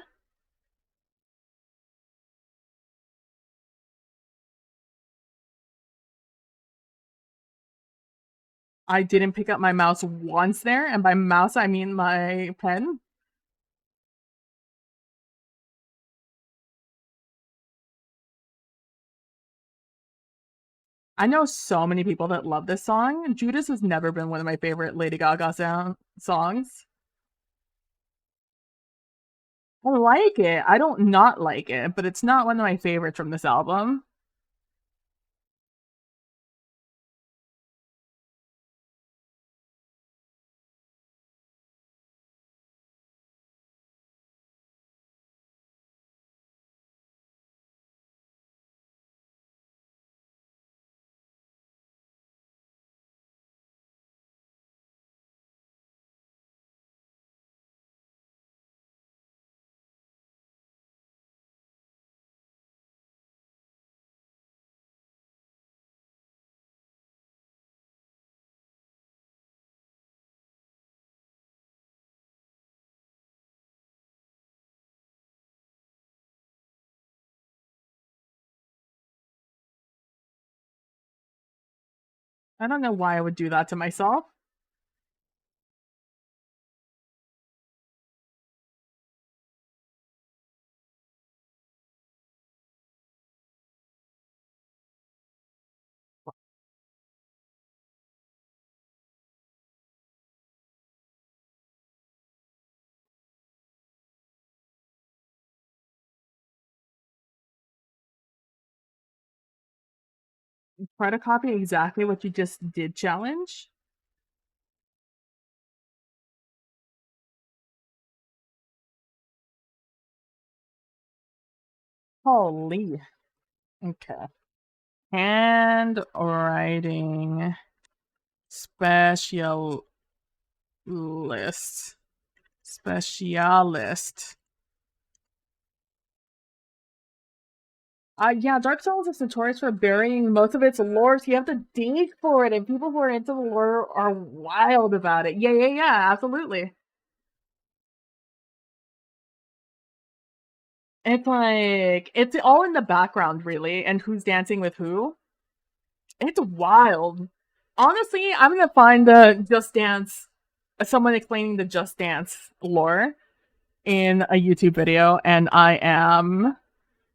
I didn't pick up my mouse once there, and by mouse I mean my pen. I know so many people that love this song. Judas has never been one of my favorite Lady Gaga songs. I like it. I don't not like it, but it's not one of my favorites from this album. I don't know why I would do that to myself. Try to copy exactly what you just did challenge. Holy. Okay. Handwriting specialist. Specialist. Yeah, Dark Souls is notorious for burying most of its lore, so you have to dig for it, and people who are into the lore are wild about it. Yeah, absolutely. It's like, it's all in the background, really, and who's dancing with who. It's wild. Honestly, I'm gonna find the Just Dance, someone explaining the Just Dance lore in a YouTube video, and I am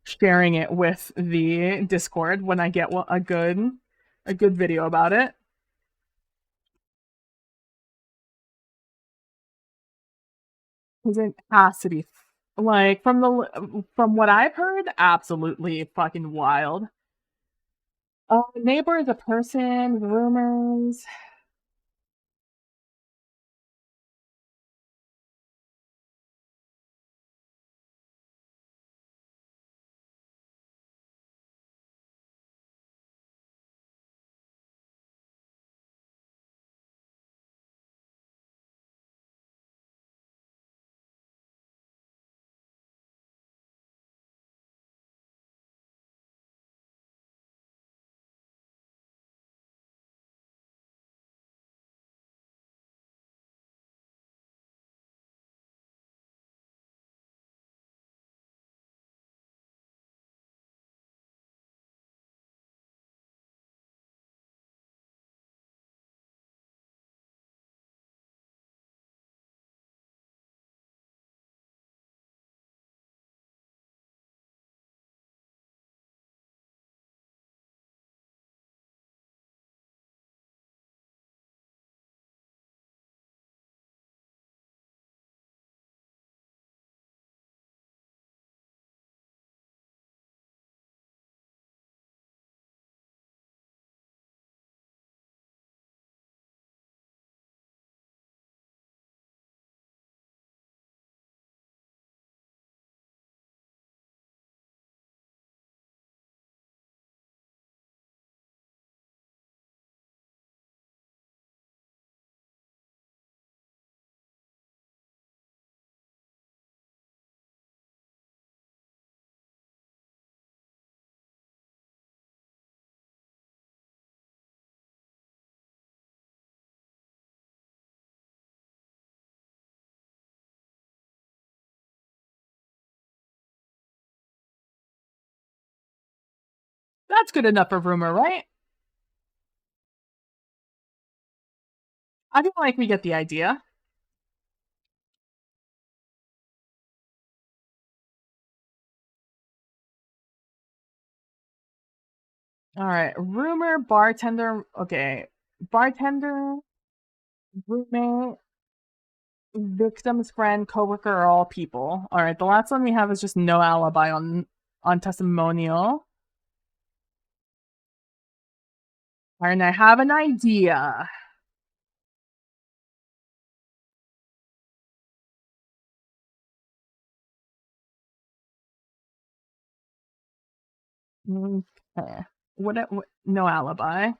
sharing it with the Discord when I get a good video about it. Because it has to be like from what I've heard, absolutely fucking wild. Neighbor is a person, rumors. That's good enough for rumor, right? I feel like we get the idea. All right, rumor, bartender. Okay, bartender, roommate, victim's friend, coworker are all people. All right, the last one we have is just no alibi on testimonial. All right, and I have an idea. Okay, what no alibi.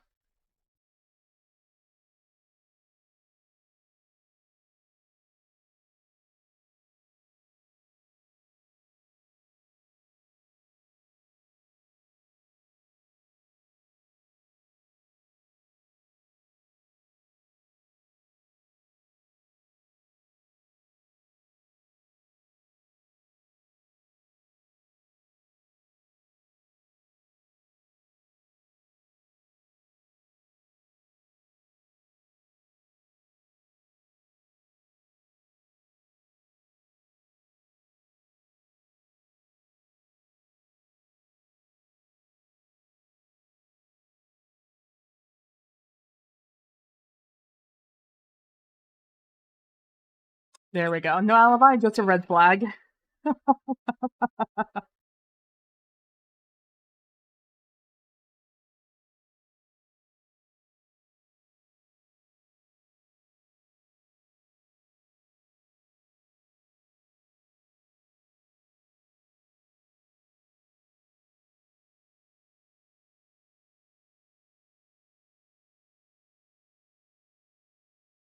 There we go. No alibi, just a red flag.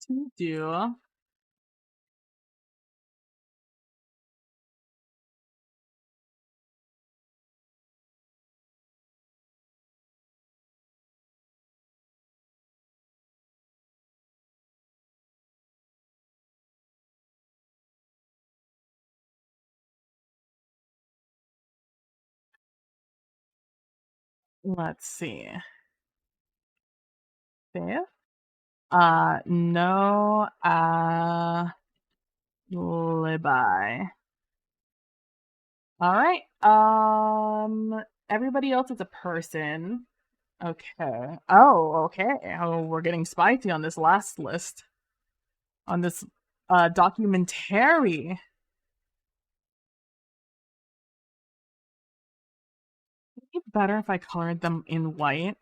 To do. Let's see. Fifth. No alibi. All right. Everybody else is a person. Okay. Oh, okay. Oh, we're getting spicy on this last list. On this documentary. It'd be better if I colored them in white.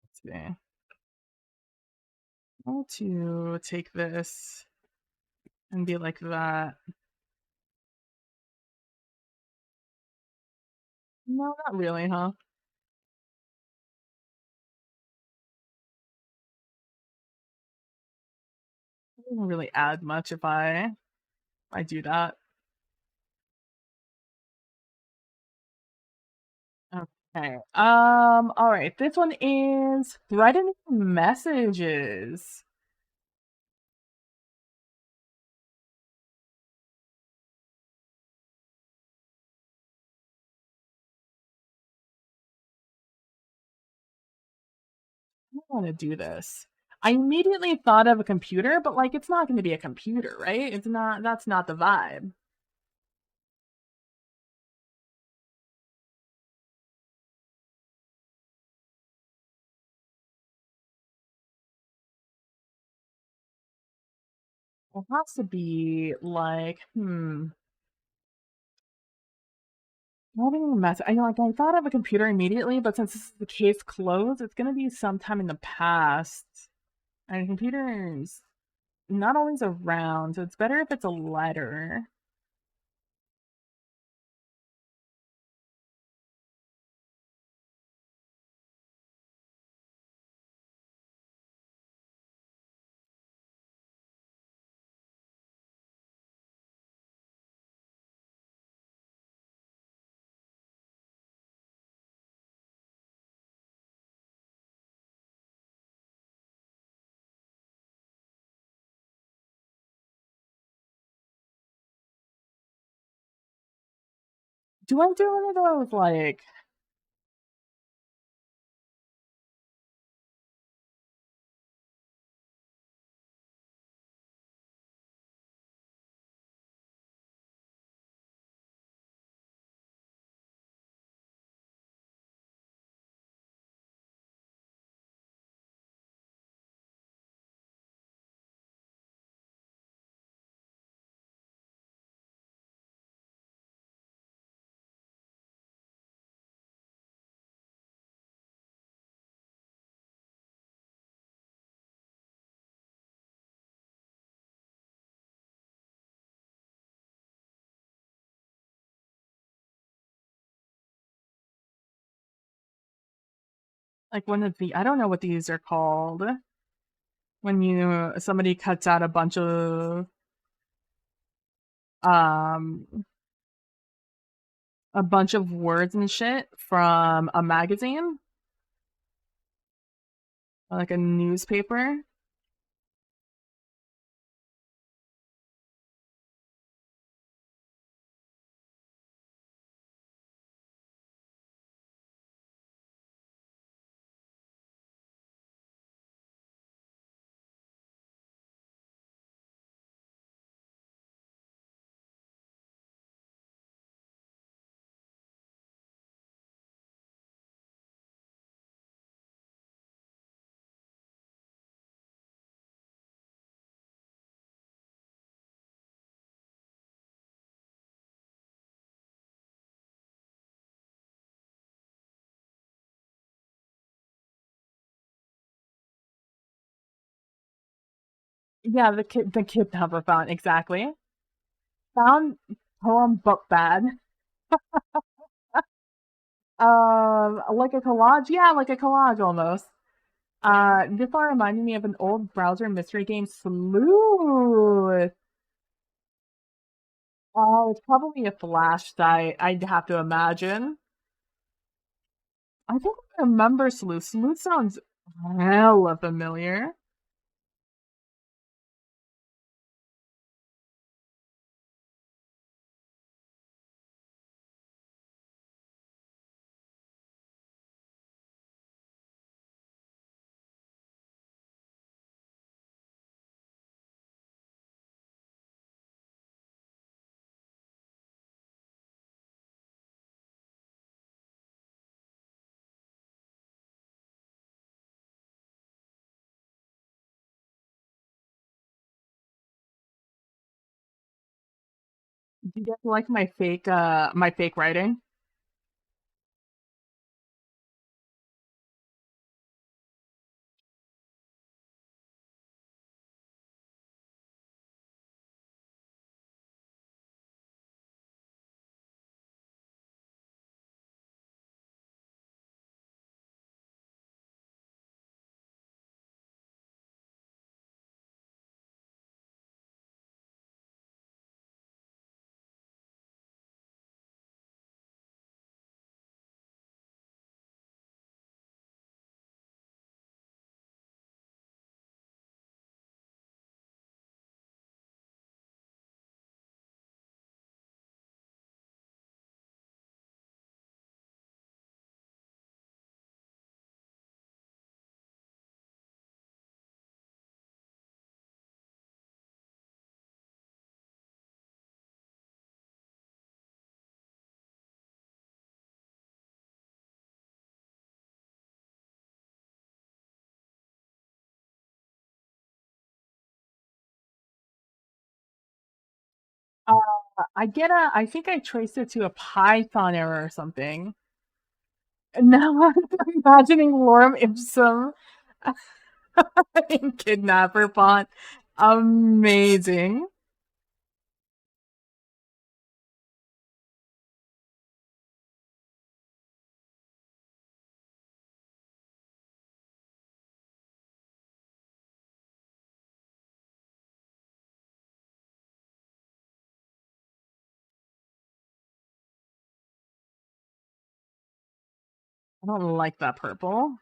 Let's see. How to take this and be like that. No, not really, huh? It doesn't really add much if I do that. Okay. All right. This one is threatening messages. I don't want to do this. I immediately thought of a computer, but like it's not going to be a computer, right? It's not. That's not the vibe. It has to be like, having a mess. I know, like I thought of a computer immediately, but since this is the case closed, it's gonna be sometime in the past. And computers not always around, so it's better if it's a letter. Do I do one of those, one of the I don't know what these are called. When somebody cuts out um a bunch of words and shit from a magazine, or like a newspaper. Yeah, the kidnapper found exactly. Found poem book bag. Like a collage. Yeah, like a collage almost. This all reminded me of an old browser mystery game, Sleuth. Oh, it's probably a Flash site, I'd have to imagine. I think I remember Sleuth. Sleuth sounds hella familiar. Do you guys like my fake writing? Uh, I think I traced it to a Python error or something. And now I'm imagining Lorem Ipsum in Kidnapper font. Amazing. I don't like that purple.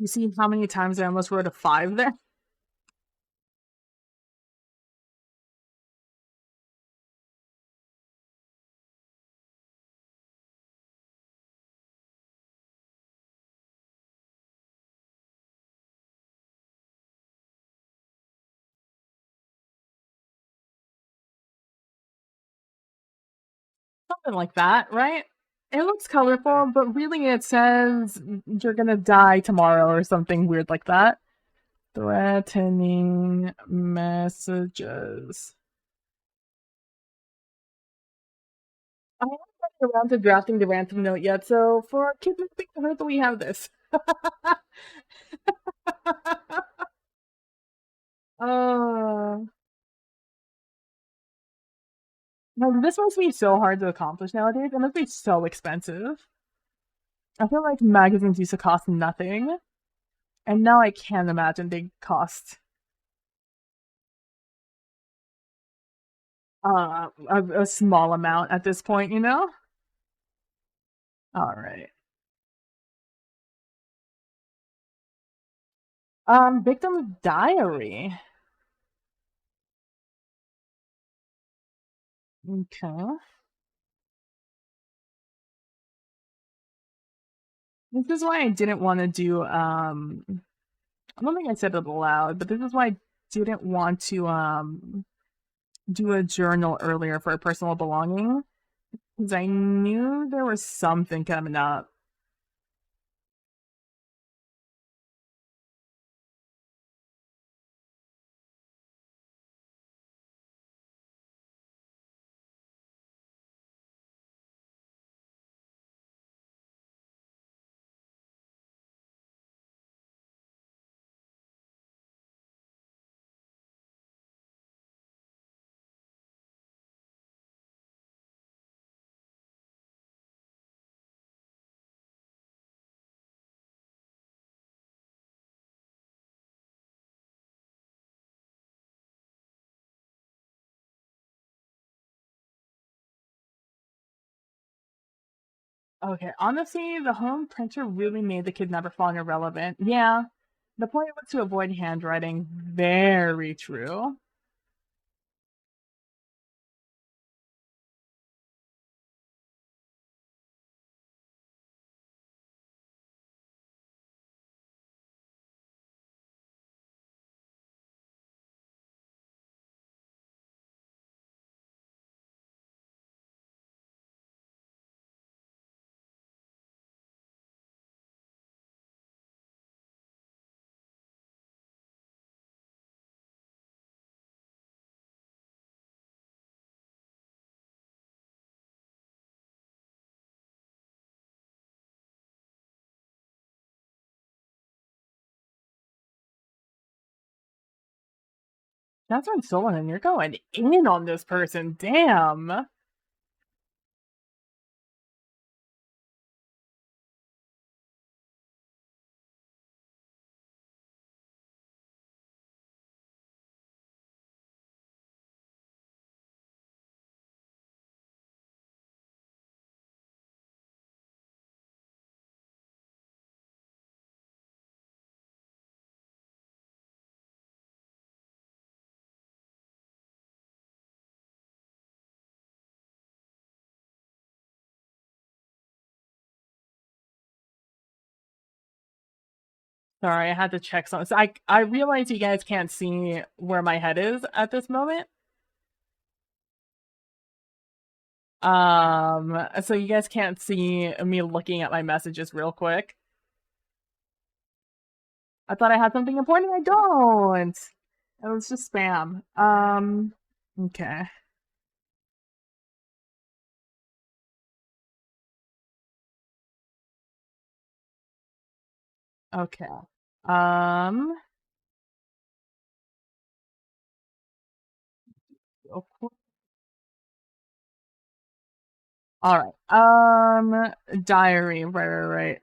You see how many times I almost wrote a 5 there? Something like that, right? It looks colorful, but really it says you're gonna die tomorrow or something weird like that. Threatening messages. I haven't gotten around to drafting the ransom note yet, so for kidnapping, hopefully we have this. uh, no, this must be so hard to accomplish nowadays. It must be so expensive. I feel like magazines used to cost nothing, and now I can't imagine they cost a small amount at this point, you know? All right. Victim's diary. Okay. This is why I didn't want to do I don't think I said it aloud, but this is why I didn't want to do a journal earlier for a personal belonging because I knew there was something coming up. Okay, honestly, the home printer really made the kidnapper falling irrelevant. Yeah, the point was to avoid handwriting. Very true. That's been stolen, and you're going in on this person. Damn. Sorry, I had to check something. So I realize you guys can't see where my head is at this moment. So you guys can't see me looking at my messages real quick. I thought I had something important. I don't. It was just spam. Okay. Okay. Um, okay. All right. Diary. Right.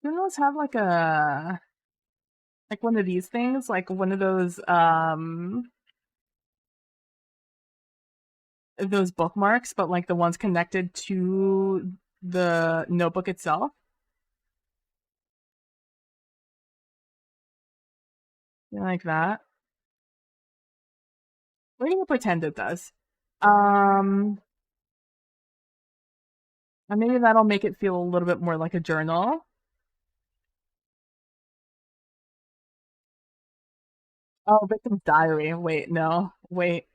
Didn't those have like one of these things? Like one of those bookmarks, but like the ones connected to the notebook itself? Like that? We're gonna pretend it does. Um, and maybe that'll make it feel a little bit more like a journal. Oh, victim's diary. Wait, no. Wait,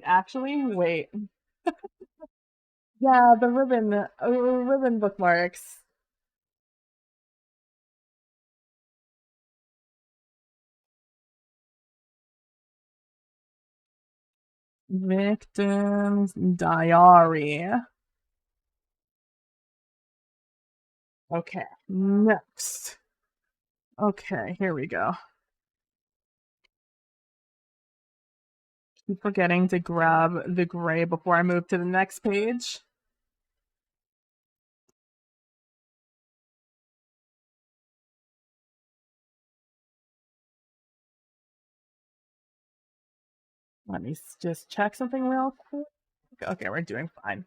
actually, wait. Yeah, the ribbon bookmarks. Victim's diary. Okay, next. Okay, here we go. Keep forgetting to grab the gray before I move to the next page. Let me just check something real quick. Okay, we're doing fine.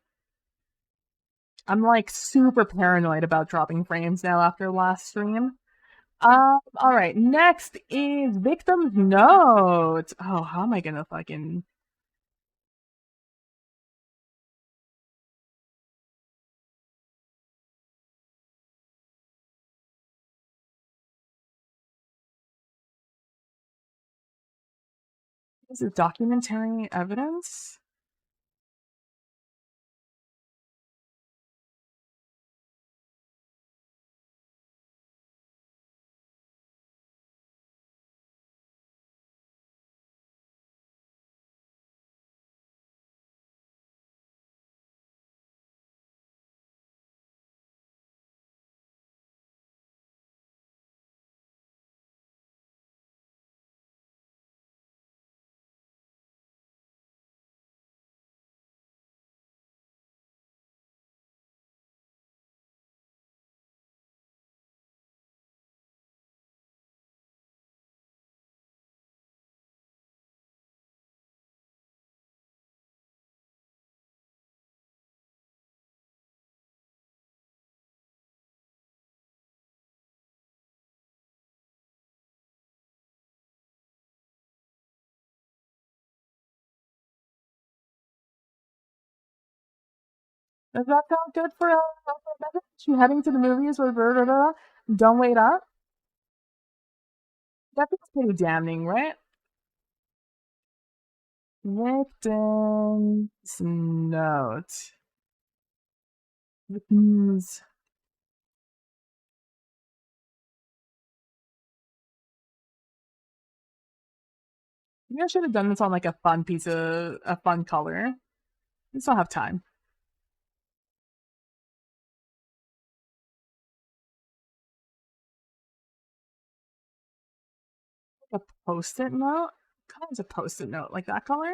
I'm like super paranoid about dropping frames now after last stream. All right. Next is victim's note. Oh, how am I gonna fucking? Is it documentary evidence? Does that sound good for a message? You heading to the movies with Roberta? Don't wait up. That feels pretty damning, right? Victim's note. Victims. Maybe I should have done this on like a fun piece of a fun color. We still have time. Like a post-it note? Color's a post-it note, like that color?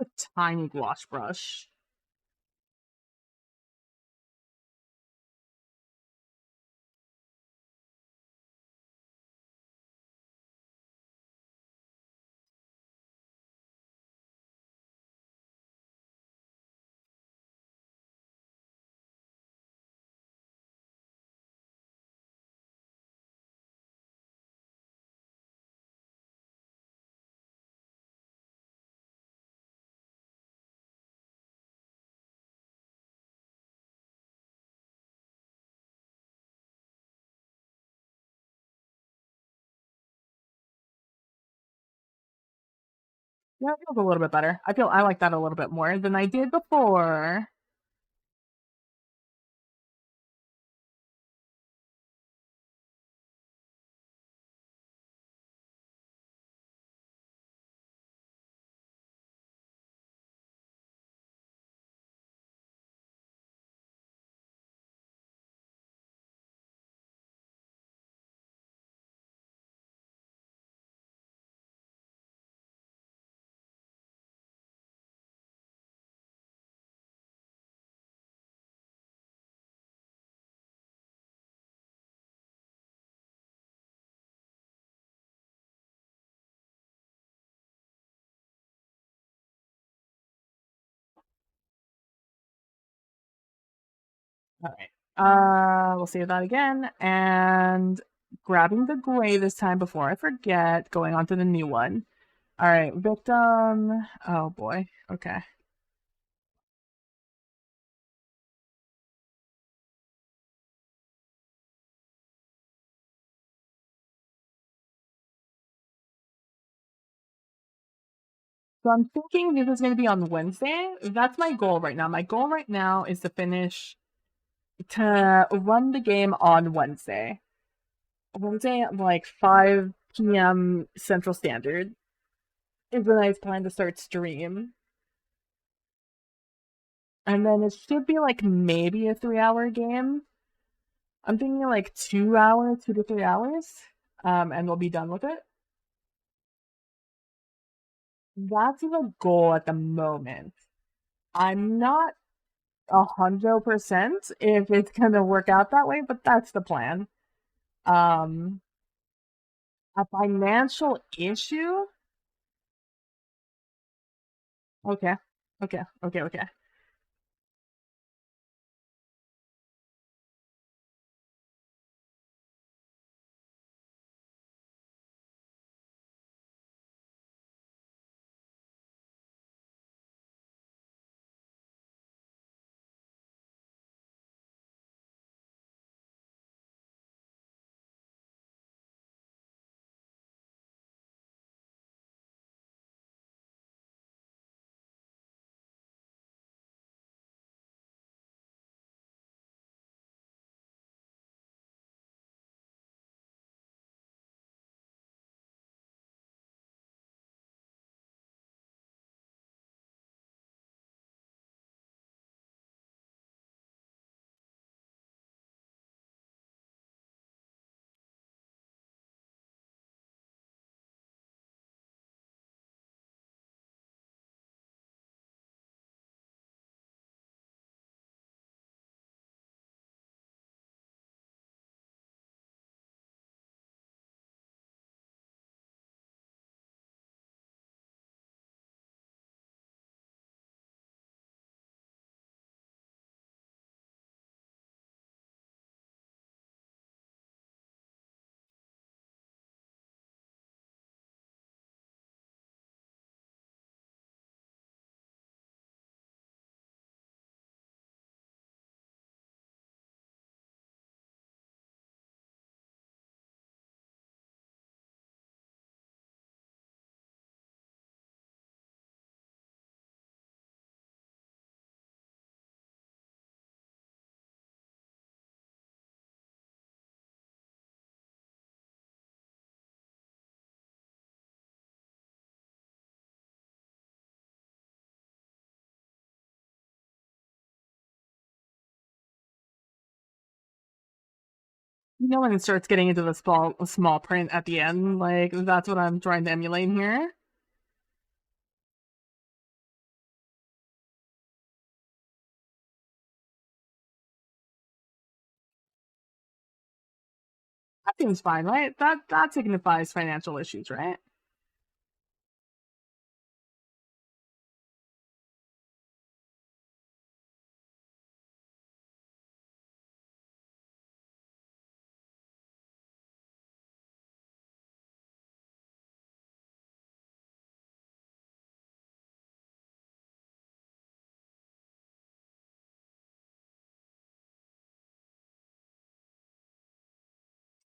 It's a tiny gouache brush. Yeah, it feels a little bit better. I like that a little bit more than I did before. All right. We'll save that again and grabbing the gray this time before I forget. Going on to the new one. All right, victim. Oh boy. Okay. So I'm thinking this is going to be on Wednesday. That's my goal right now. My goal right now is to run the game on Wednesday. Wednesday at like 5 p.m. Central Standard is when I plan to start stream. And then it should be like maybe a 3 hour game. I'm thinking like 2 hours, 2 to 3 hours, and we'll be done with it. That's the goal at the moment. I'm not 100% if it's gonna work out that way, but that's the plan. Um, a financial issue? Okay, okay. You know when it starts getting into the small print at the end, like that's what I'm trying to emulate here. That seems fine, right? That signifies financial issues, right?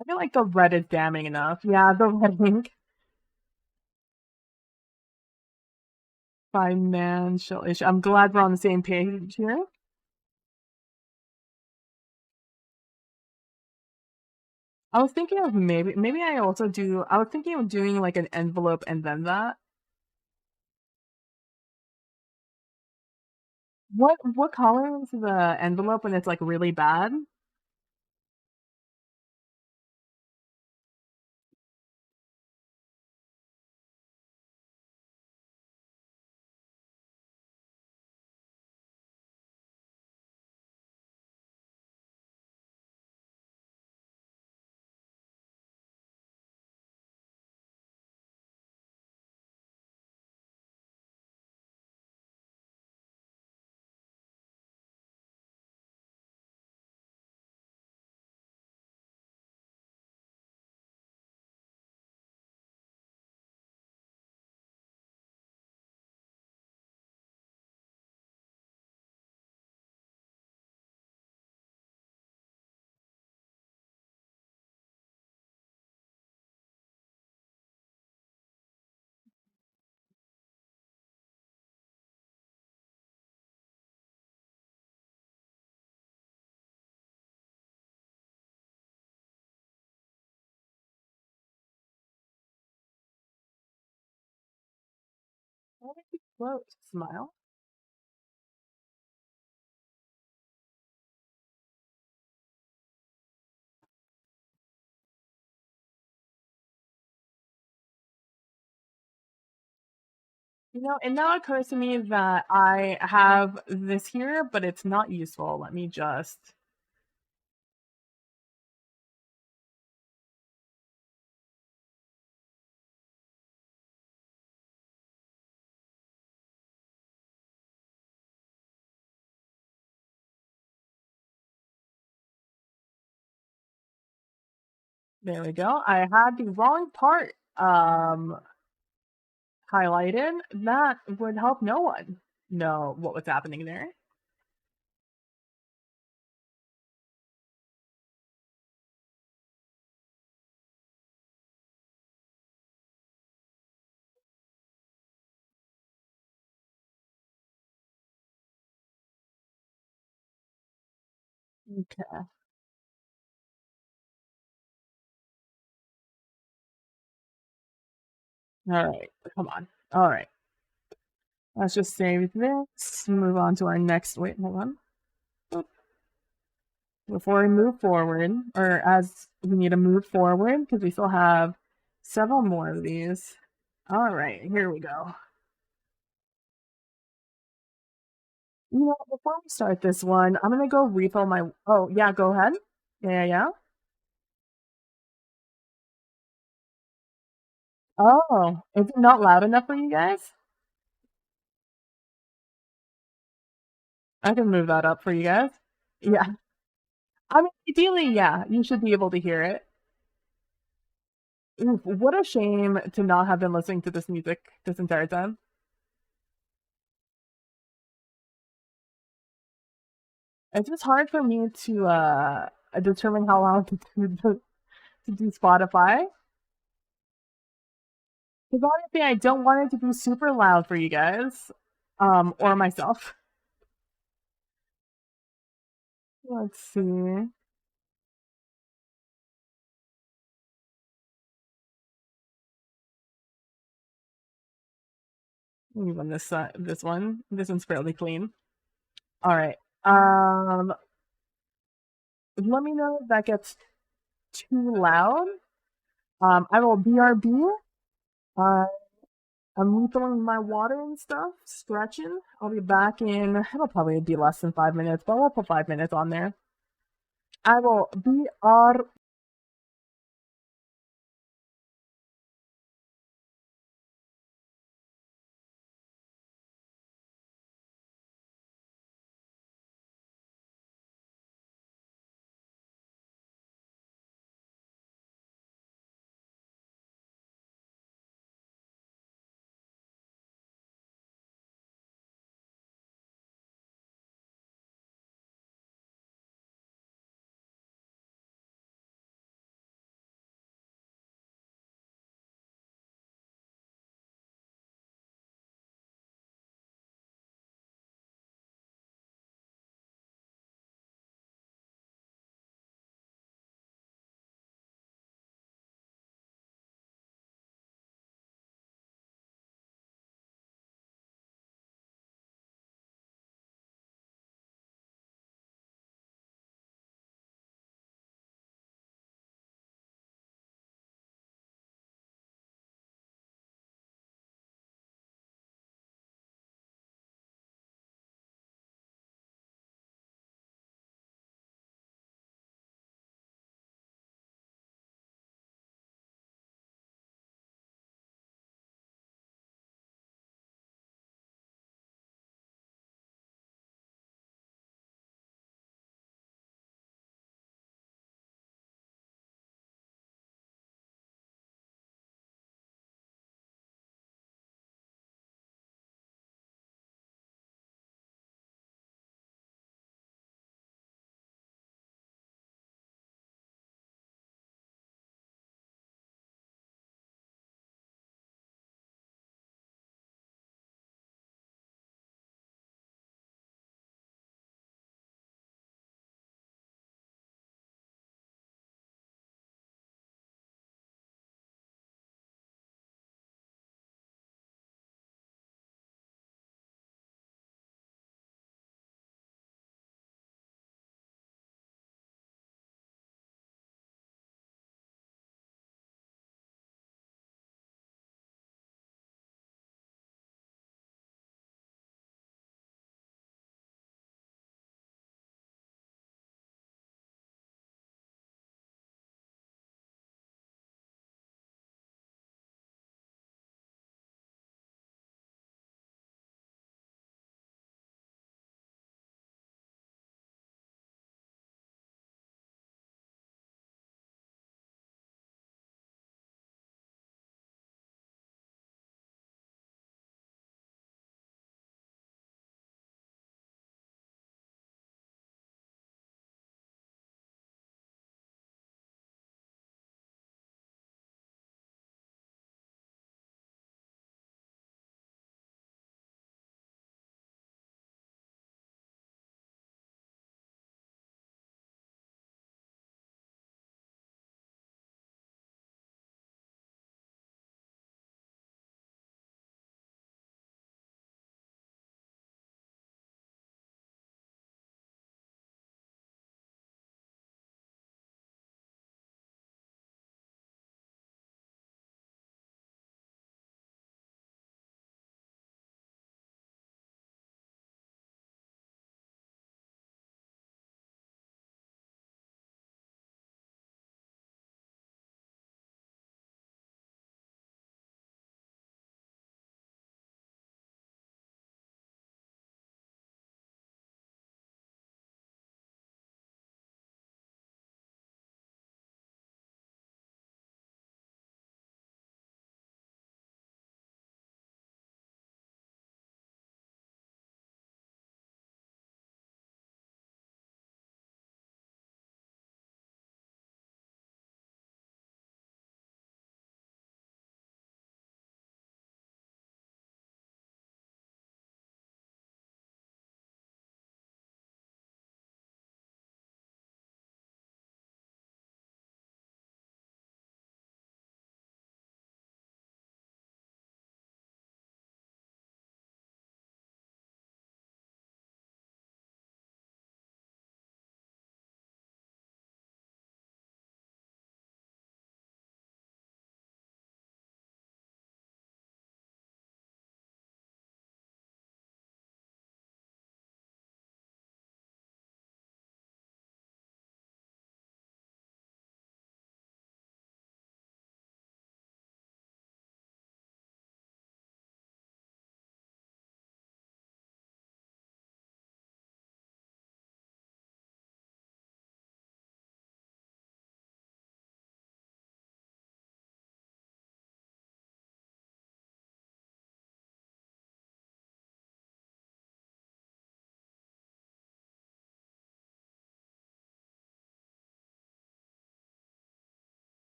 I feel like the red is damning enough. Yeah, the red ink. Financial issue. I'm glad we're on the same page here. I was thinking of maybe I was thinking of doing like an envelope and then that. What color is the envelope when it's like really bad? Why did you float? Smile. You know, it now occurs to me that I have this here, but it's not useful. Let me just. There we go. I had the wrong part highlighted. That would help no one know what was happening there. Okay. All right. Come on. All right. Let's just save this. Move on to our next. Wait, hold on. Oop. Before we move forward, or as we need to move forward, because we still have several more of these. All right, here we go. You know, before we start this one, I'm gonna go refill my. Oh, yeah, go ahead. Yeah. Oh, is it not loud enough for you guys? I can move that up for you guys. Yeah. I mean, ideally, yeah, you should be able to hear it. Oof, what a shame to not have been listening to this music this entire time. It's just hard for me to determine how long to do Spotify. Because honestly, I don't want it to be super loud for you guys, or myself. Let's see. Let me run this one. This one's fairly clean. All right. Let me know if that gets too loud. I will BRB. Uh, I'm refilling my water and stuff, stretching. I'll be back in. It'll probably be less than 5 minutes, but we'll put 5 minutes on there. I will BR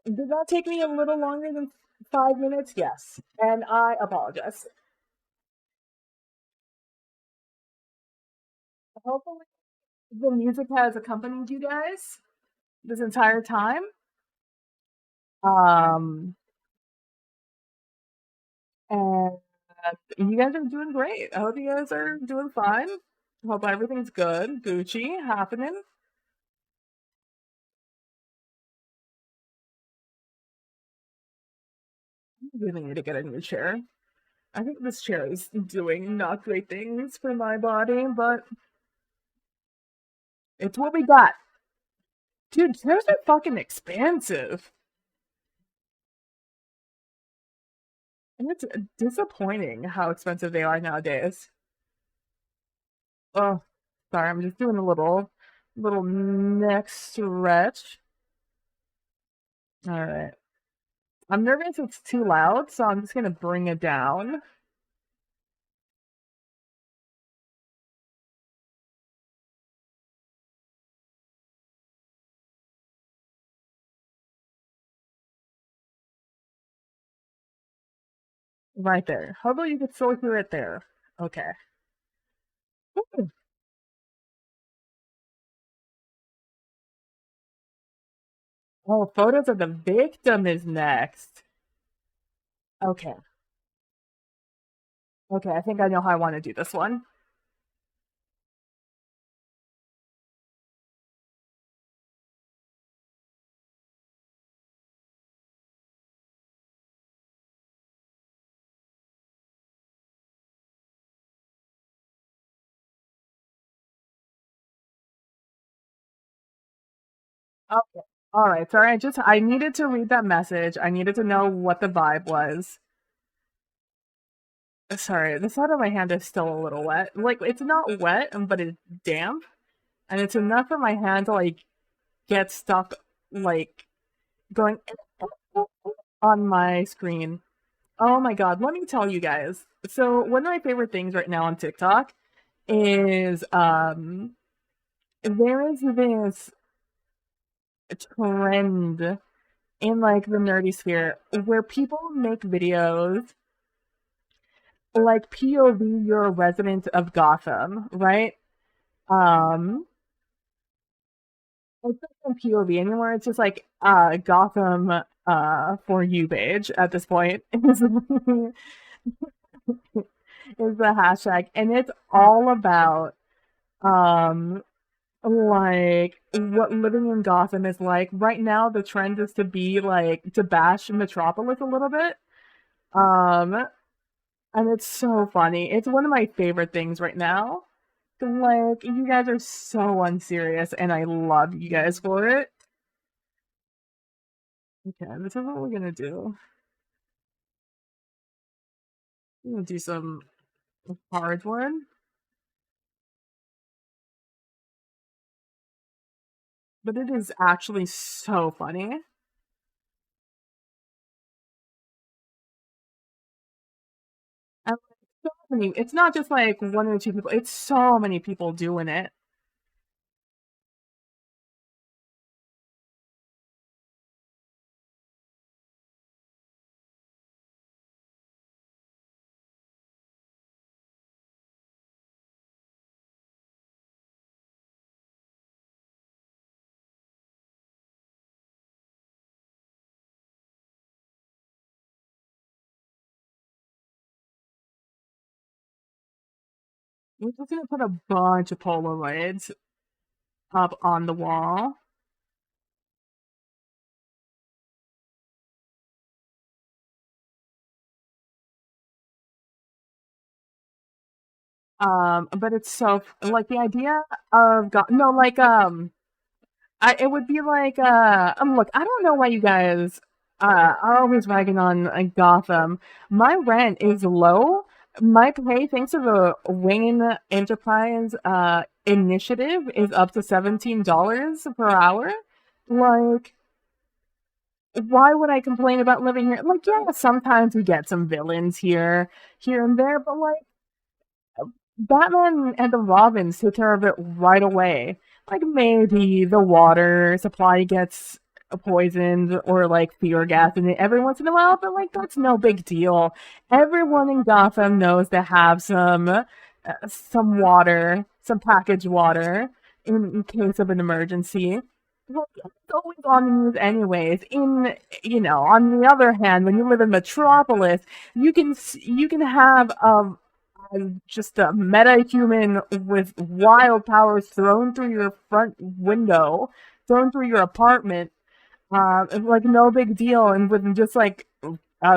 Did that take me a little longer than 5 minutes? Yes. And I apologize. Hopefully, the music has accompanied you guys this entire time. Um, and you guys are doing great. I hope you guys are doing fine. Hope everything's good. Gucci happening. I really need to get a new chair. I think this chair is doing not great things for my body, but it's what we got. Dude, chairs are fucking expensive. And it's disappointing how expensive they are nowadays. Oh, sorry, I'm just doing a little neck stretch. All right. I'm nervous it's too loud, so I'm just gonna bring it down. Right there. How about you could still hear it there? Okay. Ooh. Oh, photos of the victim is next. Okay. Okay, I think I know how I want to do this one. Okay. All right. Sorry, I needed to read that message. I needed to know what the vibe was. Sorry, the side of my hand is still a little wet. Like it's not wet, but it's damp, and it's enough for my hand to like get stuck like going on my screen. Oh my god, let me tell you guys. So one of my favorite things right now on TikTok is there is this trend in like the nerdy sphere where people make videos like POV, you're a resident of Gotham, right? Um it's not even POV anymore, it's just like Gotham for you page at this point is the hashtag, and it's all about um like what living in Gotham is like. Right now the trend is to be like to bash Metropolis a little bit. Um and it's so funny. It's one of my favorite things right now. Like you guys are so unserious and I love you guys for it. Okay, this is what we're gonna do. We're gonna do some hard one. But it is actually so funny. And so many, it's not just like one or two people, it's so many people doing it. We're just gonna put a bunch of Polaroids up on the wall. But it's so like the idea of no, like it would be like look, I don't know why you guys are always ragging on Gotham. My rent is low. My pay, thanks to the Wayne Enterprise initiative, is up to $17 per hour. Like, why would I complain about living here? Like, yeah, sometimes we get some villains here and there, but like Batman and the Robins take care of it right away. Like maybe the water supply gets poisoned or like fear gas in it every once in a while, but like that's no big deal. Everyone in Gotham knows to have some water, some packaged water in case of an emergency. Well, it's always on the news anyways. On the other hand, when you live in Metropolis, you can have just a meta-human with wild powers thrown through your front window, thrown through your apartment, like no big deal, and with just like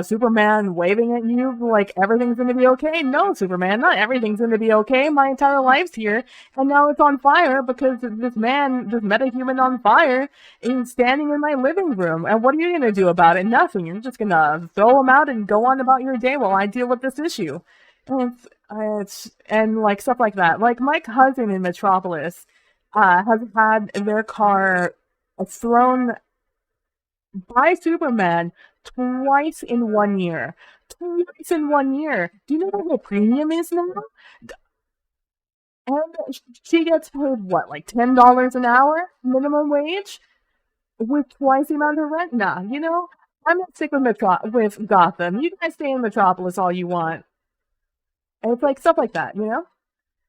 Superman waving at you, like everything's gonna be okay. No, Superman, not everything's gonna be okay. My entire life's here, and now it's on fire because this man, this metahuman on fire, is standing in my living room. And what are you gonna do about it? Nothing. You're just gonna throw him out and go on about your day while I deal with this issue. And and like stuff like that. Like my cousin in Metropolis, has had their car thrown by Superman twice in 1 year. Twice in 1 year. Do you know what her premium is now? And she gets paid what, like $10 an hour minimum wage with twice the amount of rent? Nah, I'm not sick with Gotham. You guys stay in Metropolis all you want. And it's like stuff like that.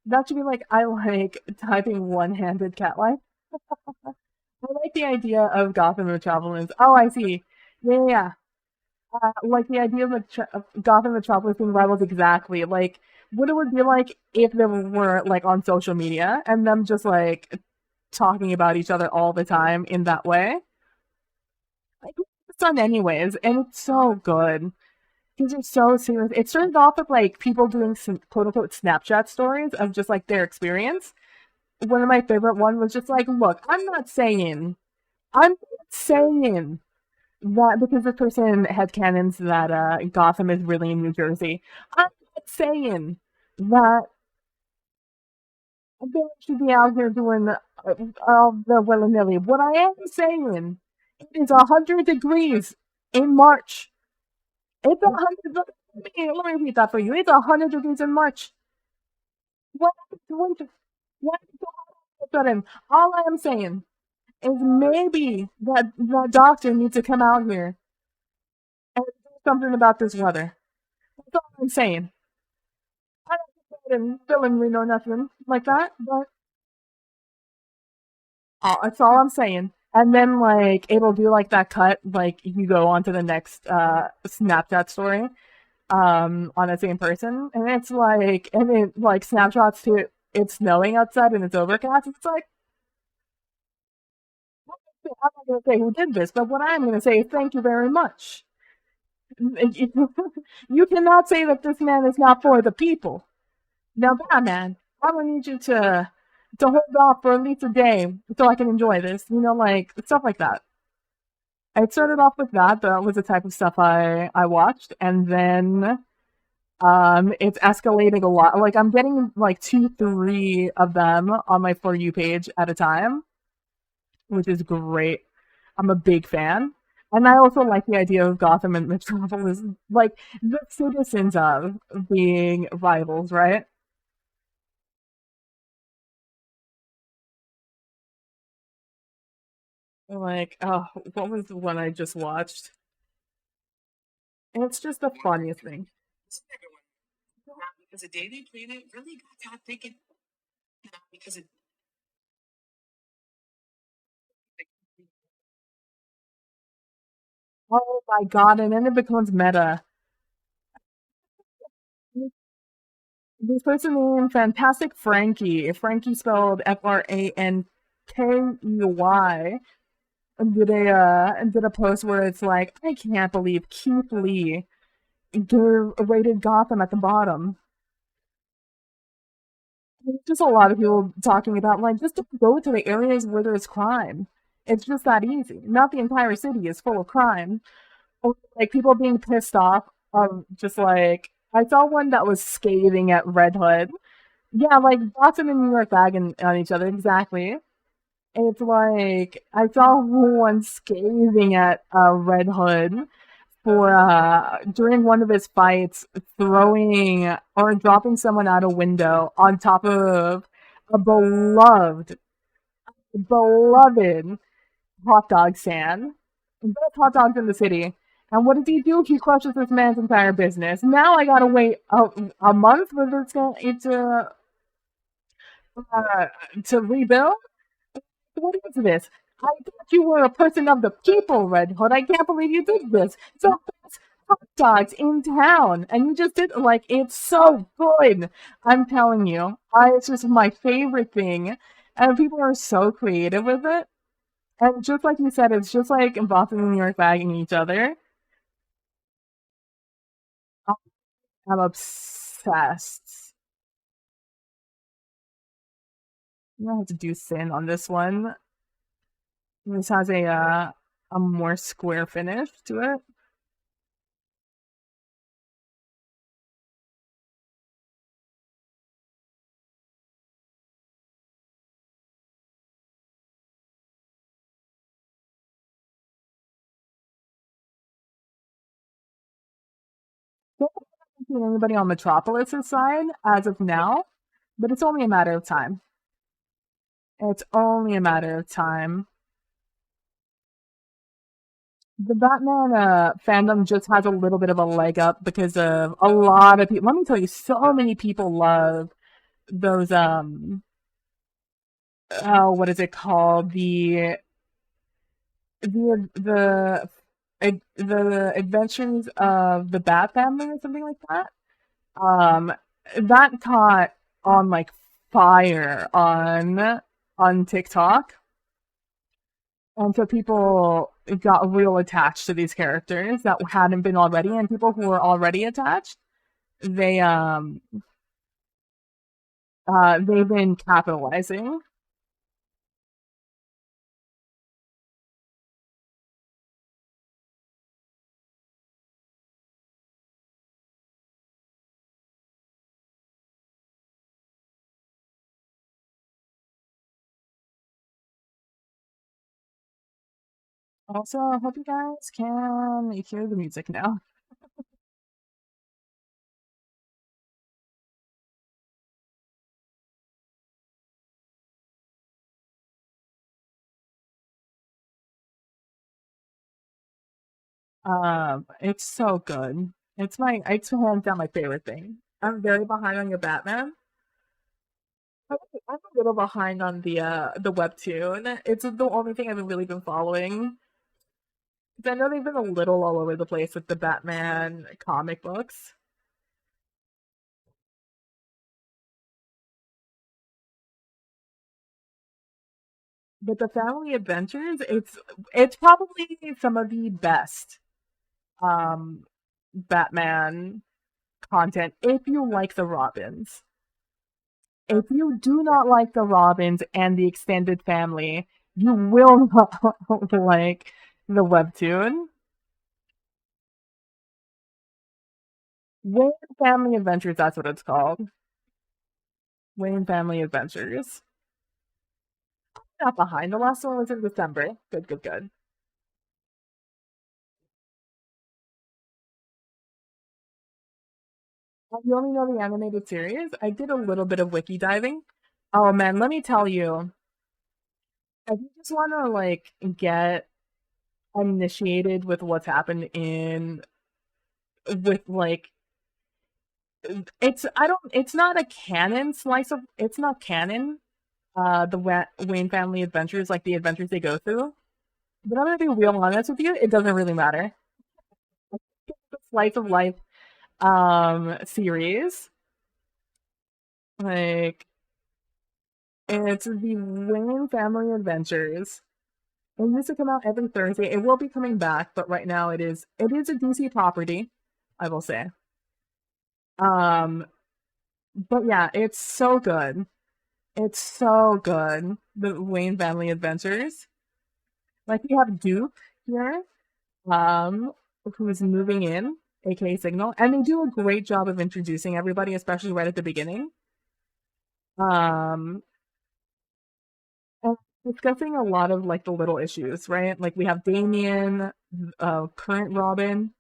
That should be like I like typing one-handed cat life. I like the idea of Gotham Metropolis. Oh, I see. Yeah, yeah, yeah. Like the idea of, of Gotham Metropolis being rivals exactly. Like what it would be like if they were like on social media and them just like talking about each other all the time in that way. Like it's done anyways, and it's so good. Because it's so serious. It started off with like people doing some quote unquote Snapchat stories of just like their experience. One of my favorite one was just like, look, I'm not saying that because this person had canons that Gotham is really in New Jersey. I'm not saying that they should be out here doing all the willy nilly. What I am saying it is 100 degrees in March. It's 100. Let me repeat that for you. It's 100 degrees in March. What happened to winter? What happened to all of a sudden? All I am saying is maybe that doctor needs to come out here and do something about this weather. That's all I'm saying. I don't think that in me or nothing like that, but that's all I'm saying. And then like it'll do like that cut, like you go on to the next Snapchat story, on the same person, and it like snapshots to it's snowing outside and it's overcast. It's like I'm not gonna say who did this, but what I'm gonna say is thank you very much. You cannot say that this man is not for the people. Now, Batman, I would need you to hold off for at least a day so I can enjoy this. Like stuff like that. I started off with that. That was the type of stuff I watched, and then it's escalating a lot. Like I'm getting like 2, 3 of them on my For You page at a time, which is great. I'm a big fan. And I also like the idea of Gotham and Metropolis, like the citizens of being rivals, right? Like, oh, what was the one I just watched? And it's just the funniest thing. Oh my god, and then it becomes meta. This person named Fantastic Frankie. Frankie spelled Frankey. And did a post where it's like, I can't believe Keith Lee rated Gotham at the bottom. There's just a lot of people talking about like just to go to the areas where there's crime. It's just that easy. Not the entire city is full of crime. Or, like people being pissed off of just like I saw one that was scathing at Red Hood. Yeah, like Gotham and New York bagging on each other exactly. It's like I saw one scathing at Red Hood for during one of his fights throwing or dropping someone out a window on top of a beloved hot dog stand. best hot dogs in the city. And what does he do? He crushes this man's entire business. Now I gotta wait a month for this guy uh, to rebuild. What is this? I thought you were a person of the people, Red Hood. I can't believe you did this. So best hot dogs in town, and you just did like it's so good. I'm telling you, it's just my favorite thing, and people are so creative with it. And just like you said, it's just like Boston and New York bagging each other. I'm obsessed. I'm gonna have to do Sin on this one. This has a more square finish to it. Don't think anybody on Metropolis's side as of now, but it's only a matter of time. It's only a matter of time. The Batman fandom just has a little bit of a leg up because of a lot of people. Let me tell you, so many people love those oh, what is it called? The Adventures of the Bat Family or something like that. Um, that caught on like fire on TikTok, and so people got real attached to these characters that hadn't been already, and people who were already attached, they they've been capitalizing. Also, I hope you guys can hear the music now. It's so good. It's hands down my favorite thing. I'm very behind on your Batman. I'm a little behind on the webtoon. It's the only thing I've really been following. 'Cause I know they've been a little all over the place with the Batman comic books. But the Family Adventures, it's probably some of the best um Batman content if you like the Robins. If you do not like the Robins and the extended family, you will not like the webtoon. Wayne Family Adventures, that's what it's called. Wayne Family Adventures. Not behind. The last one was in December. Good, good, good. You only know the animated series? I did a little bit of wiki diving. Oh man, let me tell you, if you just want to like get initiated with what's happened in with like it's I don't it's not a canon slice of it's not canon the Wayne family adventures like the adventures they go through. But I'm gonna be real honest with you, it doesn't really matter. It's the slice of life series like it's the Wayne family adventures. It used to come out every Thursday. It will be coming back, but right now it is a DC property, I will say. Um, but yeah, it's so good. It's so good. The Wayne Family Adventures. Like we have Duke here, um, who's moving in, aka Signal, and they do a great job of introducing everybody, especially right at the beginning. Um, and discussing a lot of like the little issues, right? Like we have Damian, current Robin,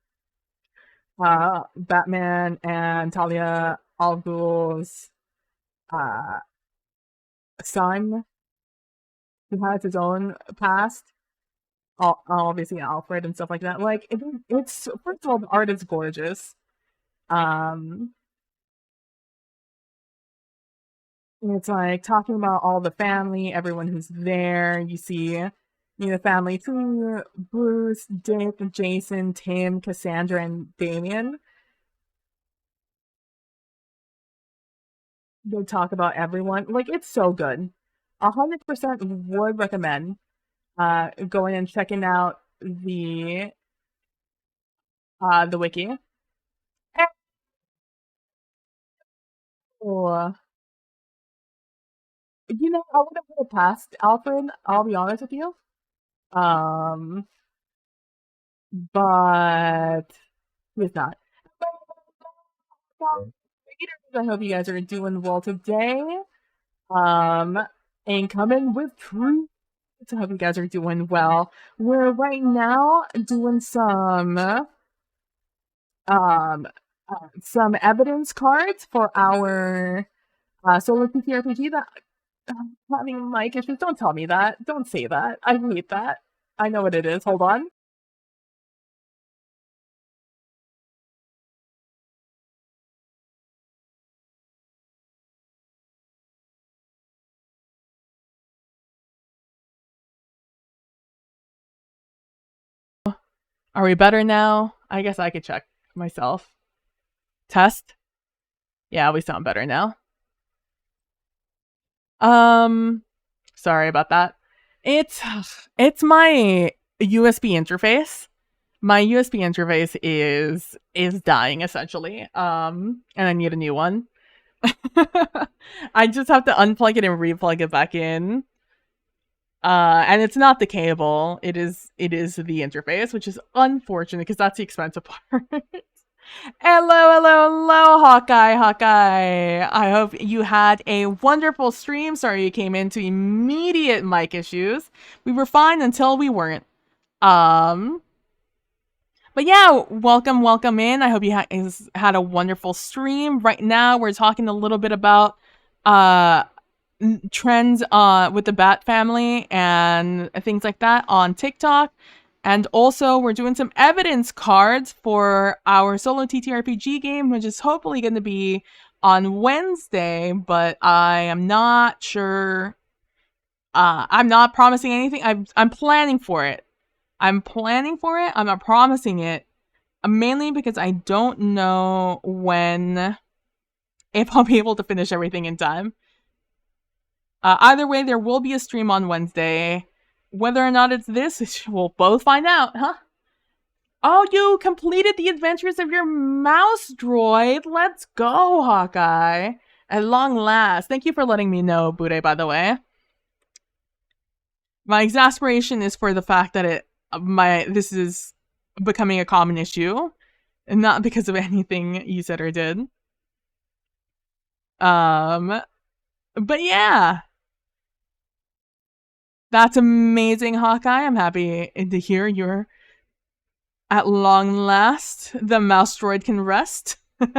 Batman, and Talia al Ghul's uh, son, who has his own past. obviously Alfred and stuff like that. Like it's first of all, the art is gorgeous. Um, it's like talking about all the family, everyone who's there. You see, the family too: Bruce, Dick, Jason, Tim, Cassandra, and Damien. They talk about everyone. Like it's so good. 100% would recommend going and checking out the wiki. Oh, I would have put it past Alfred. I'll be honest with you. Um, but he's not. Well, I hope you guys are doing well today. Um, and coming with truth. I hope you guys are doing well. We're right now doing um some evidence cards for our solo TTRPG that having mic issues. Don't tell me that. Don't say that. I hate that. I know what it is. Hold on. Are we better now? I guess I could check myself. Test. Yeah, we sound better now. Sorry about that. It's my USB interface. My USB interface is dying essentially. And I need a new one. I just have to unplug it and replug it back in. And it's not the cable. It is the interface, which is unfortunate because that's the expensive part. Hello, Hawkeye. I hope you had a wonderful stream. Sorry you came into immediate mic issues. We were fine until we weren't. But yeah, welcome in. I hope you had a wonderful stream. Right now, we're talking a little bit about trends with the Bat family and things like that on TikTok. And also, we're doing some evidence cards for our solo TTRPG game, which is hopefully going to be on Wednesday, but I am not sure. I'm not promising anything. I'm planning for it. I'm not promising it. Mainly because I don't know if I'll be able to finish everything in time. Either way, there will be a stream on Wednesday. Whether or not it's this, we'll both find out, huh? Oh, you completed the adventures of your mouse droid. Let's go, Hawkeye. At long last. Thank you for letting me know, Bude, by the way. My exasperation is for the fact that this is becoming a common issue, and not because of anything you said or did. But yeah. That's amazing, Hawkeye. I'm happy to hear you're at long last. The mouse droid can rest. But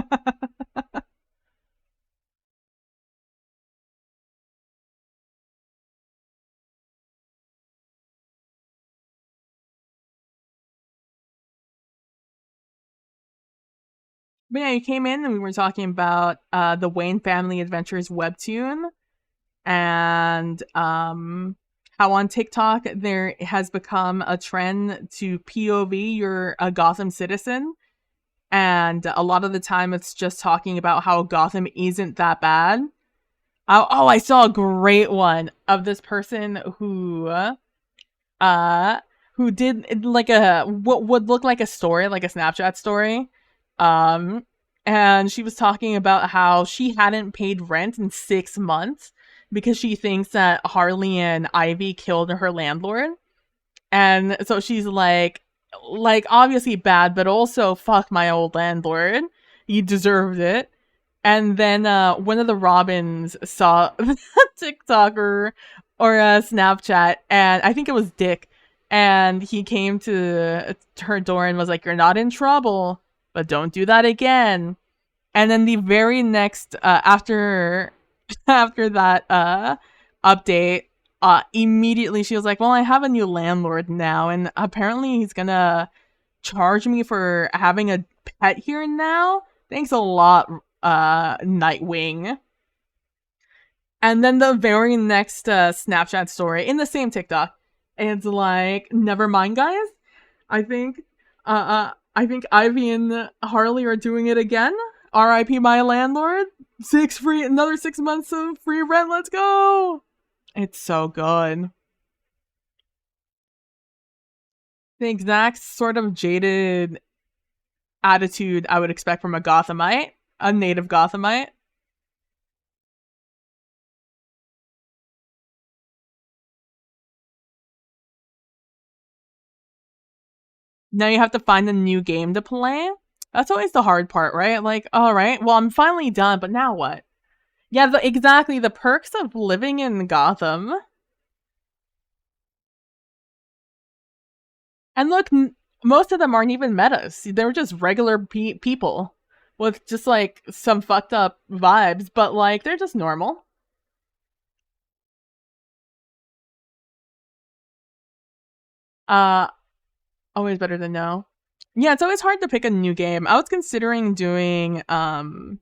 yeah, you came in and we were talking about the Wayne Family Adventures webtoon and how on TikTok there has become a trend to POV you're a Gotham citizen. And a lot of the time it's just talking about how Gotham isn't that bad. Oh, I saw a great one of this person who did like what would look like a story, like a Snapchat story. And she was talking about how she hadn't paid rent in 6 months because she thinks that Harley and Ivy killed her landlord. And so she's like obviously bad, but also fuck my old landlord. He deserved it. And then one of the Robins saw a TikToker or a Snapchat, and I think it was Dick, and he came to her door and was like, "You're not in trouble, but don't do that again." And then the very next after that update, immediately she was like, well, I have a new landlord now, and apparently he's gonna charge me for having a pet here now. Thanks a lot, Nightwing. And then the very next Snapchat story in the same TikTok, it's like, never mind, guys. I think Ivy and Harley are doing it again. R.I.P. my landlord. Another 6 months of free rent. Let's go. It's so good. The exact sort of jaded attitude I would expect from a Gothamite, a native Gothamite. Now you have to find a new game to play. That's always the hard part, right? Like, all right, well, I'm finally done, but now what? Yeah, exactly. The perks of living in Gotham. And look, most of them aren't even metas. They're just regular people with just like some fucked up vibes, but like they're just normal. Uh, always better than no. Yeah, it's always hard to pick a new game. I was considering doing like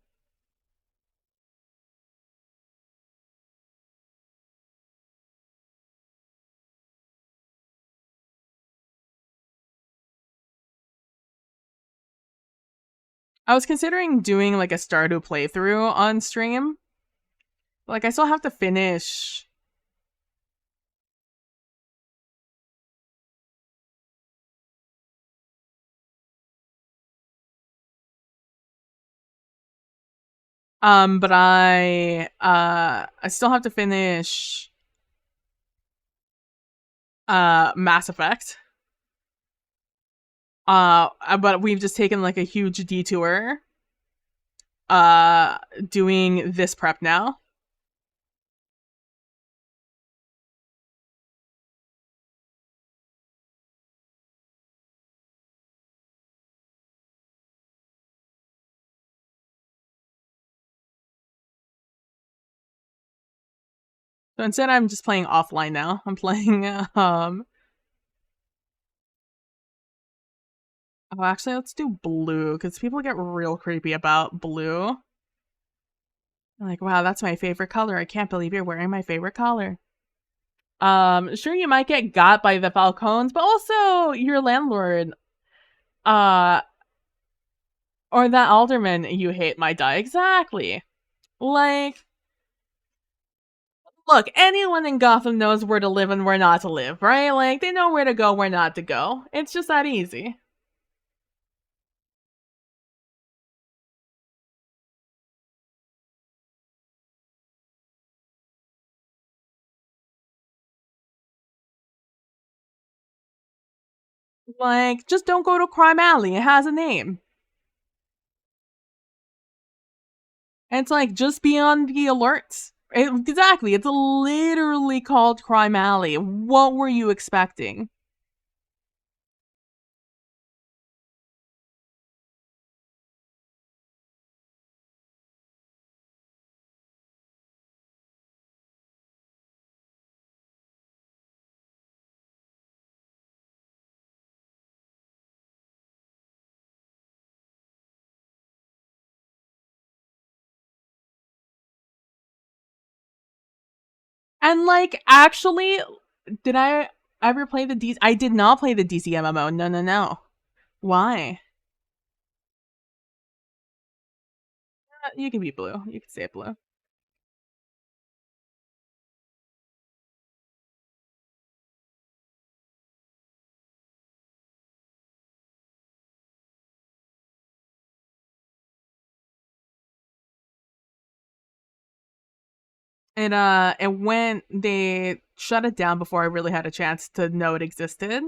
a Stardew playthrough on stream. Like I still have to finish. But I still have to finish Mass Effect. But we've just taken like a huge detour doing this prep now. So instead I'm just playing offline now. I'm playing oh, actually let's do blue because people get real creepy about blue. Like, wow, that's my favorite color. I can't believe you're wearing my favorite color. Sure, you might get got by the Falcons, but also your landlord, uh, or that alderman you hate might die. Exactly. Like, look, anyone in Gotham knows where to live and where not to live, right? Like, they know where to go, where not to go. It's just that easy. Like, just don't go to Crime Alley. It has a name. And it's like, just be on the alerts. Exactly. It's literally called Crime Alley. What were you expecting? And like, actually, did I ever play the DC? I did not play the DC MMO. No, no, no. Why? You can be blue. You can say blue. And when they shut it down before I really had a chance to know it existed.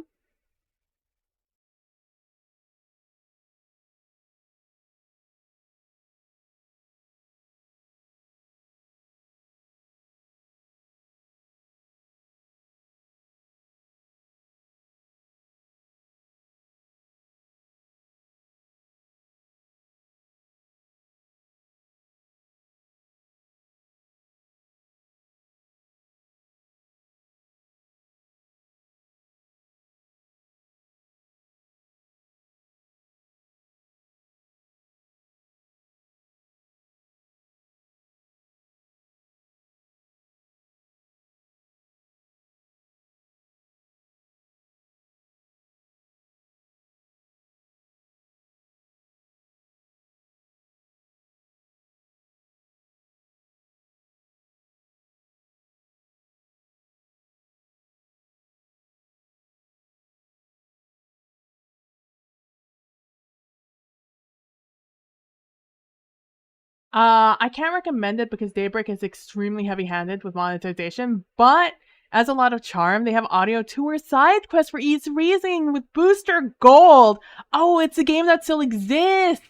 I can't recommend it because Daybreak is extremely heavy-handed with monetization, but as a lot of charm, they have audio tour side quests for East Rising with Booster Gold. Oh, it's a game that still exists.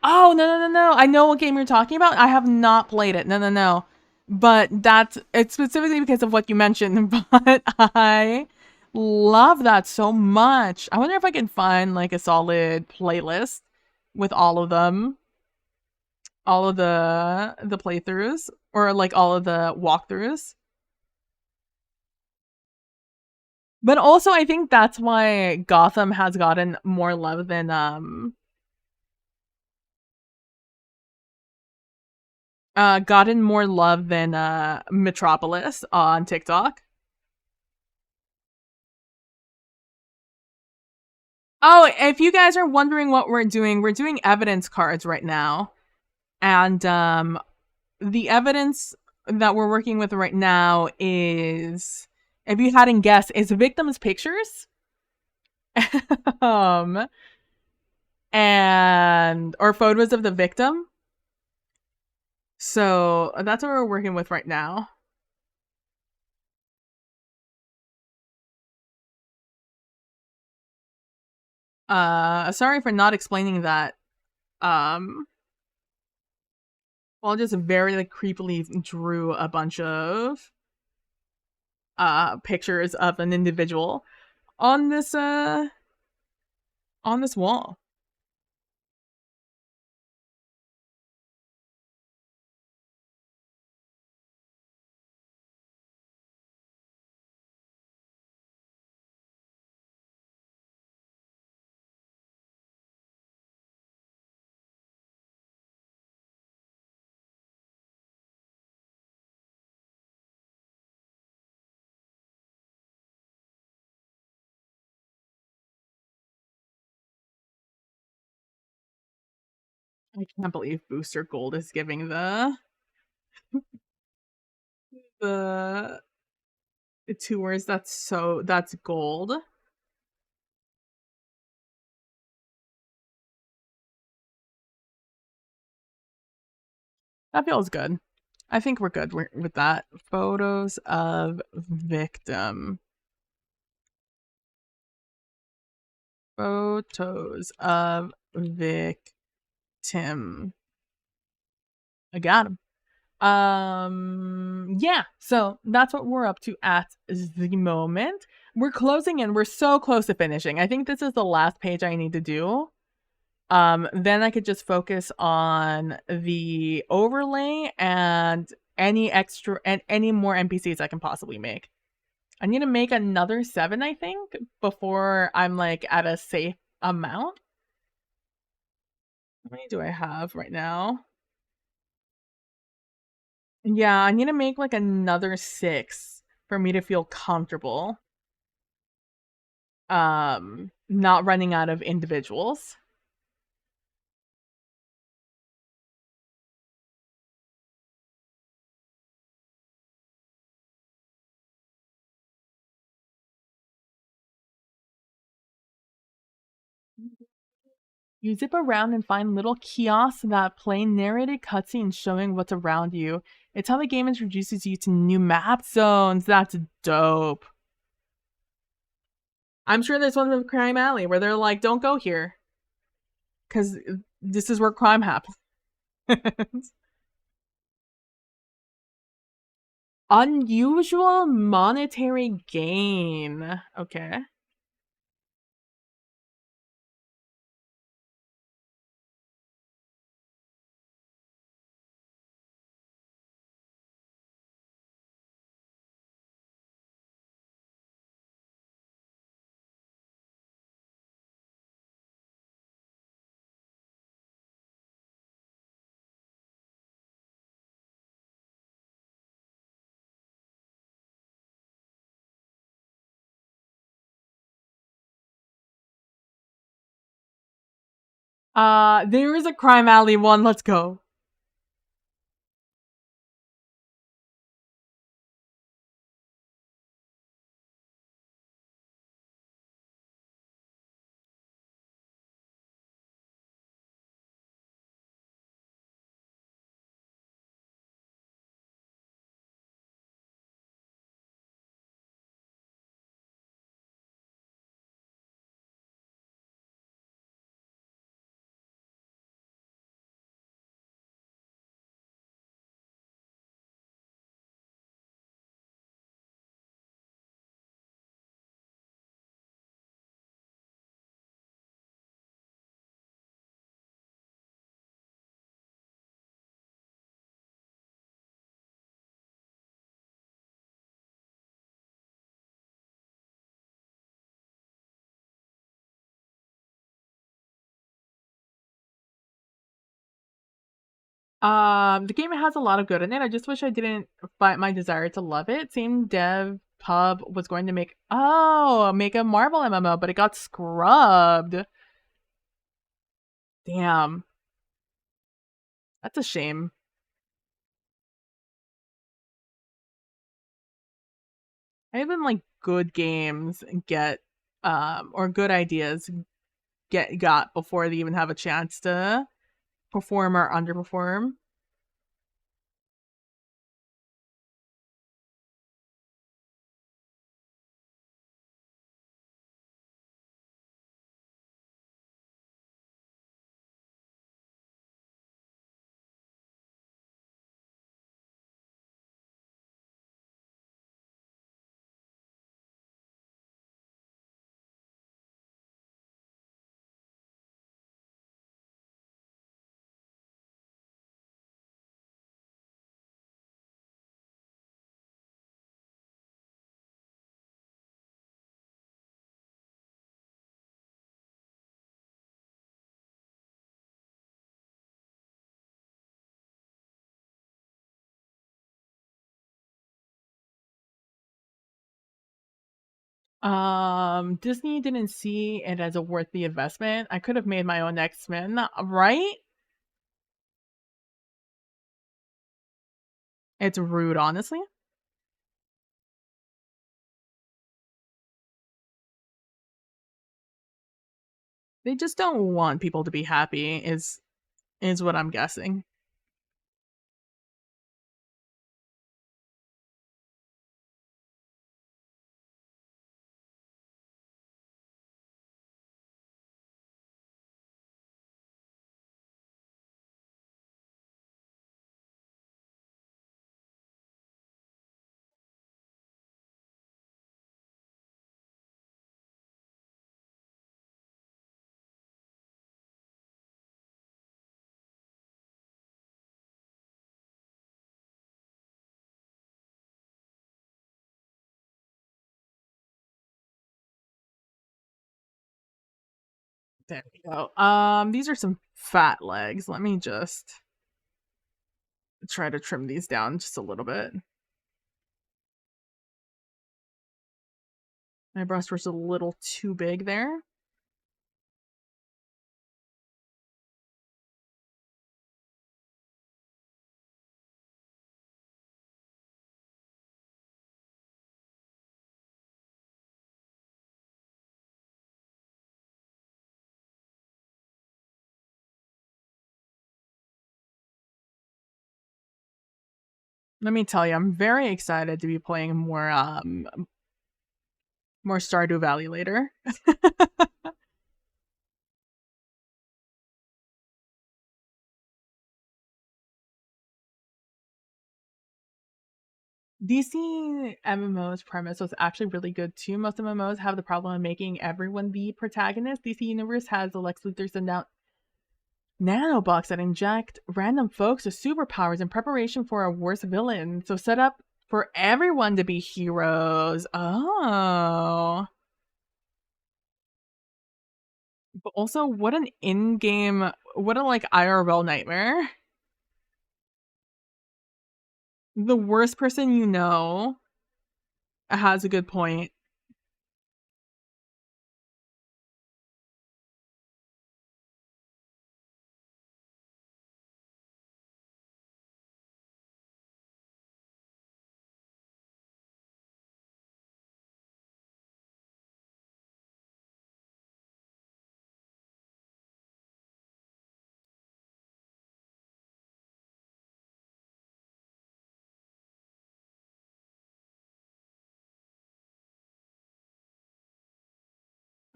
Oh, no, no, no, no. I know what game you're talking about. I have not played it. No, no, no. But it's specifically because of what you mentioned, but I love that so much. I wonder if I can find like a solid playlist with all of the playthroughs or like all of the walkthroughs. But also I think that's why Gotham has gotten more love than Metropolis on TikTok. Oh, if you guys are wondering what we're doing evidence cards right now. And the evidence that we're working with right now is, if you hadn't guessed, is victims' pictures. um and or photos of the victim. So that's what we're working with right now. Sorry for not explaining that. Well, just very like creepily drew a bunch of pictures of an individual on this wall. I can't believe Booster Gold is giving the tours. That's gold. That feels good. I think we're good with that. Photos of victim. Photos of victim. I got him. Yeah, so that's what we're up to at the moment. We're closing in. We're so close to finishing. I think this is the last page I need to do. Then I could just focus on the overlay and any more NPCs I can possibly make. I need to make another 7, I think, before I'm like at a safe amount. How many do I have right now? Yeah, I need to make like another 6 for me to feel comfortable. Not running out of individuals. You zip around and find little kiosks that play narrated cutscenes showing what's around you. It's how the game introduces you to new map zones. That's dope. I'm sure there's one with Crime Alley where they're like, don't go here. Because this is where crime happens. Unusual monetary gain. Okay. There is a Crime Alley one. Let's go. The game has a lot of good in it. I just wish I didn't fight my desire to love it. Same dev pub was going to make a Marvel MMO, but it got scrubbed. Damn, that's a shame. Even like good games get or good ideas got before they even have a chance to perform or underperform. Disney didn't see it as a worthy investment. I could have made my own X-Men, right? It's rude, honestly. They just don't want people to be happy is what I'm guessing. There we go. These are some fat legs. Let me just try to trim these down just a little bit. My breast was a little too big there. Let me tell you, I'm very excited to be playing more Stardew Valley later. DC MMO's premise was actually really good too. Most MMOs have the problem of making everyone the protagonist. DC Universe has the Lex Luthor send out nanobots that inject random folks with superpowers in preparation for a worse villain. So set up for everyone to be heroes. Oh. But also, what an in-game, what a like IRL nightmare. The worst person you know has a good point.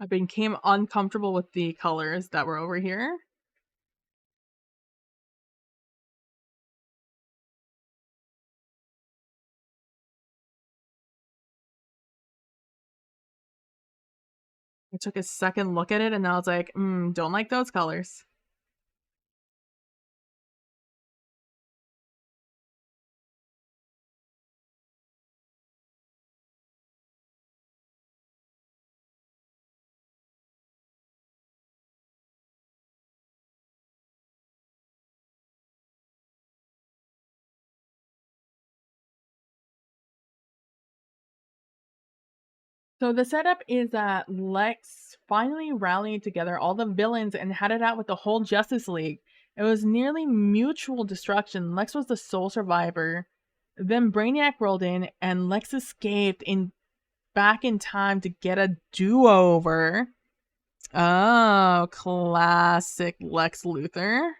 I became uncomfortable with the colors that were over here. I took a second look at it and I was like, don't like those colors. So the setup is that Lex finally rallied together all the villains and had it out with the whole Justice League. It was nearly mutual destruction. Lex was the sole survivor. Then Brainiac rolled in and Lex escaped in back in time to get a do-over. Oh, classic Lex Luthor.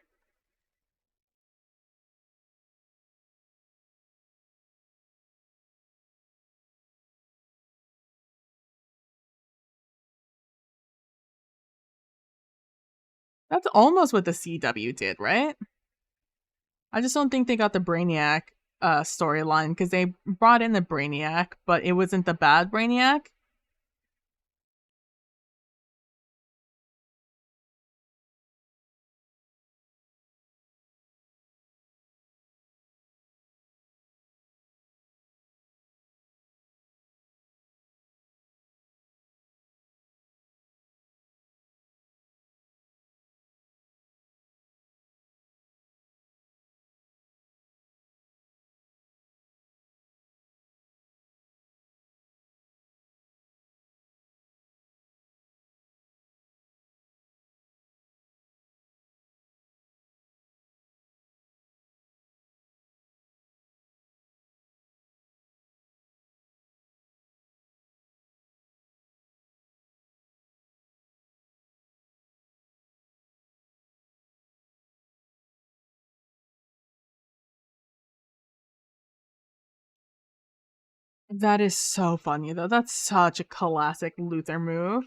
That's almost what the CW did, right? I just don't think they got the Brainiac storyline because they brought in the Brainiac, but it wasn't the bad Brainiac. That is so funny though. That's such a classic Luther move.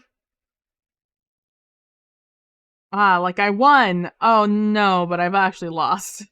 Ah, like I won. Oh no, but I've actually lost.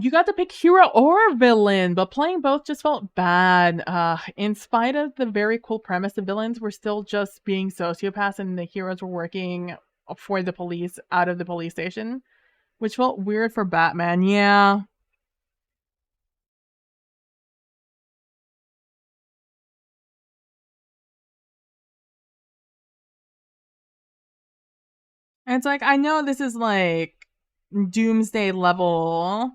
You got to pick hero or villain, but playing both just felt bad. In spite of the very cool premise, the villains were still just being sociopaths and the heroes were working for the police out of the police station, which felt weird for Batman. Yeah. And it's like, I know this is like doomsday level.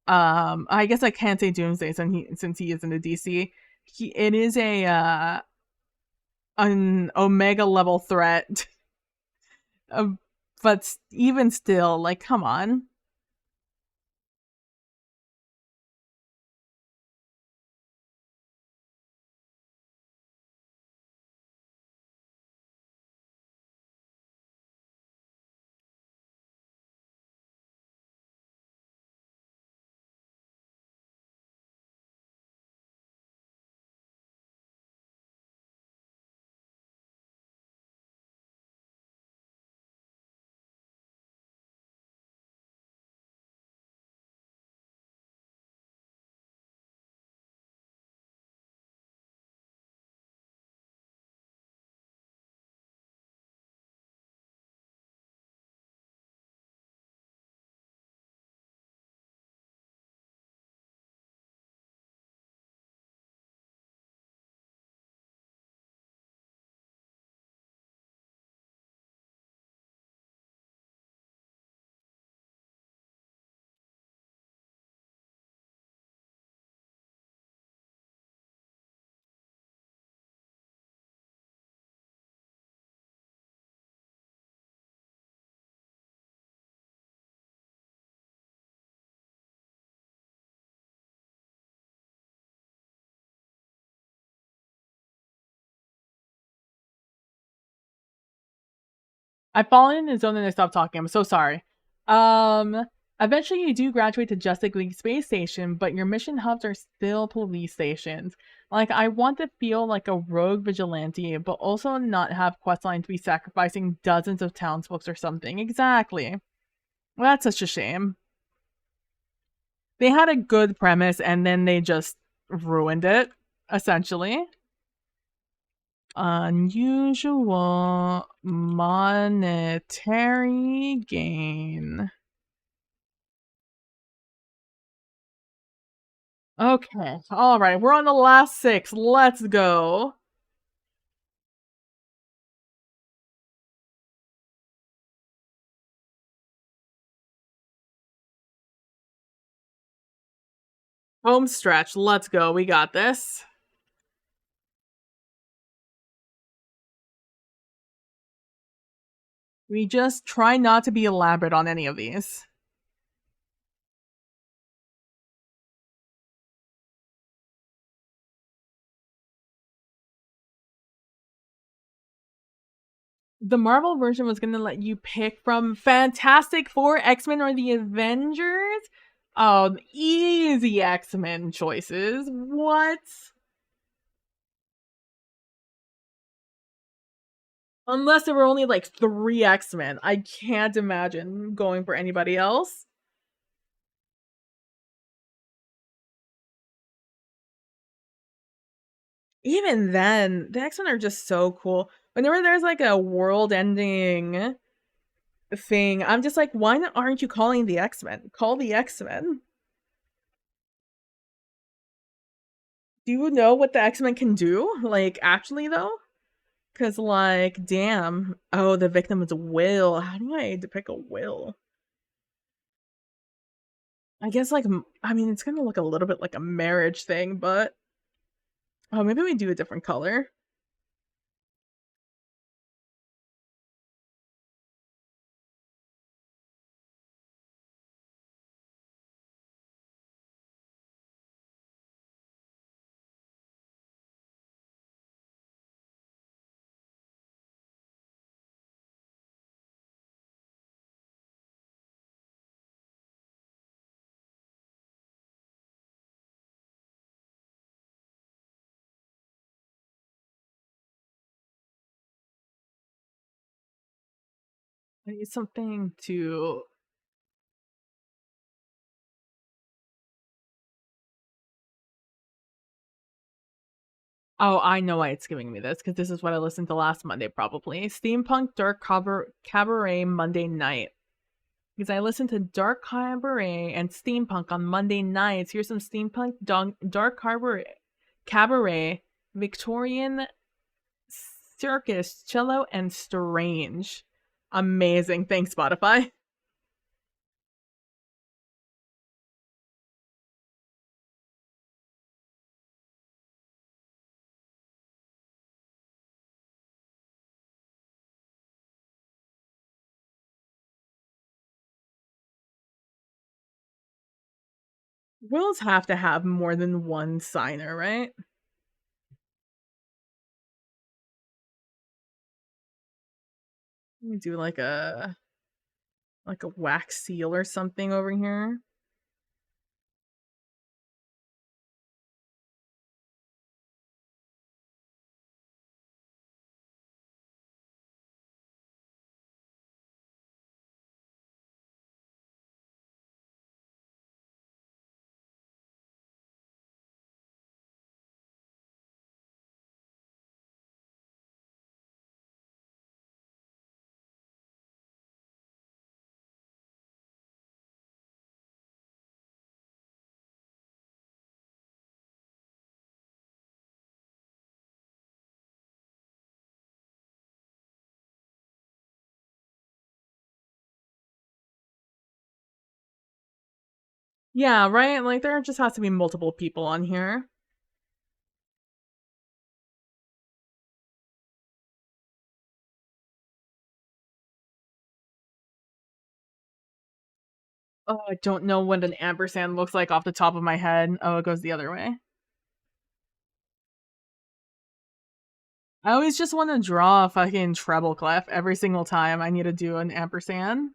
I guess I can't say doomsday since he is in the DC. It is a an omega level threat. uh, but even still, like, come on. I've fallen in the zone and I stopped talking. I'm so sorry. Um, Eventually, you do graduate to Justice League Space Station, but your mission hubs are still police stations. Like, I want to feel like a rogue vigilante, but also not have questline to be sacrificing dozens of townsfolk or something. Exactly. That's such a shame. They had a good premise and then they just ruined it, essentially. Unusual monetary gain. Okay, alright, we're on the last 6, let's go. Home stretch, let's go, we got this. We just try not to be elaborate on any of these. The Marvel version was gonna let you pick from Fantastic Four, X-Men, or the Avengers? Oh, easy X-Men choices. What? Unless there were only like 3 X-Men. I can't imagine going for anybody else. Even then, the X-Men are just so cool. Whenever there's like a world-ending thing, I'm just like, why aren't you calling the X-Men? Call the X-Men. Do you know what the X-Men can do? Like, actually, though? Because, like, damn. Oh, the victim is Will. How do I depict a Will? I guess, like, I mean, it's gonna look a little bit like a marriage thing, but. Oh, maybe we do a different color. I need something to. Oh, I know why it's giving me this, because this is what I listened to last Monday, probably. Steampunk Dark Cabaret Monday night. Because I listened to Dark Cabaret and Steampunk on Monday nights. Here's some Steampunk Dark Cabaret, Victorian Circus, Cello, and Strange. Amazing. Thanks, Spotify. Wills have to have more than one signer, right? Let me do like a wax seal or something over here. Yeah, right? Like, there just has to be multiple people on here. Oh, I don't know what an ampersand looks like off the top of my head. Oh, it goes the other way. I always just want to draw a fucking treble clef every single time I need to do an ampersand.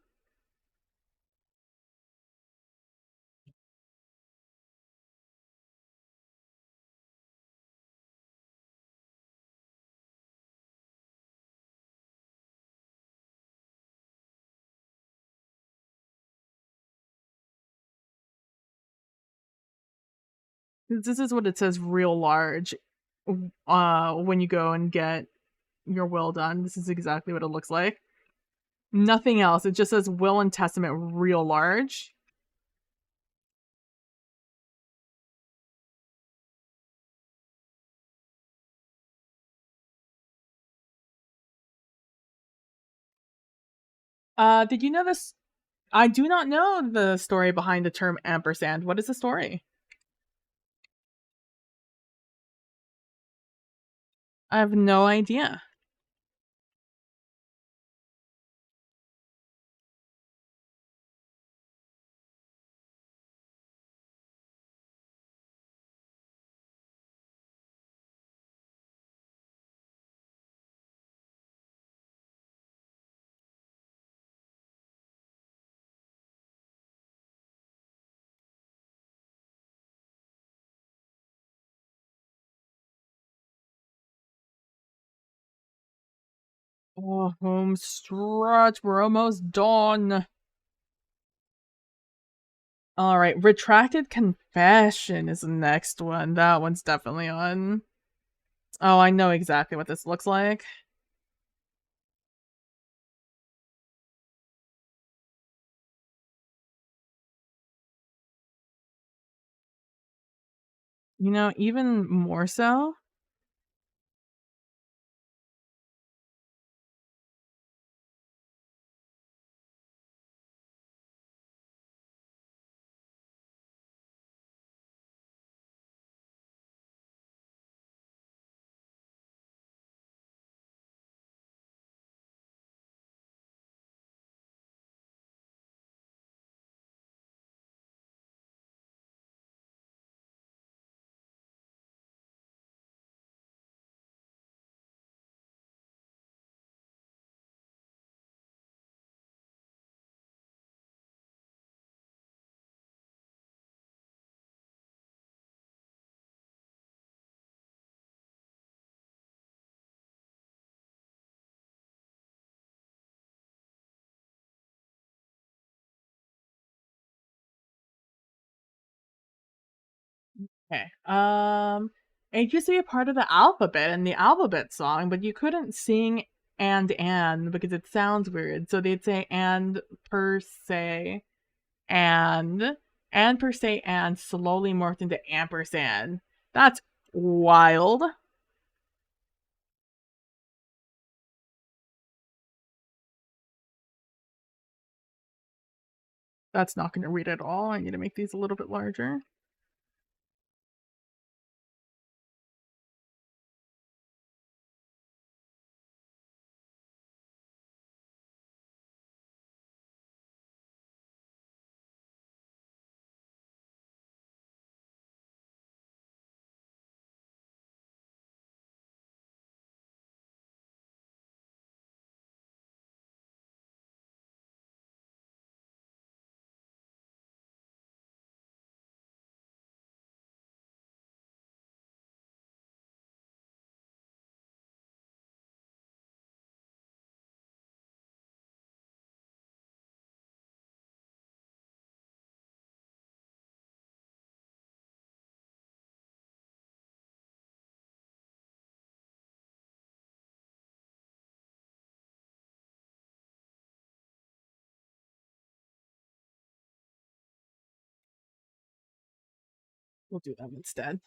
This is what it says real large, when you go and get your will done. This is exactly what it looks like. Nothing else. It just says will and testament real large. Did you know this? I do not know the story behind the term ampersand. What is the story? I have no idea. Oh, home stretch. We're almost done. All right, retracted confession is the next one. That one's definitely on. Oh, I know exactly what this looks like. You know, even more so. Okay. It used to be a part of the alphabet and the alphabet song, but you couldn't sing and because it sounds weird. So they'd say and per se and per se and slowly morphed into ampersand. That's wild. That's not going to read at all. I need to make these a little bit larger. We'll do them instead.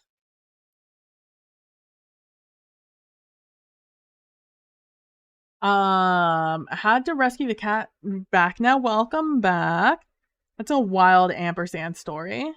Had to rescue the cat back now. Welcome back. That's a wild ampersand story.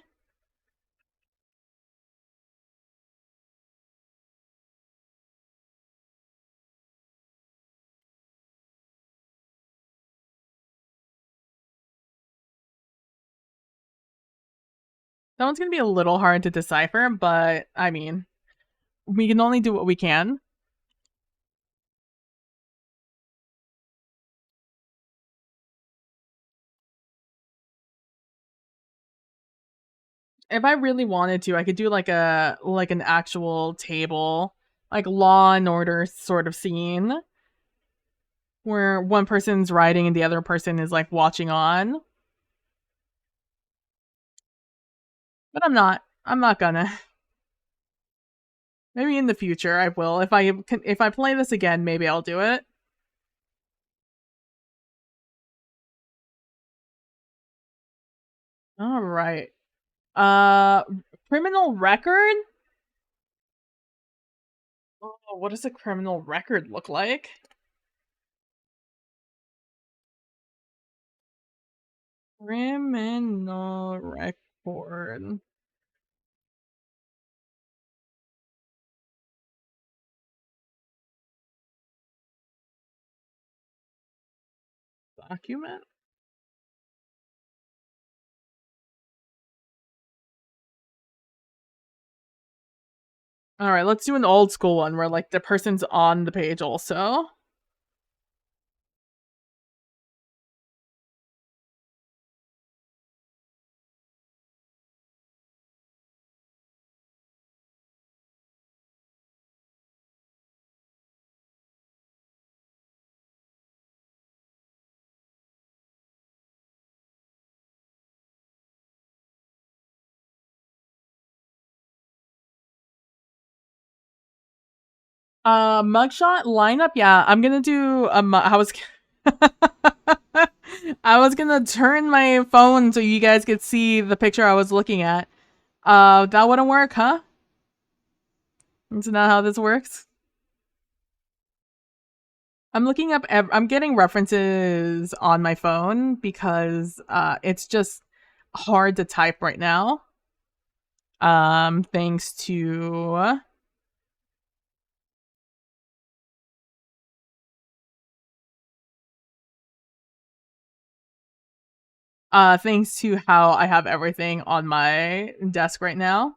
That one's gonna be a little hard to decipher, but I mean, we can only do what we can. If I really wanted to, I could do like an actual table, like Law and Order sort of scene where one person's writing and the other person is like watching on. But I'm not. I'm not gonna. Maybe in the future I will. If I play this again, maybe I'll do it. All right. Uh, criminal record? Oh, what does a criminal record look like? Criminal record. Document? All right, let's do an old school one where like the person's on the page also. Mugshot lineup. Yeah, I'm gonna do a. I was. I was gonna turn my phone so you guys could see the picture I was looking at. That wouldn't work, huh? That's not how this works. I'm looking up. I'm getting references on my phone because it's just hard to type right now. Thanks to thanks to how I have everything on my desk right now.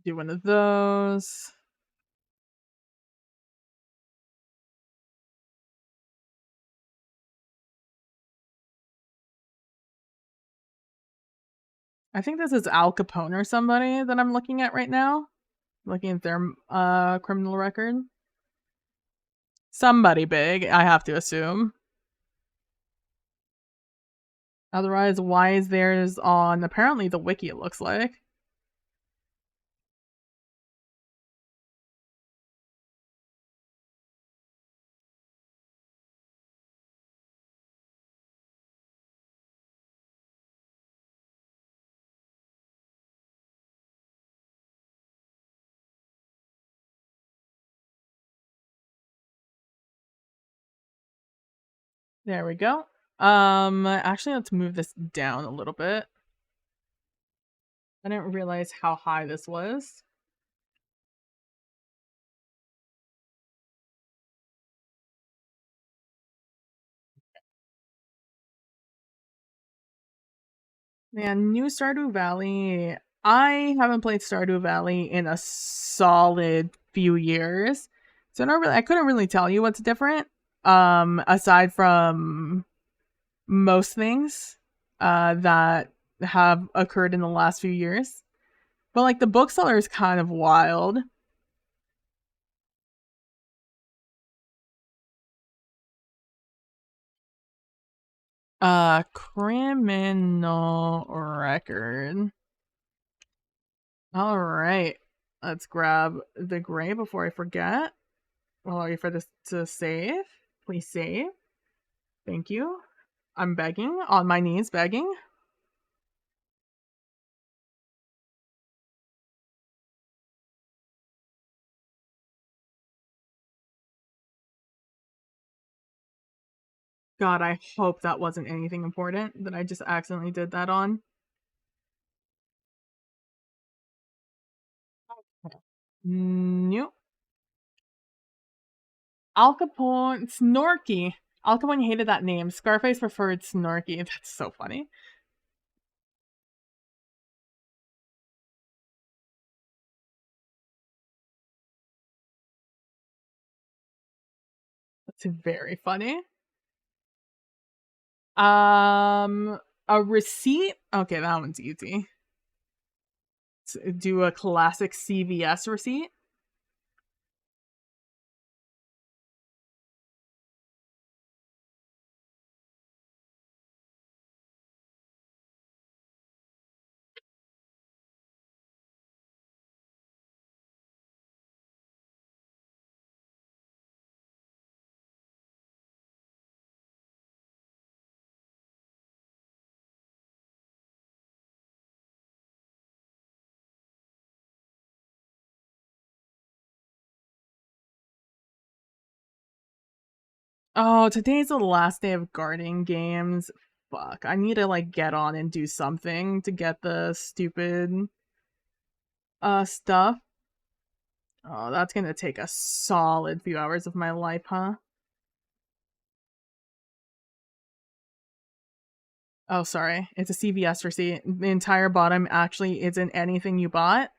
Do one of those. I think this is Al Capone or somebody that I'm looking at right now. Looking at their criminal record. Somebody big, I have to assume. Otherwise, why is theirs on apparently the wiki, it looks like. There we go. Actually, let's move this down a little bit. I didn't realize how high this was. Man, new Stardew Valley. I haven't played Stardew Valley in a solid few years. So I couldn't really tell you what's different. Aside from most things that have occurred in the last few years. But like the bookseller is kind of wild. Criminal record. All right. Let's grab the gray before I forget. I'll wait for this to save. Please save. Thank you. I'm begging, on my knees, begging. God, I hope that wasn't anything important that I just accidentally did that on. Nope. Al Capone, Snorky. Al Capone hated that name. Scarface preferred Snorky. That's so funny. That's very funny. Um, a receipt. Okay, that one's easy. Do a classic CVS receipt. Oh, today's the last day of guarding games. Fuck, I need to like get on and do something to get the stupid stuff. Oh, that's gonna take a solid few hours of my life, huh? Oh, sorry. It's a CVS receipt. The entire bottom actually isn't anything you bought.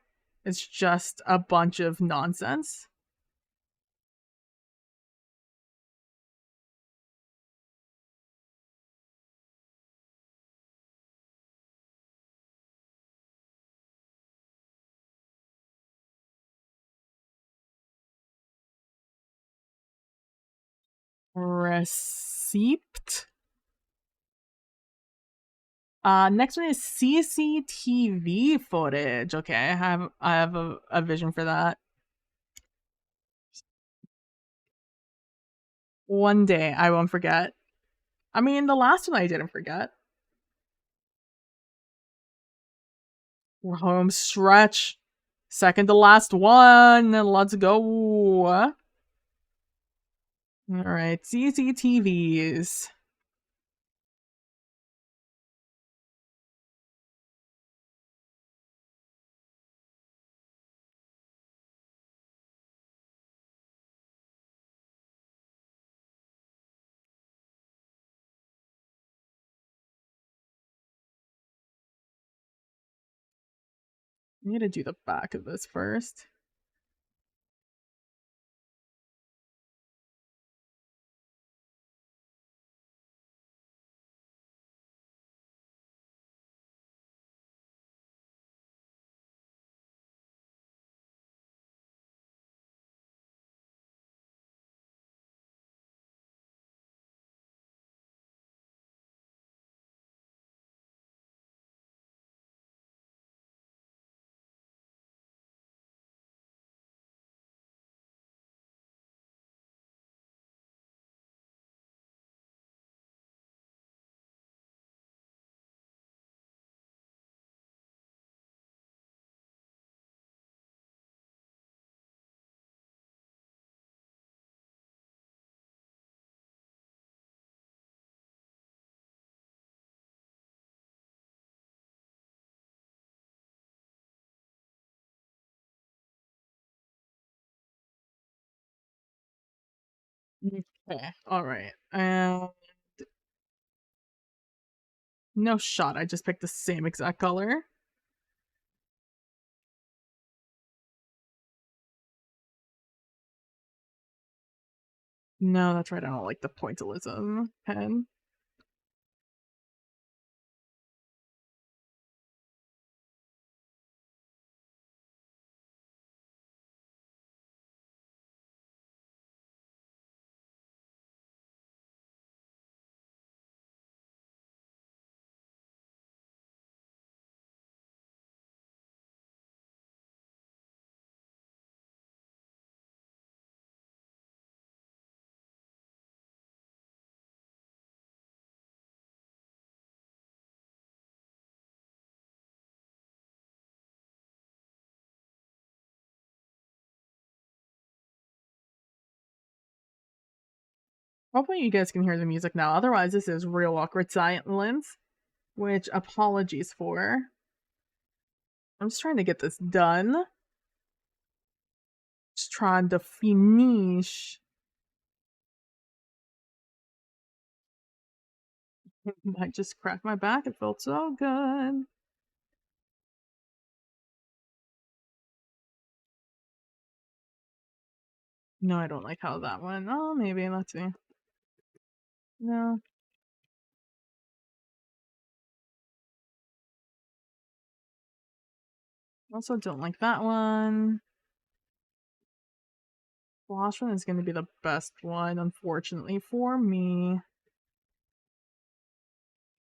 It's just a bunch of nonsense. Receipt. Next one is CCTV footage. Okay, I have a vision for that. One day I won't forget. I mean, the last one I didn't forget. We're home stretch. Second to last one. Let's go. All right, CCTVs. I need to do the back of this first. Okay, all right. No shot. I just picked the same exact color. No, that's right. I don't like the pointillism pen. Hopefully you guys can hear the music now. Otherwise, this is real awkward silence, which apologies for. I'm just trying to get this done. Just trying to finish. I just cracked my back. It felt so good. No, I don't like how that went. Oh, maybe. Let's see. No. Also don't like that one. Last one is going to be the best one, unfortunately, for me.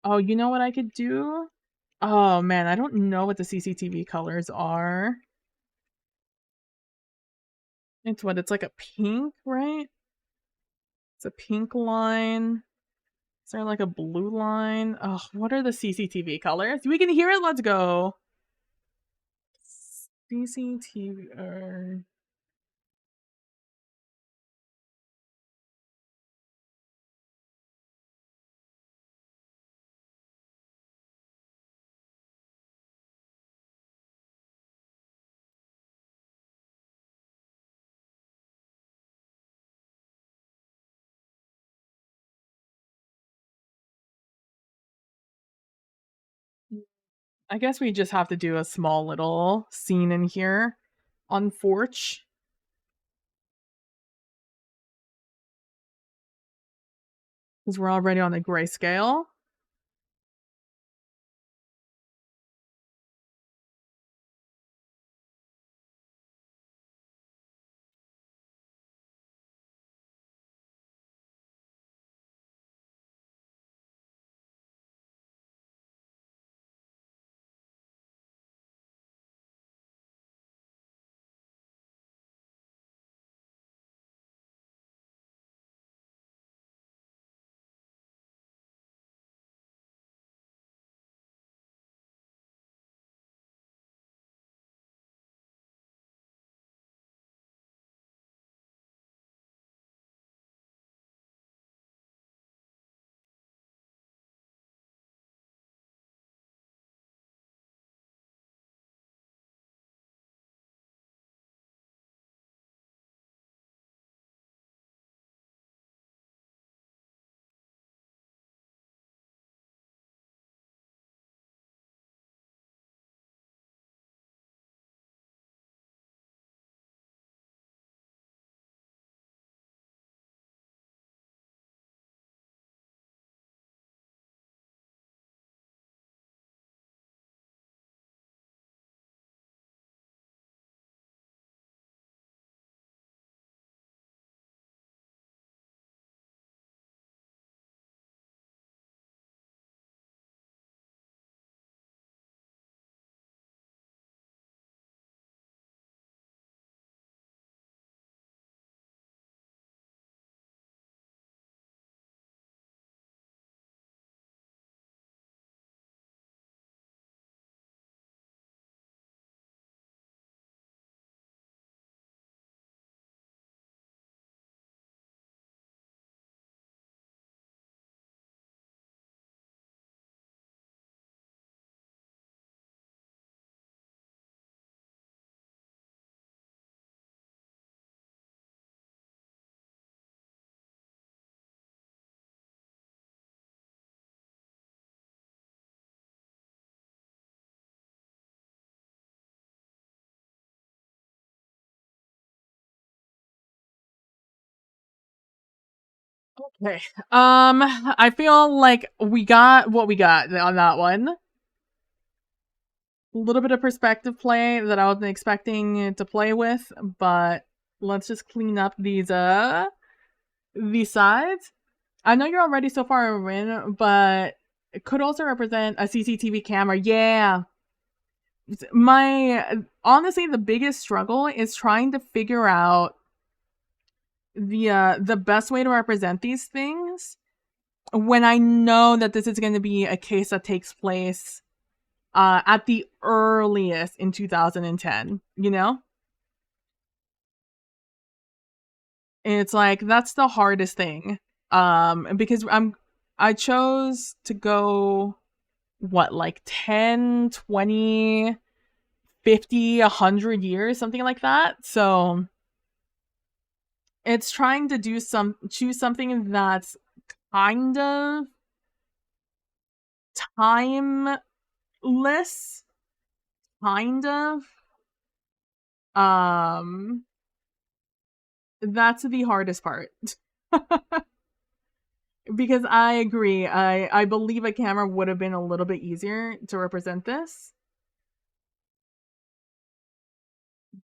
Oh, you know what I could do? Oh, man, I don't know what the CCTV colors are. It's what? It's like a pink, right? It's a pink line. Is there like a blue line? Oh, what are the CCTV colors? We can hear it. Let's go. CCTV. I guess we just have to do a small little scene in here on Forge. Because we're already on a grayscale. Okay. I feel like we got what we got on that one. A little bit of perspective play that I wasn't expecting to play with, but let's just clean up these sides. I know you're already so far in, but it could also represent a CCTV camera. Yeah. Honestly, the biggest struggle is trying to figure out the best way to represent these things when I know that this is going to be a case that takes place at the earliest in 2010, you know? And it's like that's the hardest thing. Because I chose to go what, like 10, 20, 50, 100 years, something like that. So It's trying to choose something that's kind of timeless, kind of. Um, that's the hardest part. Because I agree. I believe a camera would have been a little bit easier to represent this.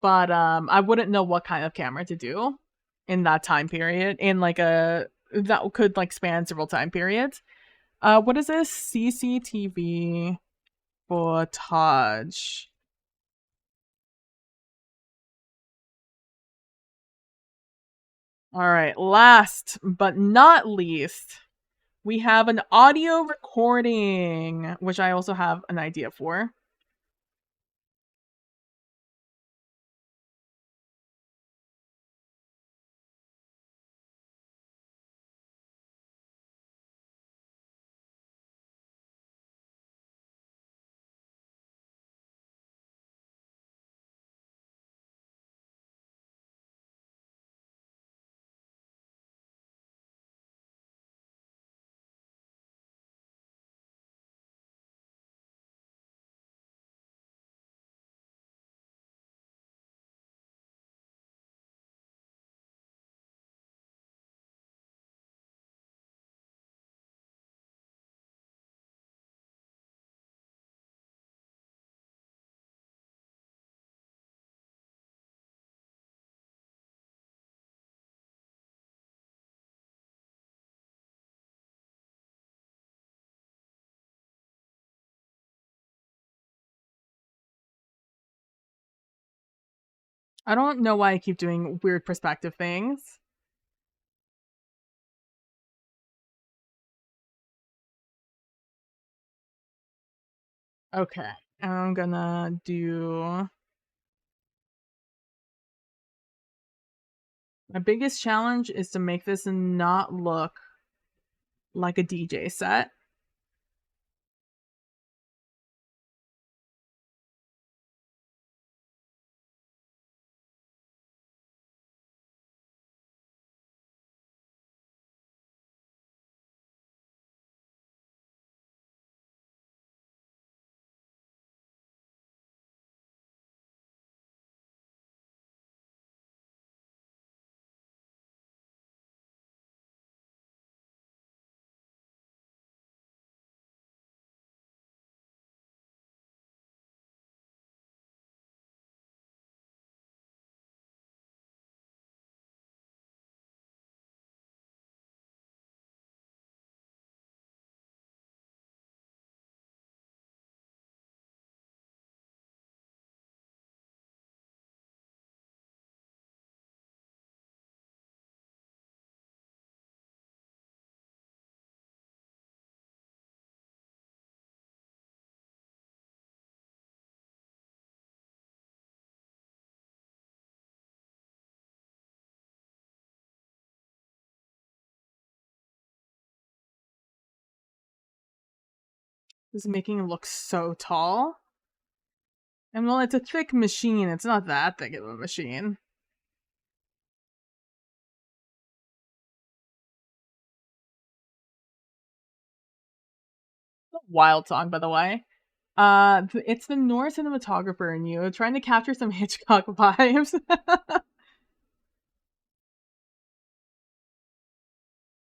But I wouldn't know what kind of camera to do in that time period in like a that could like span several time periods. What is this? CCTV footage. All right, last but not least, we have an audio recording, which I also have an idea for. I don't know why I keep doing weird perspective things. Okay, I'm gonna do my biggest challenge is to make this not look like a DJ set. This is making it look so tall. And well, it's a thick machine. It's not that thick of a machine. Wild song, by the way. It's the Norse cinematographer in you trying to capture some Hitchcock vibes.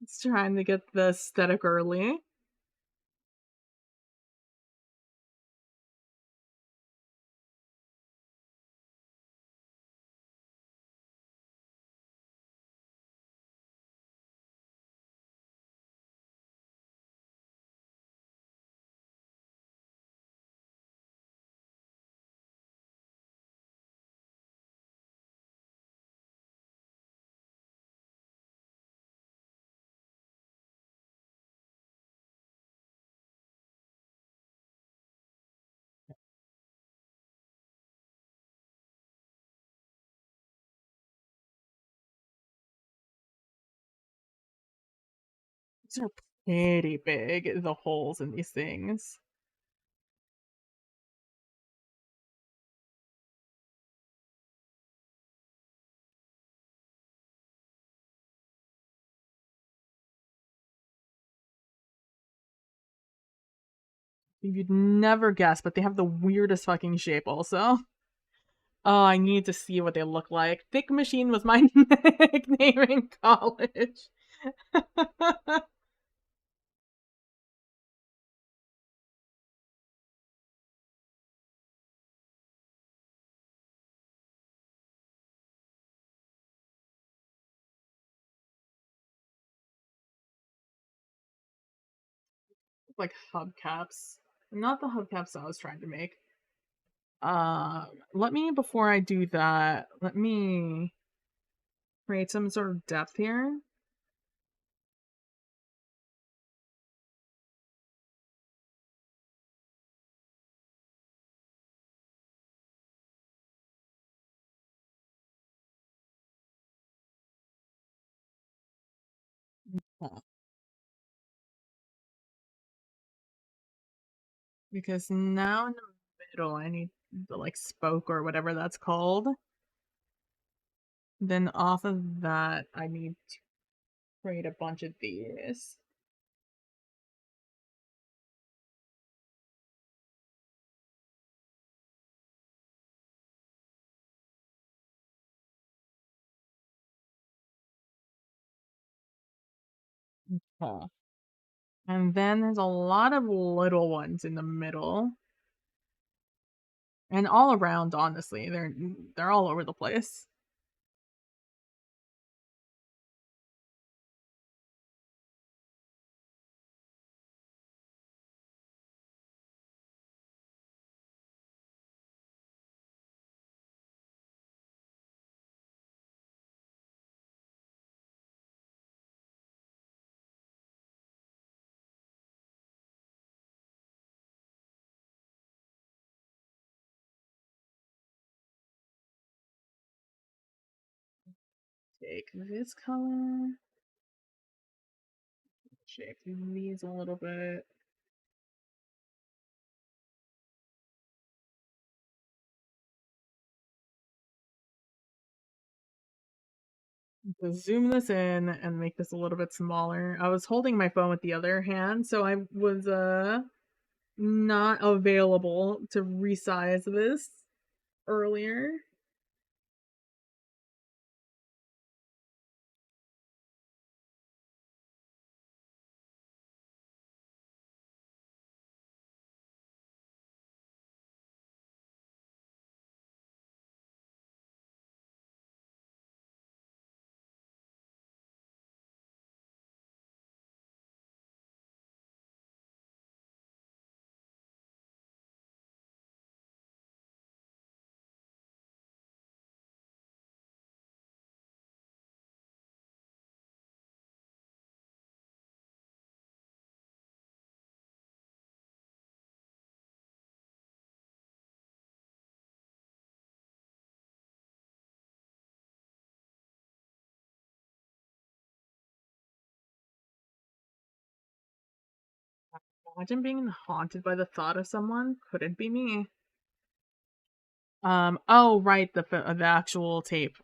It's trying to get the aesthetic early. These are pretty big, the holes in these things. You'd never guess, but they have the weirdest fucking shape also. Oh, I need to see what they look like. Thick Machine was my nickname in college. Like hubcaps. Not the hubcaps I was trying to make. Let me, before I do that, let me create some sort of depth here. Huh. Because now in the middle, I need the like spoke or whatever that's called. Then off of that, I need to create a bunch of these. Huh. And then there's a lot of little ones in the middle. And all around, honestly. They're all over the place. Take this color, shape these a little bit. Zoom this in and make this a little bit smaller. I was holding my phone with the other hand, so I was not available to resize this earlier. Imagine being haunted by the thought of someone. Couldn't be me. Oh right, the actual tape.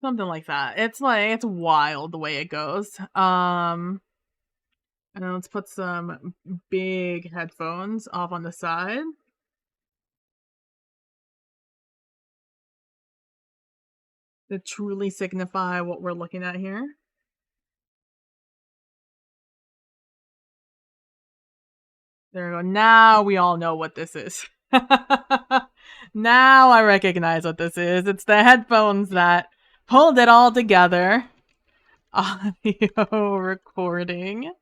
Something like that. It's like it's wild the way it goes. And then let's put some big headphones off on the side that truly signify what we're looking at here. There we go. Now we all know what this is. Now I recognize what this is. It's the headphones that pulled it all together. Audio recording.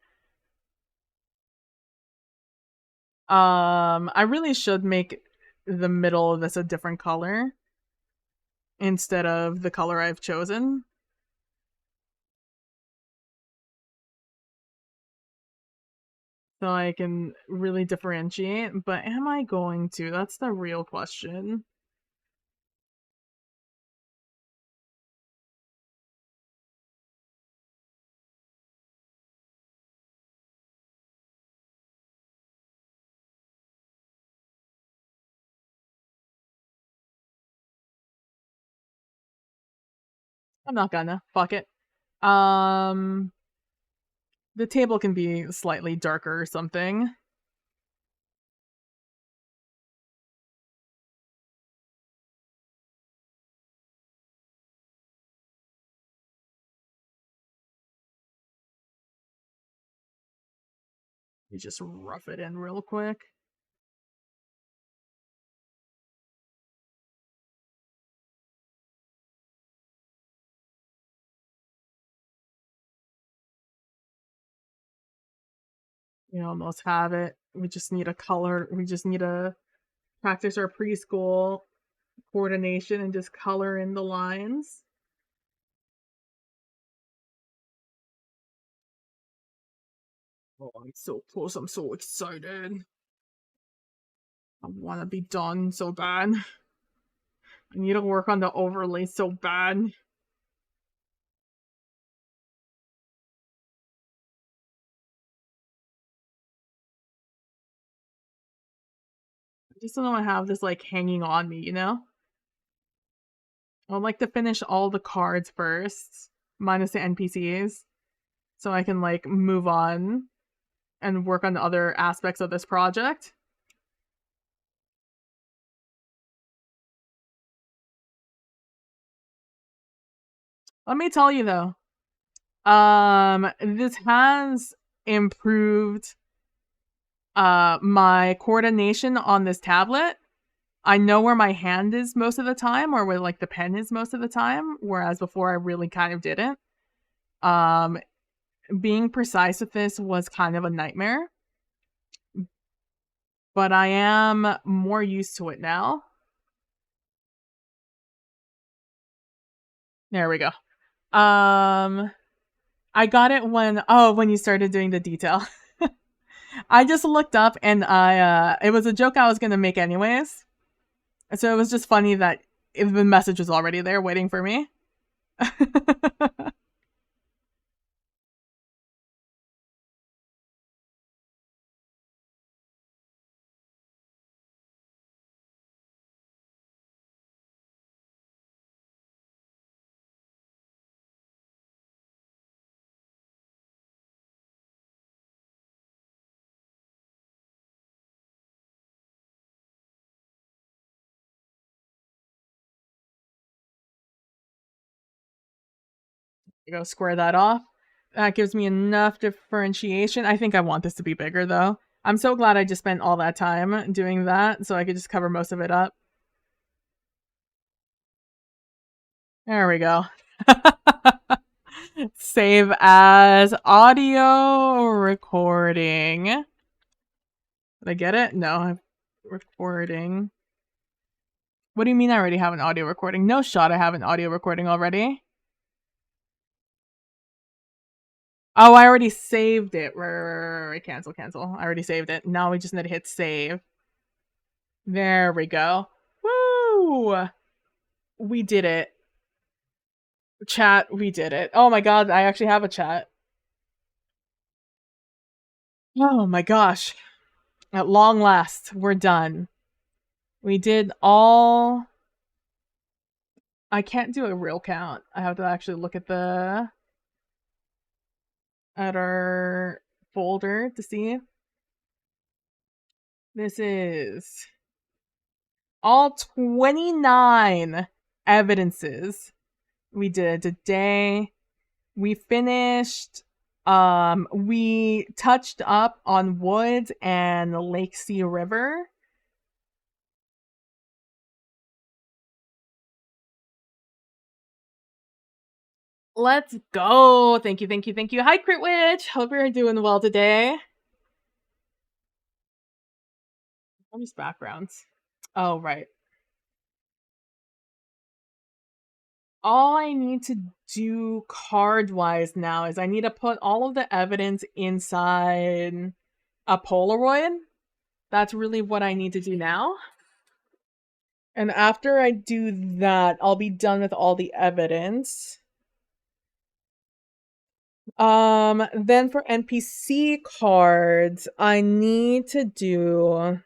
I really should make the middle of this a different color instead of the color I've chosen. So I can really differentiate, but am I going to? That's the real question. I'm not gonna. Fuck it. The table can be slightly darker or something. You just rough it in real quick. We almost have it. We just need a color. We just need to practice our preschool coordination and just color in the lines. Oh, I'm so close. I'm so excited. I want to be done so bad. I need to work on the overlay so bad. I just don't want to have this like hanging on me, you know? I'd like to finish all the cards first, minus the NPCs, so I can like move on and work on the other aspects of this project. Let me tell you though, this has improved my coordination on this tablet. I know where my hand is most of the time, or where like the pen is most of the time, whereas before I really kind of didn't. Um, being precise with this was kind of a nightmare, but I am more used to it now. There we go. I got it when you started doing the detail. I just looked up and it was a joke I was gonna make anyways. So it was just funny that the message was already there waiting for me. Go square that off. That gives me enough differentiation. I think I want this to be bigger though. I'm so glad I just spent all that time doing that so I could just cover most of it up. There we go. Save as audio recording. Did I get it? No, I'm recording. What do you mean I already have an audio recording? No shot I have an audio recording already. Oh, I already saved it. Right. Cancel. I already saved it. Now we just need to hit save. There we go. Woo! We did it. Chat, we did it. Oh my god, I actually have a chat. Oh my gosh. At long last, we're done. We did all... I can't do a real count. I have to actually look at our folder to see. This is all 29 evidences we did today. We finished, we touched up on woods and Lake Sea River. Let's go. Thank you. Hi, Crit Witch. Hope you're doing well today. All these backgrounds. Oh, right. All I need to do card-wise now is I need to put all of the evidence inside a Polaroid. That's really what I need to do now. And after I do that, I'll be done with all the evidence. Then for NPC cards, I need to do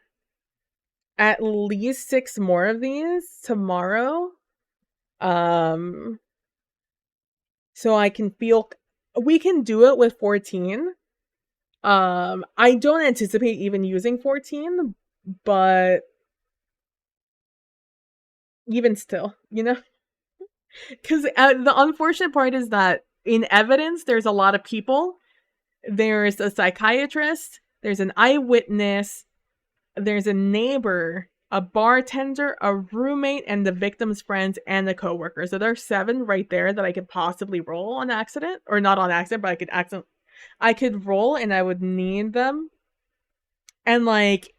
at least 6 more of these tomorrow. so I can feel we can do it with 14. I don't anticipate even using 14, but even still, you know? Because the unfortunate part is that in evidence, there's a lot of people. There's a psychiatrist, there's an eyewitness, there's a neighbor, a bartender, a roommate, and the victim's friends and the coworker. So there's 7 right there that I could possibly roll on accident, or not on accident, but I could roll and I would need them. And like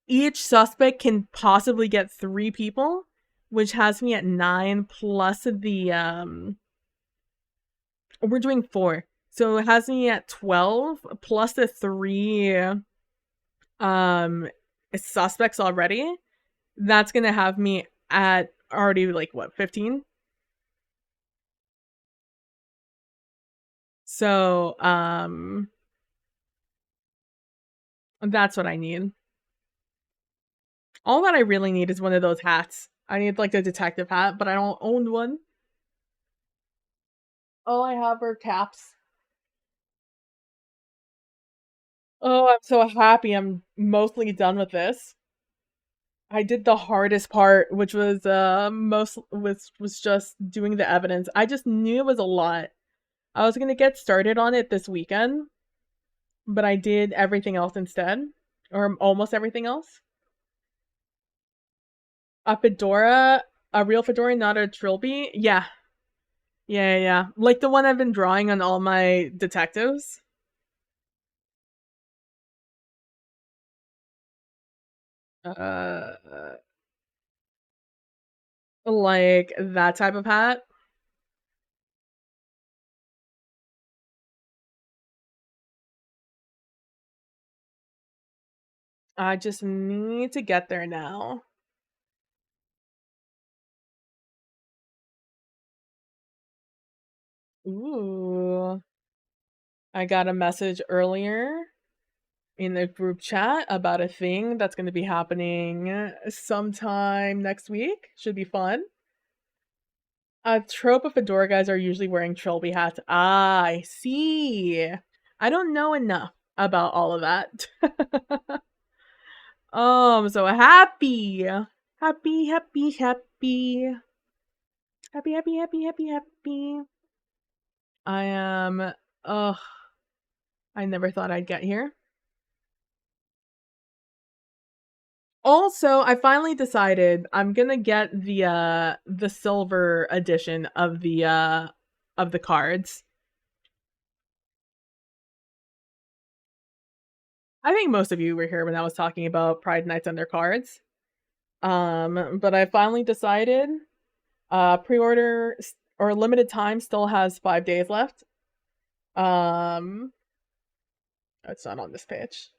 each suspect can possibly get 3 people, which has me at 9 plus the we're doing 4. So it has me at 12 plus the 3 suspects already. That's gonna have me at already like what, 15? So that's what I need. All that I really need is one of those hats. I need like the detective hat, but I don't own one. All I have are caps. Oh, I'm so happy I'm mostly done with this. I did the hardest part, which was was just doing the evidence. I just knew it was a lot. I was gonna get started on it this weekend, but I did everything else instead, or almost everything else. A fedora, a real fedora, not a trilby. Yeah, yeah. Like the one I've been drawing on all my detectives. Uh, like that type of hat. I just need to get there now. Ooh. I got a message earlier in the group chat about a thing that's going to be happening sometime next week. Should be fun. A trope of fedora guys are usually wearing trilby hats. Ah, I see. I don't know enough about all of that. Oh, I'm so happy. Happy, happy, happy. Happy, happy, happy, happy, happy. I am, ugh, I never thought I'd get here. Also, I finally decided I'm gonna get the silver edition of the cards. I think most of you were here when I was talking about Pride Nights and their cards. But I finally decided pre-order or limited time still has 5 days left. Um it's not on this page.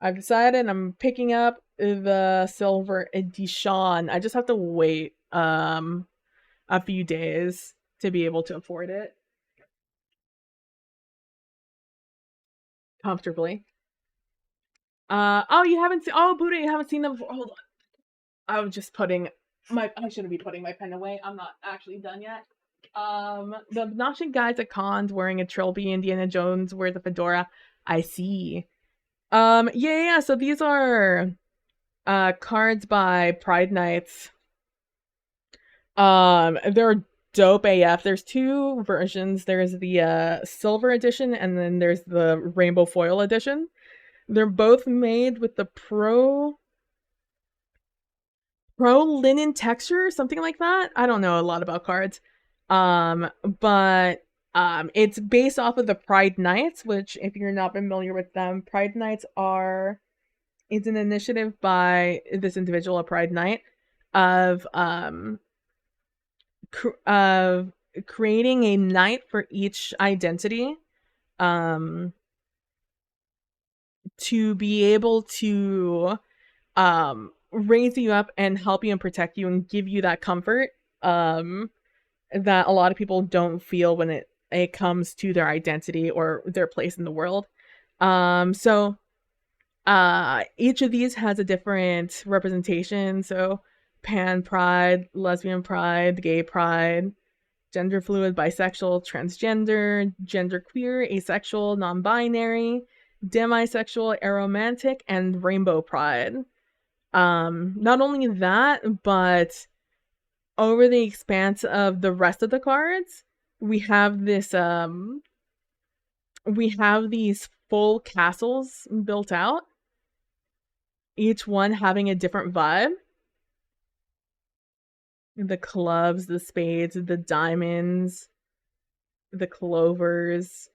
I've decided I'm picking up the silver edition. I just have to wait a few days to be able to afford it comfortably. Oh, you haven't seen, oh, Buddha, you haven't seen them. Hold on. I was just putting I shouldn't be putting my pen away. I'm not actually done yet. The obnoxious guys at cons wearing a trilby, Indiana Jones wears a fedora. I see. Yeah. So these are cards by Pride Nights. They're dope AF. There's 2 versions. There's the silver edition and then there's the rainbow foil edition. They're both made with the pro linen texture, something like that. I don't know a lot about cards. But it's based off of the Pride Nights, which if you're not familiar with them, Pride Nights are it's an initiative by this individual, a Pride Night, of of creating a night for each identity to be able to raise you up and help you and protect you and give you that comfort that a lot of people don't feel when it comes to their identity or their place in the world. So each of these has a different representation. So pan pride, lesbian pride, gay pride, gender fluid, bisexual, transgender, genderqueer, asexual, non-binary, demisexual, aromantic, and rainbow pride. Not only that, but over the expanse of the rest of the cards, we have this we have these full castles built out, each one having a different vibe. The clubs, the spades, the diamonds, the clovers.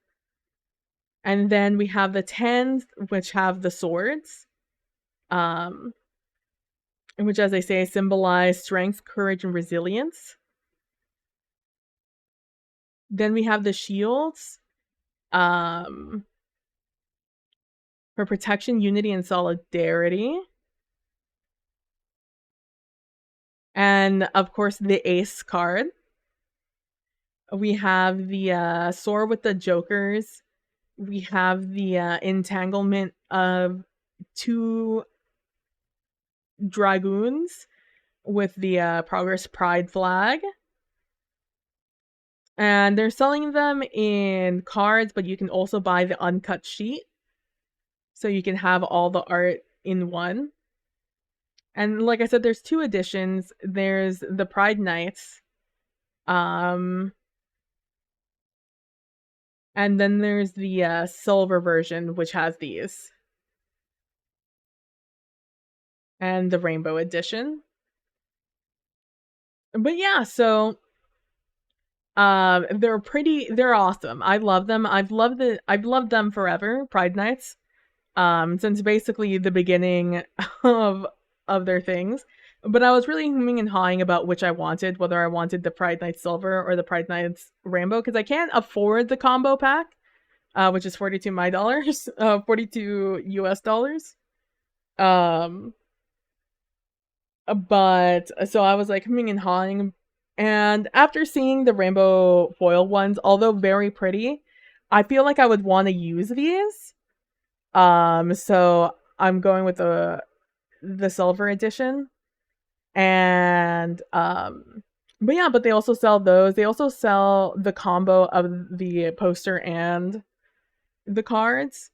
And then we have the tens, which have the swords, which, as I say, symbolize strength, courage, and resilience. Then we have the shields, for protection, unity, and solidarity. And of course, the ace card. We have the sword with the jokers. We have the entanglement of 2 dragoons with the Progress Pride flag. And they're selling them in cards, but you can also buy the uncut sheet. So you can have all the art in one. And like I said, there's 2 editions. There's the Pride Knights. And then there's the silver version, which has these. And the rainbow edition. But yeah, so they're awesome. I love them. I've loved them forever, Pride Knights. Since basically the beginning of their things. But I was really hemming and hawing about which I wanted, whether I wanted the Pride Knights Silver or the Pride Knights Rainbow, because I can't afford the combo pack, which is 42 my dollars, 42 US dollars. But so I was like hemming and hawing, and after seeing the rainbow foil ones, although very pretty, I feel like I would want to use these. So I'm going with the silver edition. And but yeah, but they also sell those. They also sell the combo of the poster and the cards.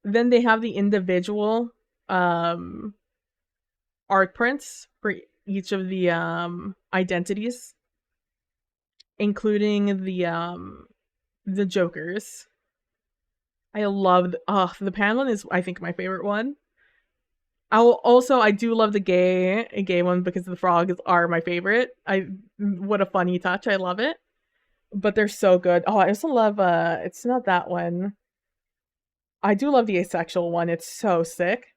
Then they have the individual art prints for each of the identities, including the jokers. I love the pan one is, I think, my favorite one. I do love the gay one because the frogs are my favorite. What a funny touch. I love it. But they're so good. Oh, I also love it's not that one. I do love the asexual one. It's so sick.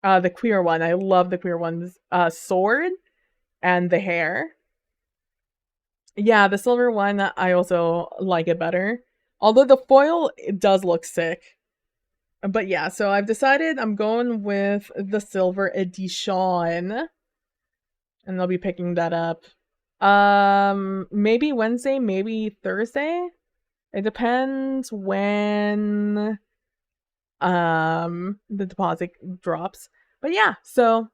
The queer one. I love the queer one's sword and the hair. Yeah, the silver one, I also like it better. Although the foil, it does look sick. But yeah, so I've decided I'm going with the silver edition. And I'll be picking that up. Maybe Wednesday, maybe Thursday. It depends when the deposit drops. But yeah, so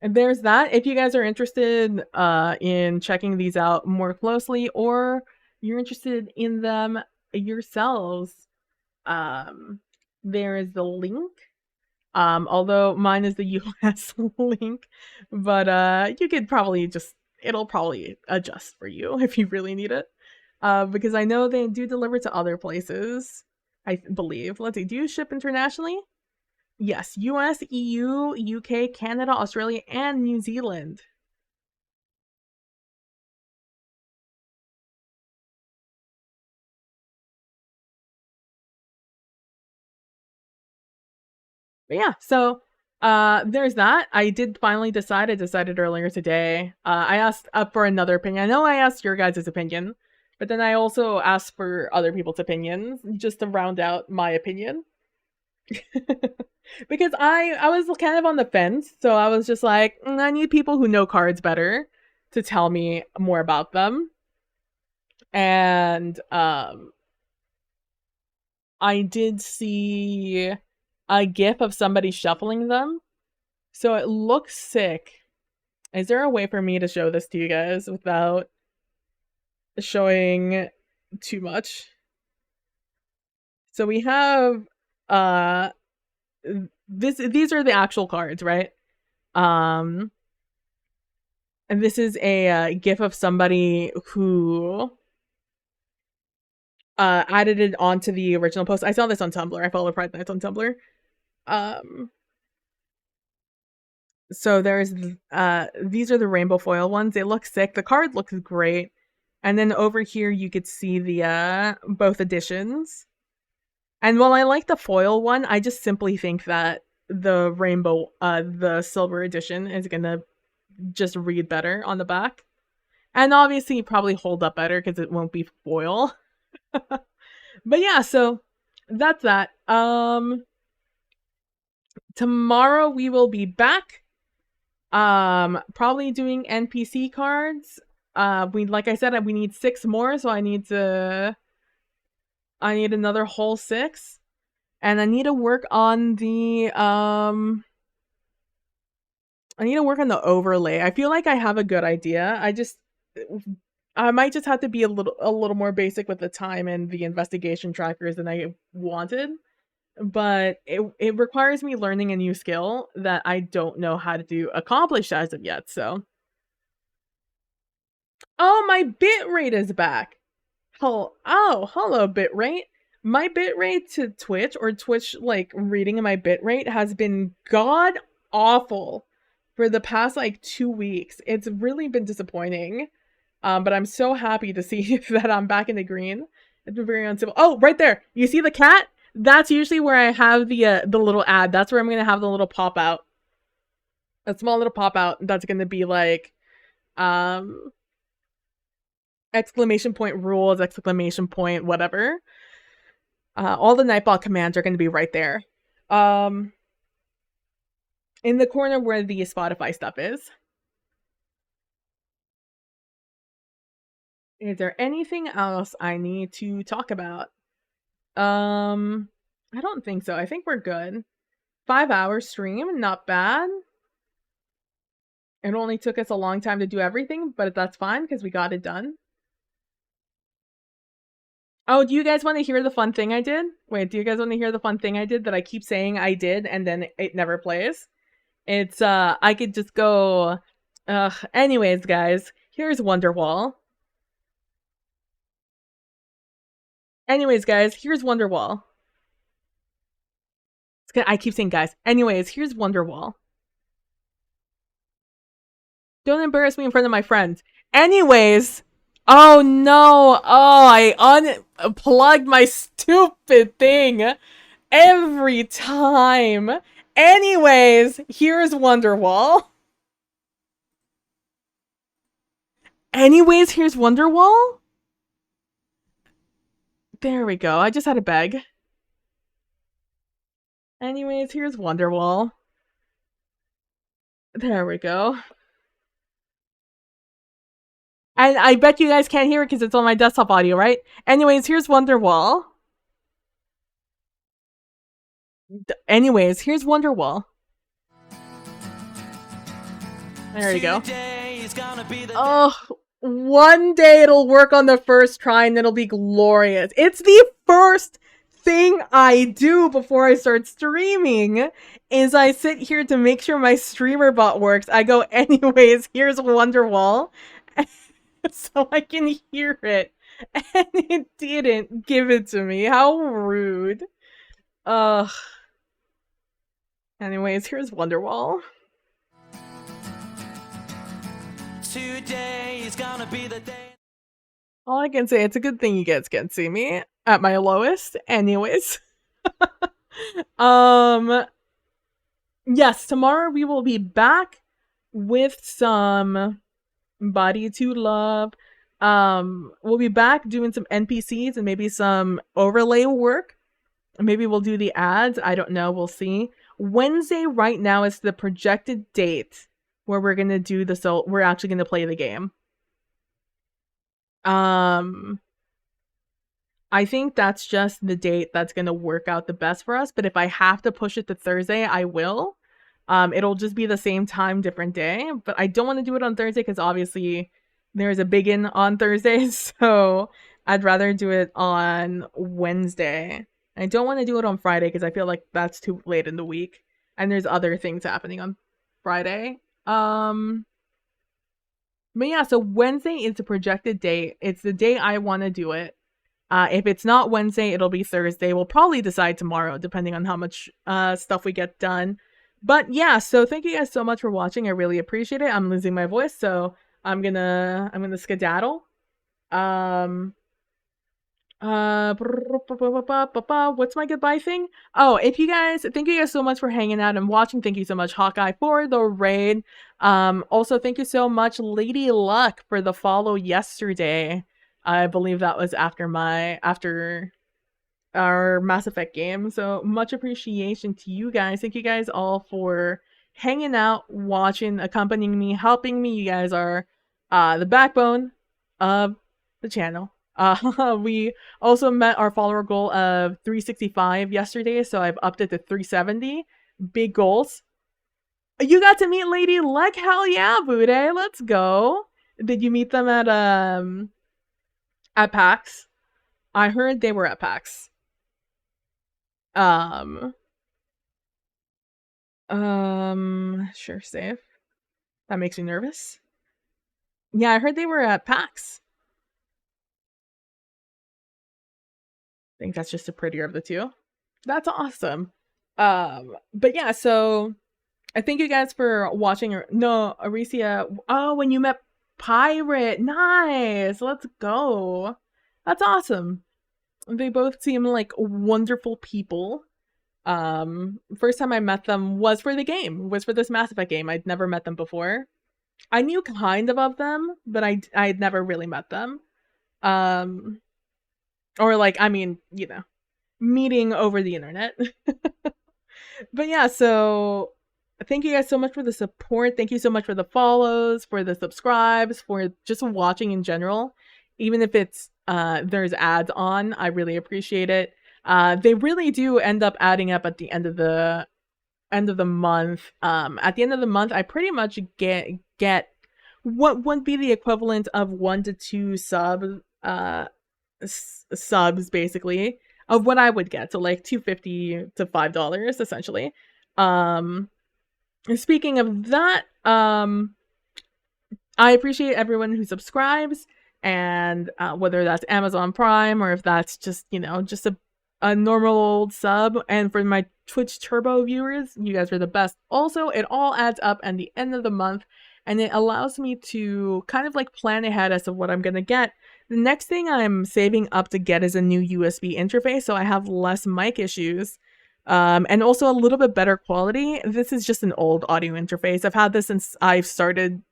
there's that. If you guys are interested in checking these out more closely, or you're interested in them yourselves, there is the link. Although mine is the US link, but you could probably it'll probably adjust for you if you really need it. Because I know they do deliver to other places, I believe. Let's see, do you ship internationally? Yes, US, EU, UK, Canada, Australia, and New Zealand. But yeah, so there's that. I did finally decide. I decided earlier today. I asked for another opinion. I know I asked your guys' opinion, but then I also asked for other people's opinions just to round out my opinion. Because I was kind of on the fence, so I was just like, I need people who know cards better to tell me more about them. And I did see a GIF of somebody shuffling them. So it looks sick. Is there a way for me to show this to you guys without showing too much? So we have these are the actual cards, right? And this is a GIF of somebody who added it onto the original post. I saw this on Tumblr. I follow Pride Nights on Tumblr. So there's these are the rainbow foil ones. They look sick. The card looks great. And then over here you could see the both editions. And while I like the foil one, I just simply think that the rainbow the silver edition is gonna just read better on the back. And obviously probably hold up better because it won't be foil. But yeah, so that's that. Tomorrow we will be back. Probably doing NPC cards. Like I said, we need 6 more, so I need another whole 6. And I need to work on the overlay. I feel like I have a good idea. I might just have to be a little more basic with the time and the investigation trackers than I wanted. But it requires me learning a new skill that I don't know how to accomplish as of yet, so. Oh, my bitrate is back! Hello, bitrate. My bitrate to Twitch, or Twitch, like, reading my bitrate has been god-awful for the past, like, 2 weeks. It's really been disappointing. But I'm so happy to see that I'm back in the green. It's been very uncivil. Oh, right there! You see the cat? That's usually where I have the little ad. That's where I'm gonna have the little pop out. A small little pop out that's gonna be like, exclamation point rules, exclamation point whatever. All the Nightbot commands are gonna be right there. In the corner where the Spotify stuff is. Is there anything else I need to talk about? I don't think so. I think we're good. 5-hour stream, not bad. It only took us a long time to do everything, but that's fine because we got it done. Oh, do you guys want to hear the fun thing I did? Wait, do you guys want to hear the fun thing I did that I keep saying I did and then it never plays? It's, I could just go, anyways, guys, here's Wonderwall. Anyways, guys, here's Wonderwall. I keep saying guys. Anyways, here's Wonderwall. Don't embarrass me in front of my friends. Anyways, oh no, I unplugged my stupid thing every time. Anyways, here's Wonderwall. Anyways, here's Wonderwall. There we go. I just had to beg. Anyways, here's Wonderwall. There we go. And I bet you guys can't hear it because it's on my desktop audio, right? Anyways, here's Wonderwall. Anyways, here's Wonderwall. There you go. Oh, one day it'll work on the first try and it'll be glorious. It's the first thing I do before I start streaming is I sit here to make sure my streamer bot works. I go, anyways, here's Wonderwall. So I can hear it. And it didn't give it to me. How rude. Ugh. Anyways, here's Wonderwall. Today is gonna be the day. All I can say, it's a good thing you guys can't see me at my lowest. Anyways. Yes, tomorrow we will be back with some Body to Love. We'll be back doing some NPCs and maybe some overlay work. Maybe we'll do the ads. I don't know. We'll see. Wednesday right now is the projected date where we're gonna do we're actually gonna play the game. I think that's just the date that's gonna work out the best for us, but if I have to push it to Thursday, I will. It'll just be the same time, different day, but I don't wanna do it on Thursday because obviously there's a big-in on Thursday, so I'd rather do it on Wednesday. I don't wanna do it on Friday because I feel like that's too late in the week, and there's other things happening on Friday. But yeah, so Wednesday is the projected date. It's the day I wanna do it. If it's not Wednesday, it'll be Thursday. We'll probably decide tomorrow, depending on how much stuff we get done. But yeah, so thank you guys so much for watching. I really appreciate it. I'm losing my voice, so I'm gonna skedaddle. What's my goodbye thing? Oh, thank you guys so much for hanging out and watching. Thank you so much, Hawkeye, for the raid. Also, thank you so much, Lady Luck, for the follow yesterday. I believe that was after our Mass Effect game. So much appreciation to you guys. Thank you guys all for hanging out, watching, accompanying me, helping me. You guys are the backbone of the channel. We also met our follower goal of 365 yesterday, so I've upped it to 370. Big goals. You got to meet Lady Luck? Hell yeah, Bude. Let's go. Did you meet them at PAX? I heard they were at PAX. Sure, safe. That makes me nervous. Yeah, I heard they were at PAX. I think that's just the prettier of the two. That's awesome. But yeah, so I thank you guys for watching. No, Aricia. Oh, when you met Pirate. Nice. Let's go. That's awesome. They both seem like wonderful people. First time I met them was for the game, was for this Mass Effect game. I'd never met them before. I knew kind of them, but I'd never really met them. Or like, I mean, you know, meeting over the internet. But yeah, so thank you guys so much for the support. Thank you so much for the follows, for the subscribes, for just watching in general. Even if it's there's ads on, I really appreciate it. They really do end up adding up at the end of the month. At the end of the month, I pretty much get what would be the equivalent of 1 to 2 subs basically of what I would get, so like $2.50 to $5 essentially. Speaking of that, I appreciate everyone who subscribes, and whether that's Amazon Prime or if that's just, you know, just a normal old sub. And for my Twitch Turbo viewers, you guys are the best. Also, it all adds up at the end of the month, and it allows me to kind of like plan ahead as to what I'm gonna get. The next thing I'm saving up to get is a new USB interface, so I have less mic issues. And also a little bit better quality. This is just an old audio interface. I've had this since I've started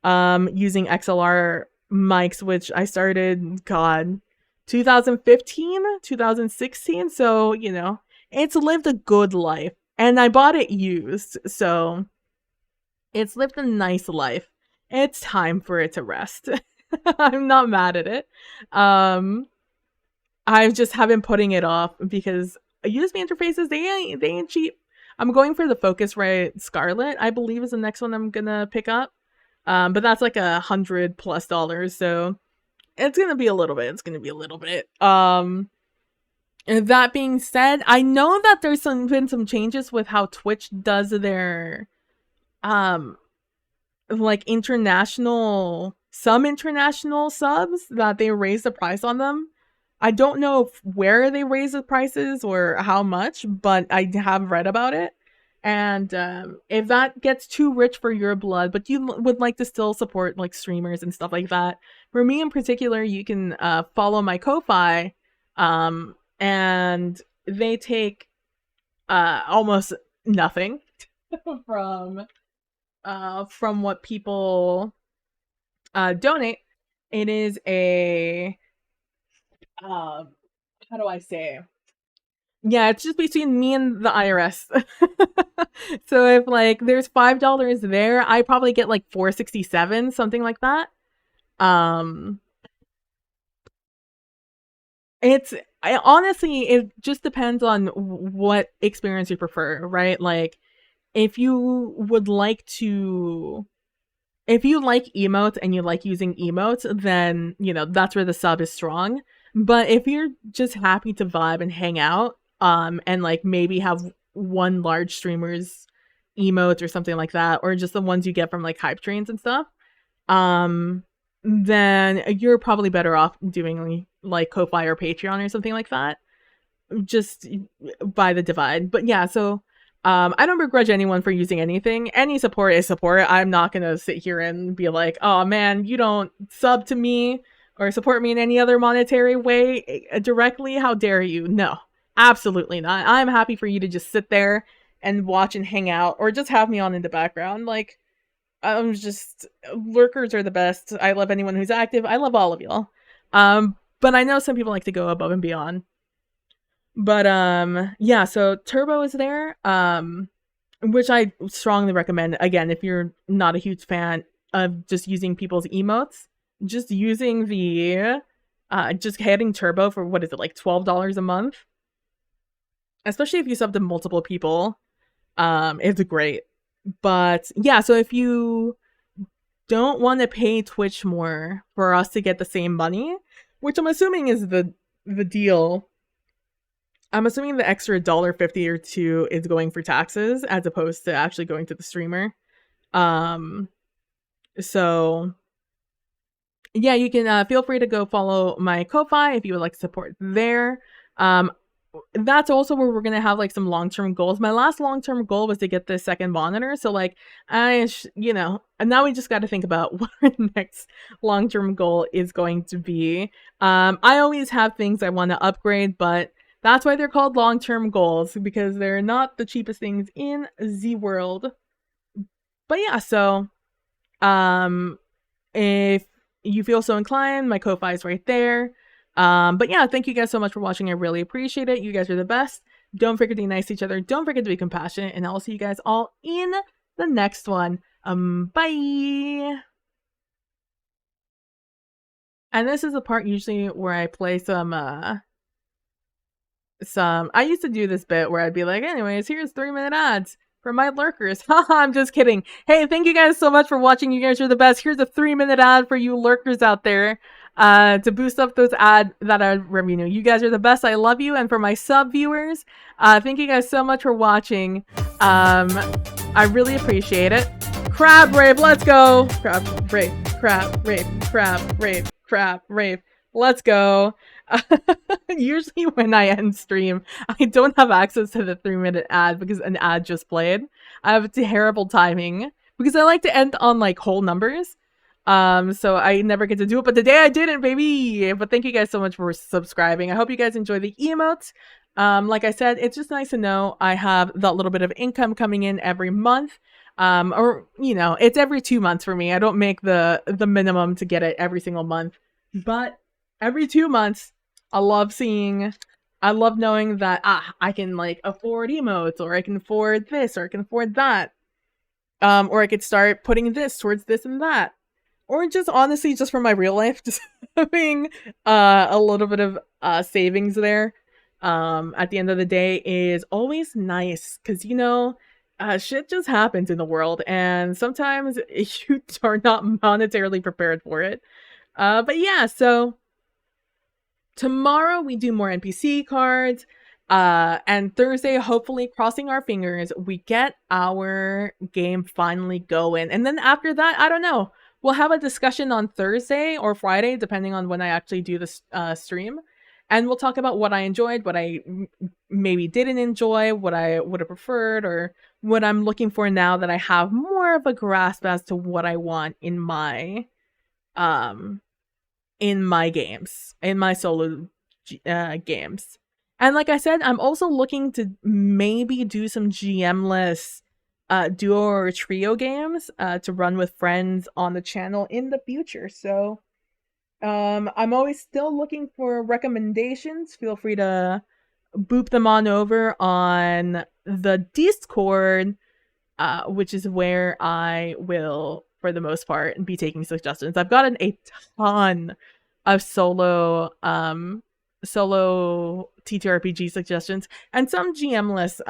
using XLR mics, which I started, God, 2015, 2016. So, you know, it's lived a good life. And I bought it used, so it's lived a nice life. It's time for it to rest. I'm not mad at it. I just have been putting it off because USB interfaces, they ain't cheap. I'm going for the Focusrite Scarlett, I believe is the next one I'm gonna pick up. But that's like $100+, so it's gonna be a little bit. And that being said, I know that there's been some changes with how Twitch does their like some international subs, that they raise the price on them. I don't know where they raise the prices or how much, but I have read about it. And if that gets too rich for your blood, but you would like to still support like streamers and stuff like that, for me in particular, you can follow my Ko-Fi, and they take almost nothing from what people donate. It is a how do I say? Yeah, it's just between me and the IRS. So if like there's $5 there, I probably get like $4.67, something like that. honestly, it just depends on what experience you prefer, right? Like, if you would like to if you like emotes and you like using emotes, then, that's where the sub is strong. But if you're just happy to vibe and hang out, and like maybe have one large streamer's emotes or something like that, or just the ones you get from like hype trains and stuff, um, then you're probably better off doing like Ko-Fi or Patreon or something like that. Just by the divide. But yeah, so I don't begrudge anyone for using anything. Any support is support. I'm not gonna sit here and be like, oh man, you don't sub to me or support me in any other monetary way directly. How dare you? No, absolutely not. I'm happy for you to just sit there and watch and hang out, or just have me on in the background. Like, I'm just lurkers are the best. I love anyone who's active. I love all of y'all. But I know some people like to go above and beyond. But yeah, so Turbo is there, which I strongly recommend. Again, if you're not a huge fan of just using people's emotes, just using the just hitting Turbo for, what is it, like $12 a month? Especially if you sub to multiple people, it's great. But yeah, so if you don't want to pay Twitch more for us to get the same money, which I'm assuming is the deal, I'm assuming the extra $1.50 or $2 is going for taxes as opposed to actually going to the streamer. So yeah, you can feel free to go follow my Ko-Fi if you would like to support there. That's also where we're gonna have like some long-term goals. My last long-term goal was to get the second monitor. So like, and now we just got to think about what our next long-term goal is going to be. I always have things I want to upgrade, but that's why they're called long-term goals, because they're not the cheapest things in the world. But yeah, so if you feel so inclined, my Ko-Fi is right there. But yeah, thank you guys so much for watching. I really appreciate it. You guys are the best. Don't forget to be nice to each other. Don't forget to be compassionate. And I'll see you guys all in the next one. Bye! And this is the part usually where I play some I used to do this bit where I'd be like, anyways, here's 3-minute ads for my lurkers. Haha, I'm just kidding. Hey, thank you guys so much for watching. You guys are the best. Here's a 3-minute ad for you lurkers out there to boost up those ad revenue. You guys are the best. I love you. And for my sub viewers, thank you guys so much for watching. I really appreciate it. Crab rave, let's go. Crab rave, crab rave, crab rave, crab rave. Let's go. Usually when I end stream, I don't have access to the 3-minute ad because an ad just played. I have terrible timing because I like to end on like whole numbers. So I never get to do it, but today I didn't, baby. But thank you guys so much for subscribing. I hope you guys enjoy the emotes. Like I said, it's just nice to know I have that little bit of income coming in every month. Or it's every 2 months for me. I don't make the minimum to get it every single month, but every 2 months, I love knowing that I can like afford emotes, or I can afford this, or I can afford that, or I could start putting this towards this and that, or just honestly just for my real life, just having a little bit of savings there at the end of the day is always nice, because shit just happens in the world, and sometimes you are not monetarily prepared for it. But yeah, so tomorrow we do more NPC cards, and Thursday, hopefully, crossing our fingers, we get our game finally going. And then after that, I don't know. We'll have a discussion on Thursday or Friday, depending on when I actually do this stream. And we'll talk about what I enjoyed, what I maybe didn't enjoy, what I would have preferred, or what I'm looking for now that I have more of a grasp as to what I want in my games, in my solo games. And like I said, I'm also looking to maybe do some GM-less duo or trio games to run with friends on the channel in the future. So I'm always still looking for recommendations. Feel free to boop them on over on the Discord, which is where I will, for the most part, be taking suggestions. I've gotten a ton of solo solo TTRPG suggestions and some GM-less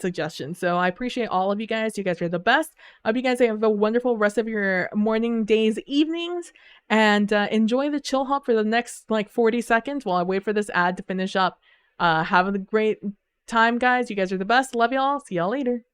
suggestions. So I appreciate all of you guys. You guys are the best. I hope you guys have a wonderful rest of your morning, days, evenings, and enjoy the chill hop for the next like 40 seconds while I wait for this ad to finish up. Have a great time, guys. You guys are the best. Love y'all. See y'all later.